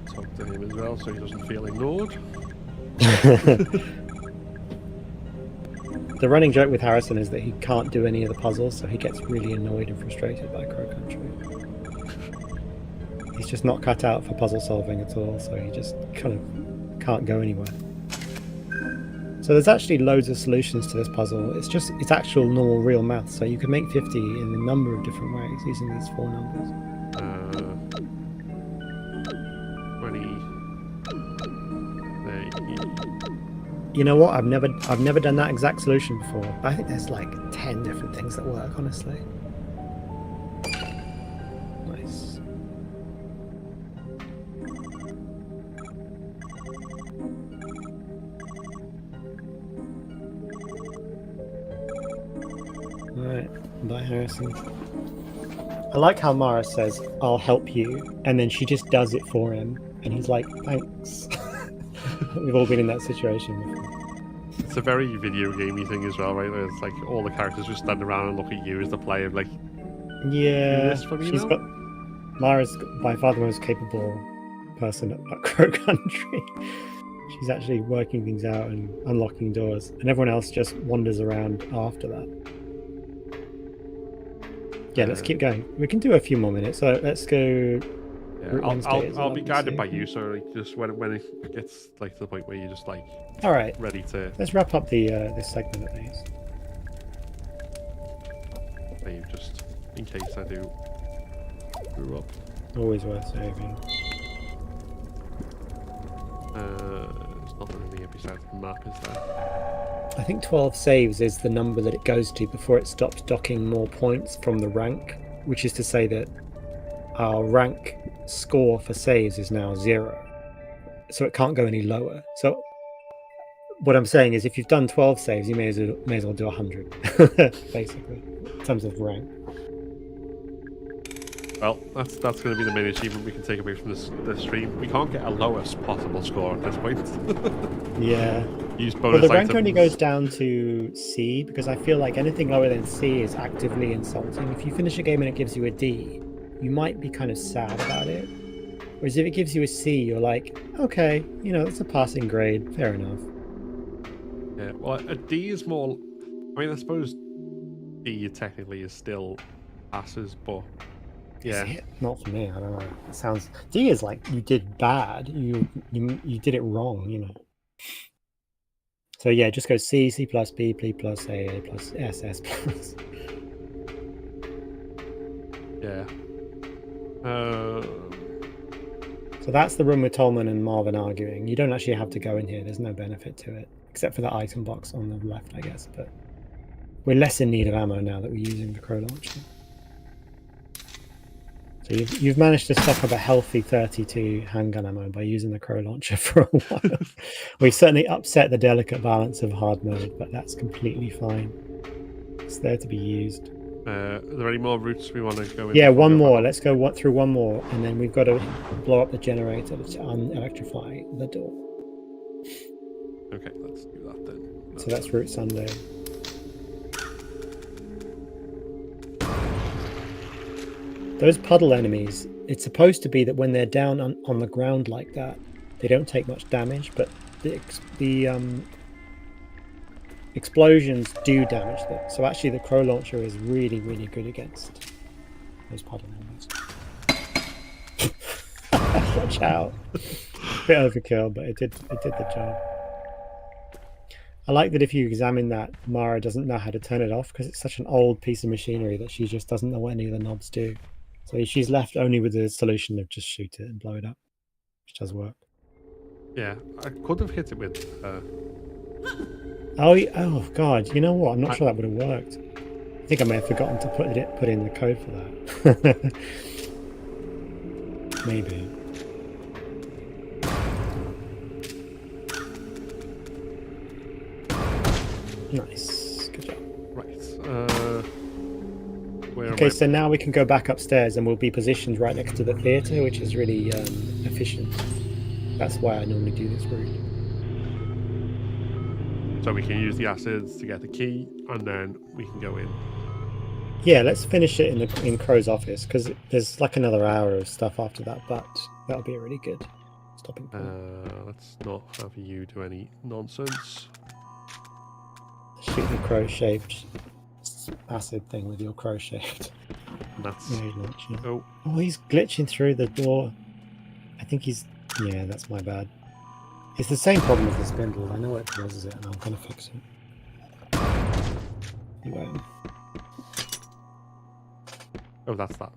Speaker 1: Talk to him as well so he doesn't feel ignored.
Speaker 2: The running joke with Harrison is that he can't do any of the puzzles, so he gets really annoyed and frustrated by Crow Country. He's just not cut out for puzzle solving at all, so he just kind of can't go anywhere. So there's actually loads of solutions to this puzzle. It's actual normal real math, so you can make 50 in a number of different ways using these 4 numbers.
Speaker 1: 20.
Speaker 2: You know what? I've never done that exact solution before. I think there's like 10 different things that work, honestly. Nice. Alright, bye Harrison. I like how Mara says, "I'll help you," and then she just does it for him, and he's like, "Thanks." We've all been in that situation before.
Speaker 1: It's a very video gamey thing as well, right? It's like all the characters just stand around and look at you as the player, like,
Speaker 2: yeah.
Speaker 1: She's got
Speaker 2: Mara's by far the most capable person at Crow Country. She's actually working things out and unlocking doors, and everyone else just wanders around after that. Yeah, let's keep going. We can do a few more minutes, so let's go.
Speaker 1: Yeah, I'll be guided by you, so like, just when it gets like to the point where you're just like,
Speaker 2: all right,
Speaker 1: ready to.
Speaker 2: Let's wrap up the this segment at least.
Speaker 1: Save just in case I do screw up.
Speaker 2: Always worth saving.
Speaker 1: There's nothing in here besides the map, is there?
Speaker 2: I think 12 saves is the number that it goes to before it stops docking more points from the rank, which is to say that our rank score for saves is now 0, so it can't go any lower. So what I'm saying is, if you've done 12 saves, you may as well do 100, basically, in terms of rank.
Speaker 1: Well, that's going to be the main achievement we can take away from this stream. We can't get a lowest possible score at this point.
Speaker 2: Yeah.
Speaker 1: Use bonus
Speaker 2: the rank
Speaker 1: items.
Speaker 2: only goes down to C, because I feel like anything lower than C is actively insulting. If you finish a game and it gives you a D, you might be kind of sad about it. Whereas if it gives you a C, you're like, okay, it's a passing grade, fair enough.
Speaker 1: Yeah, well, a D is more. I mean, I suppose D technically is still passes, but yeah,
Speaker 2: not for me. I don't know. It sounds D is like you did bad. You did it wrong. So yeah, just go C, C plus B, B plus A plus S, S plus.
Speaker 1: Yeah.
Speaker 2: So that's the room with Tolman and Marvin arguing. You don't actually have to go in here. There's no benefit to it, except for the item box on the left, I guess. But we're less in need of ammo now that we're using the Crow launcher. So you've managed to stock up a healthy 32 handgun ammo by using the Crow launcher for a while. We've certainly upset the delicate balance of hard mode, but that's completely fine. It's there to be used.
Speaker 1: Are there any more routes we want to go in?
Speaker 2: Yeah,
Speaker 1: before we
Speaker 2: one
Speaker 1: go
Speaker 2: more.
Speaker 1: back?
Speaker 2: Let's go through one more, and then we've got to blow up the generator to unelectrify the door.
Speaker 1: Okay, let's do that then.
Speaker 2: So that's Route Sunday. Those puddle enemies, it's supposed to be that when they're down on the ground like that, they don't take much damage, but the explosions do damage them. So actually the crow launcher is really, really good against those puddle enemies. Watch out. Bit overkill, but it did the job. I like that if you examine that, Mara doesn't know how to turn it off because it's such an old piece of machinery that she just doesn't know what any of the knobs do. So she's left only with the solution of just shoot it and blow it up, which does work.
Speaker 1: Yeah, I could have hit it with.
Speaker 2: Oh God! You know what? I'm not sure that would have worked. I think I may have forgotten to put in the code for that. Maybe. Nice. Good job.
Speaker 1: Right. Where
Speaker 2: Okay, so now we can go back upstairs and we'll be positioned right next to the theatre, which is really efficient. That's why I normally do this route.
Speaker 1: So we can use the acids to get the key, and then we can go in.
Speaker 2: Yeah, let's finish it in Crow's office, because there's like another hour of stuff after that, but that'll be a really good stopping point.
Speaker 1: Let's not have you do any nonsense.
Speaker 2: Shoot the crow-shaped acid thing with your crow-shaped.
Speaker 1: That's...
Speaker 2: Oh, he's glitching through the door. I think he's... Yeah, that's my bad. It's the same problem with the spindle. I know it causes it, and I'm going to fix it. Anyway.
Speaker 1: Oh, that's that.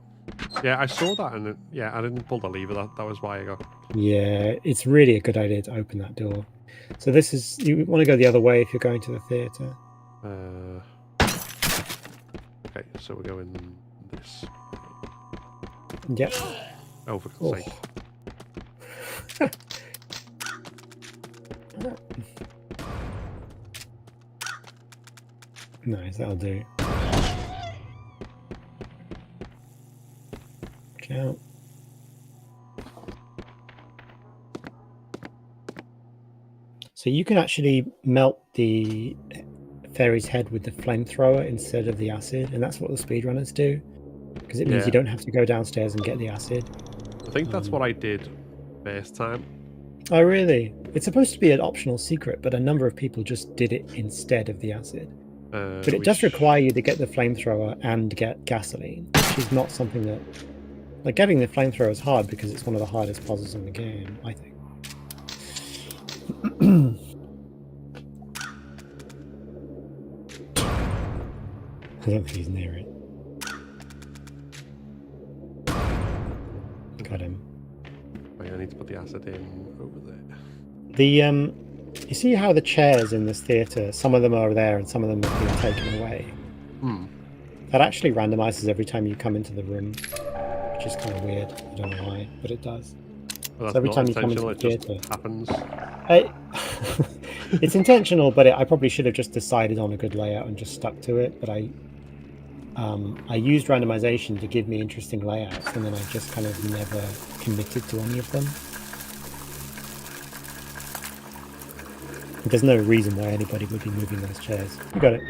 Speaker 1: Yeah, I saw that, and yeah, I didn't pull the lever. That was why I got...
Speaker 2: Yeah, it's really a good idea to open that door. So this is... You want to go the other way if you're going to the theatre.
Speaker 1: Okay, so we're going this.
Speaker 2: Yep.
Speaker 1: Oh, for God's sake.
Speaker 2: Nice, that'll do. Watch out. So you can actually melt the fairy's head with the flamethrower instead of the acid, and that's what the speedrunners do, because it means you don't have to go downstairs and get the acid.
Speaker 1: I think that's what I did first time.
Speaker 2: Oh, really? It's supposed to be an optional secret, but a number of people just did it instead of the acid. But it does require you to get the flamethrower and get gasoline, which is not something that... Like, getting the flamethrower is hard because it's one of the hardest puzzles in the game, I think. I don't think he's near it. Got him.
Speaker 1: Wait, I need to put the acid in over there.
Speaker 2: You see how the chairs in this theatre, some of them are there and some of them have been taken away? That actually randomizes every time you come into the room, which is kind of weird. I don't know why, but it does.
Speaker 1: Well,
Speaker 2: so every time you come into the theatre,
Speaker 1: it happens.
Speaker 2: It's intentional, but I probably should have just decided on a good layout and just stuck to it. But I used randomization to give me interesting layouts, and then I just kind of never committed to any of them. There's no reason why anybody would be moving those chairs. You got it.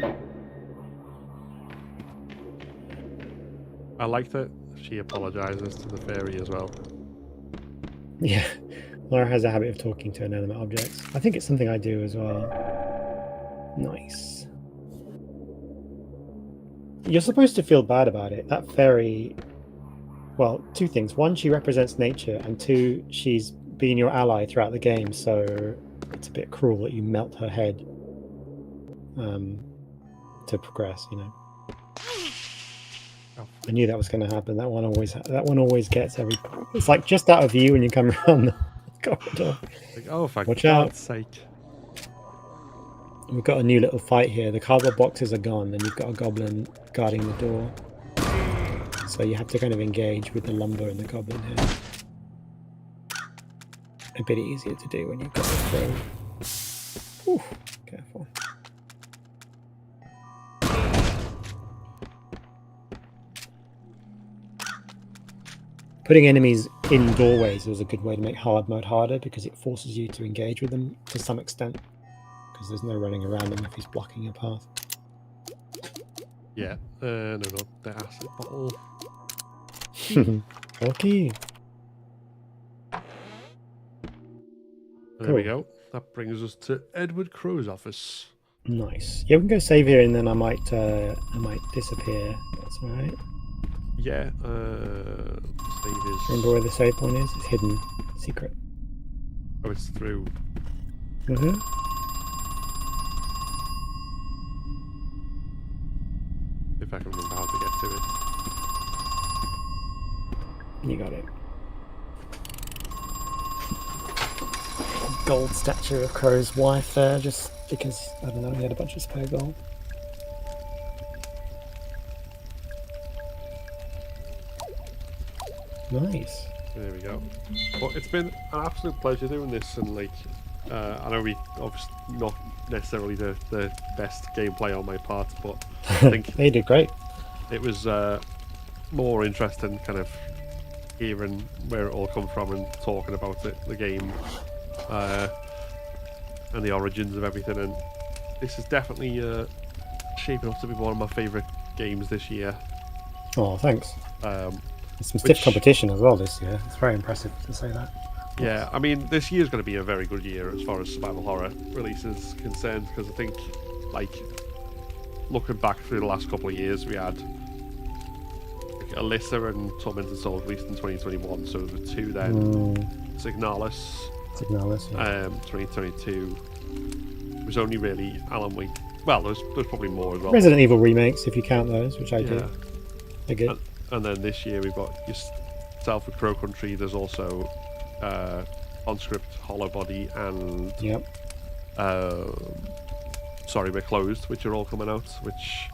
Speaker 1: I like that she apologizes to the fairy as well.
Speaker 2: Yeah, Laura has a habit of talking to inanimate objects. I think it's something I do as well. Nice. You're supposed to feel bad about it. That fairy... Well, two things. One, she represents nature, and two, she's been your ally throughout the game, so it's a bit cruel that you melt her head to progress, you know. I knew that was going to happen. That one always gets every... It's like just out of view when you come around the corridor.
Speaker 1: Like, oh, for
Speaker 2: Watch out.
Speaker 1: God's sake.
Speaker 2: We've got a new little fight here. The cardboard boxes are gone, and you've got a goblin guarding the door. So you have to kind of engage with the lumber and the goblin here. A bit easier to do when you've got the throw. Ooh, careful. Putting enemies in doorways was a good way to make hard mode harder because it forces you to engage with them to some extent because there's no running around him if he's blocking your path.
Speaker 1: Yeah. No, not the acid bottle.
Speaker 2: Okay.
Speaker 1: There we go. That brings us to Edward Crow's office.
Speaker 2: Nice. Yeah, we can go save here, and then I might disappear. That's all right.
Speaker 1: Yeah. Save is.
Speaker 2: Remember where the save point is? It's hidden, secret.
Speaker 1: Oh, it's through.
Speaker 2: Mm-hmm.
Speaker 1: If I can remember how to get to it.
Speaker 2: You got it. Gold statue of Crow's wife there, just because, I don't know, he had a bunch of spare gold. Nice.
Speaker 1: There we go. Well, it's been an absolute pleasure doing this, and like, I know we obviously not necessarily the best gameplay on my part, but I think
Speaker 2: They did great.
Speaker 1: it was more interesting kind of hearing where it all come from and talking about it, the game, and the origins of everything. And this is definitely shaping up to be one of my favourite games this year.
Speaker 2: Oh, thanks. It's some stiff
Speaker 1: Which-
Speaker 2: competition as well this year. It's very impressive to say that.
Speaker 1: Yeah, I mean, this year's going to be a very good year as far as survival horror releases concerned, because I think, like, looking back through the last couple of years, we had like, Alyssa and Tormented Soul released in 2021, so there were two then. Signalis,
Speaker 2: Signalis, yeah.
Speaker 1: 2022. It was only really Alan Wake. Well, there's probably more as well.
Speaker 2: Resident Evil remakes, if you count those, which I do.
Speaker 1: Yeah.
Speaker 2: They're good.
Speaker 1: And then this year we've got yourself with Crow Country. There's also Conscript, Hollow Body, and
Speaker 2: Yep.
Speaker 1: Sorry We're Closed, which are all coming out. Which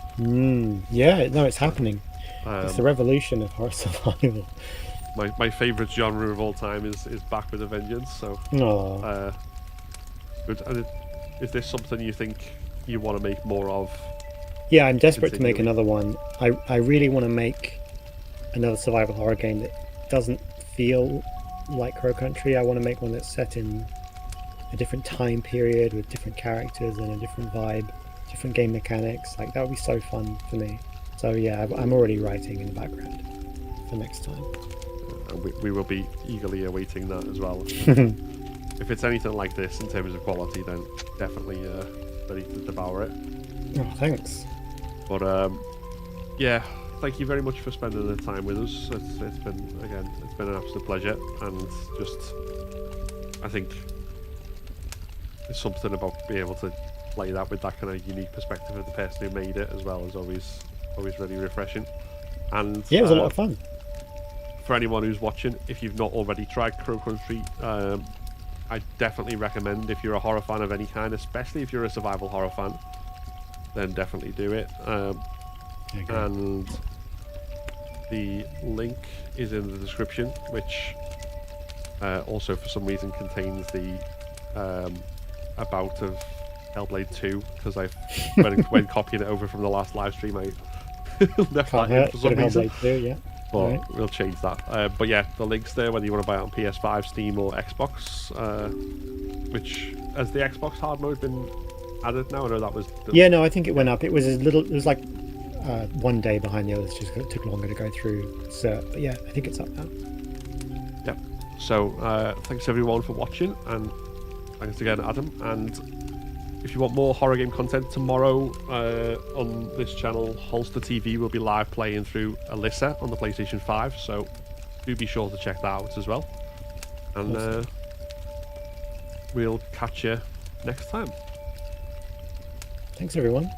Speaker 2: Yeah, no, it's happening. It's the
Speaker 1: um,
Speaker 2: revolution of horror survival.
Speaker 1: my favourite genre of all time is back with a vengeance. So
Speaker 2: Oh,
Speaker 1: good. And is this something you think you want to make more of?
Speaker 2: yeah, I'm desperate to make
Speaker 1: continually.
Speaker 2: another one. I really want to make another survival horror game that doesn't feel like Crow Country. I want to make one that's set in a different time period with different characters and a different vibe, different game mechanics. Like, that would be so fun for me. So yeah, I'm already writing in the background for next time.
Speaker 1: And we will be eagerly awaiting that as well. If it's anything like this in terms of quality, then definitely ready to devour it.
Speaker 2: Oh, thanks.
Speaker 1: But yeah, thank you very much for spending the time with us. It's been an absolute pleasure, and just I think there's something about being able to play that with that kind of unique perspective of the person who made it as well is always really refreshing. And
Speaker 2: Yeah, it was a lot of fun.
Speaker 1: for anyone who's watching, if you've not already tried Crow Country, I definitely recommend, if you're a horror fan of any kind, especially if you're a survival horror fan, then definitely do it. And the link is in the description, which also for some reason contains the about of Hellblade 2, because when copying it over from the last live stream, I left that in for some reason.
Speaker 2: Hellblade 2, yeah.
Speaker 1: But
Speaker 2: Right.
Speaker 1: we'll change that. But yeah, the link's there whether you want to buy it on PS5, Steam, or Xbox. Which has the Xbox hard mode been added now? I know that was.
Speaker 2: Yeah, no, I think it went up. It was like 1 day behind the others, just it took longer to go through. So, but yeah, I think it's up now.
Speaker 1: Yep. So thanks everyone for watching, and thanks again, Adam. And if you want more horror game content, tomorrow on this channel, Holster TV will be live playing through Alyssa on the PlayStation 5. So do be sure to check that out as well. And
Speaker 2: Awesome.
Speaker 1: We'll catch you next time.
Speaker 2: Thanks, everyone.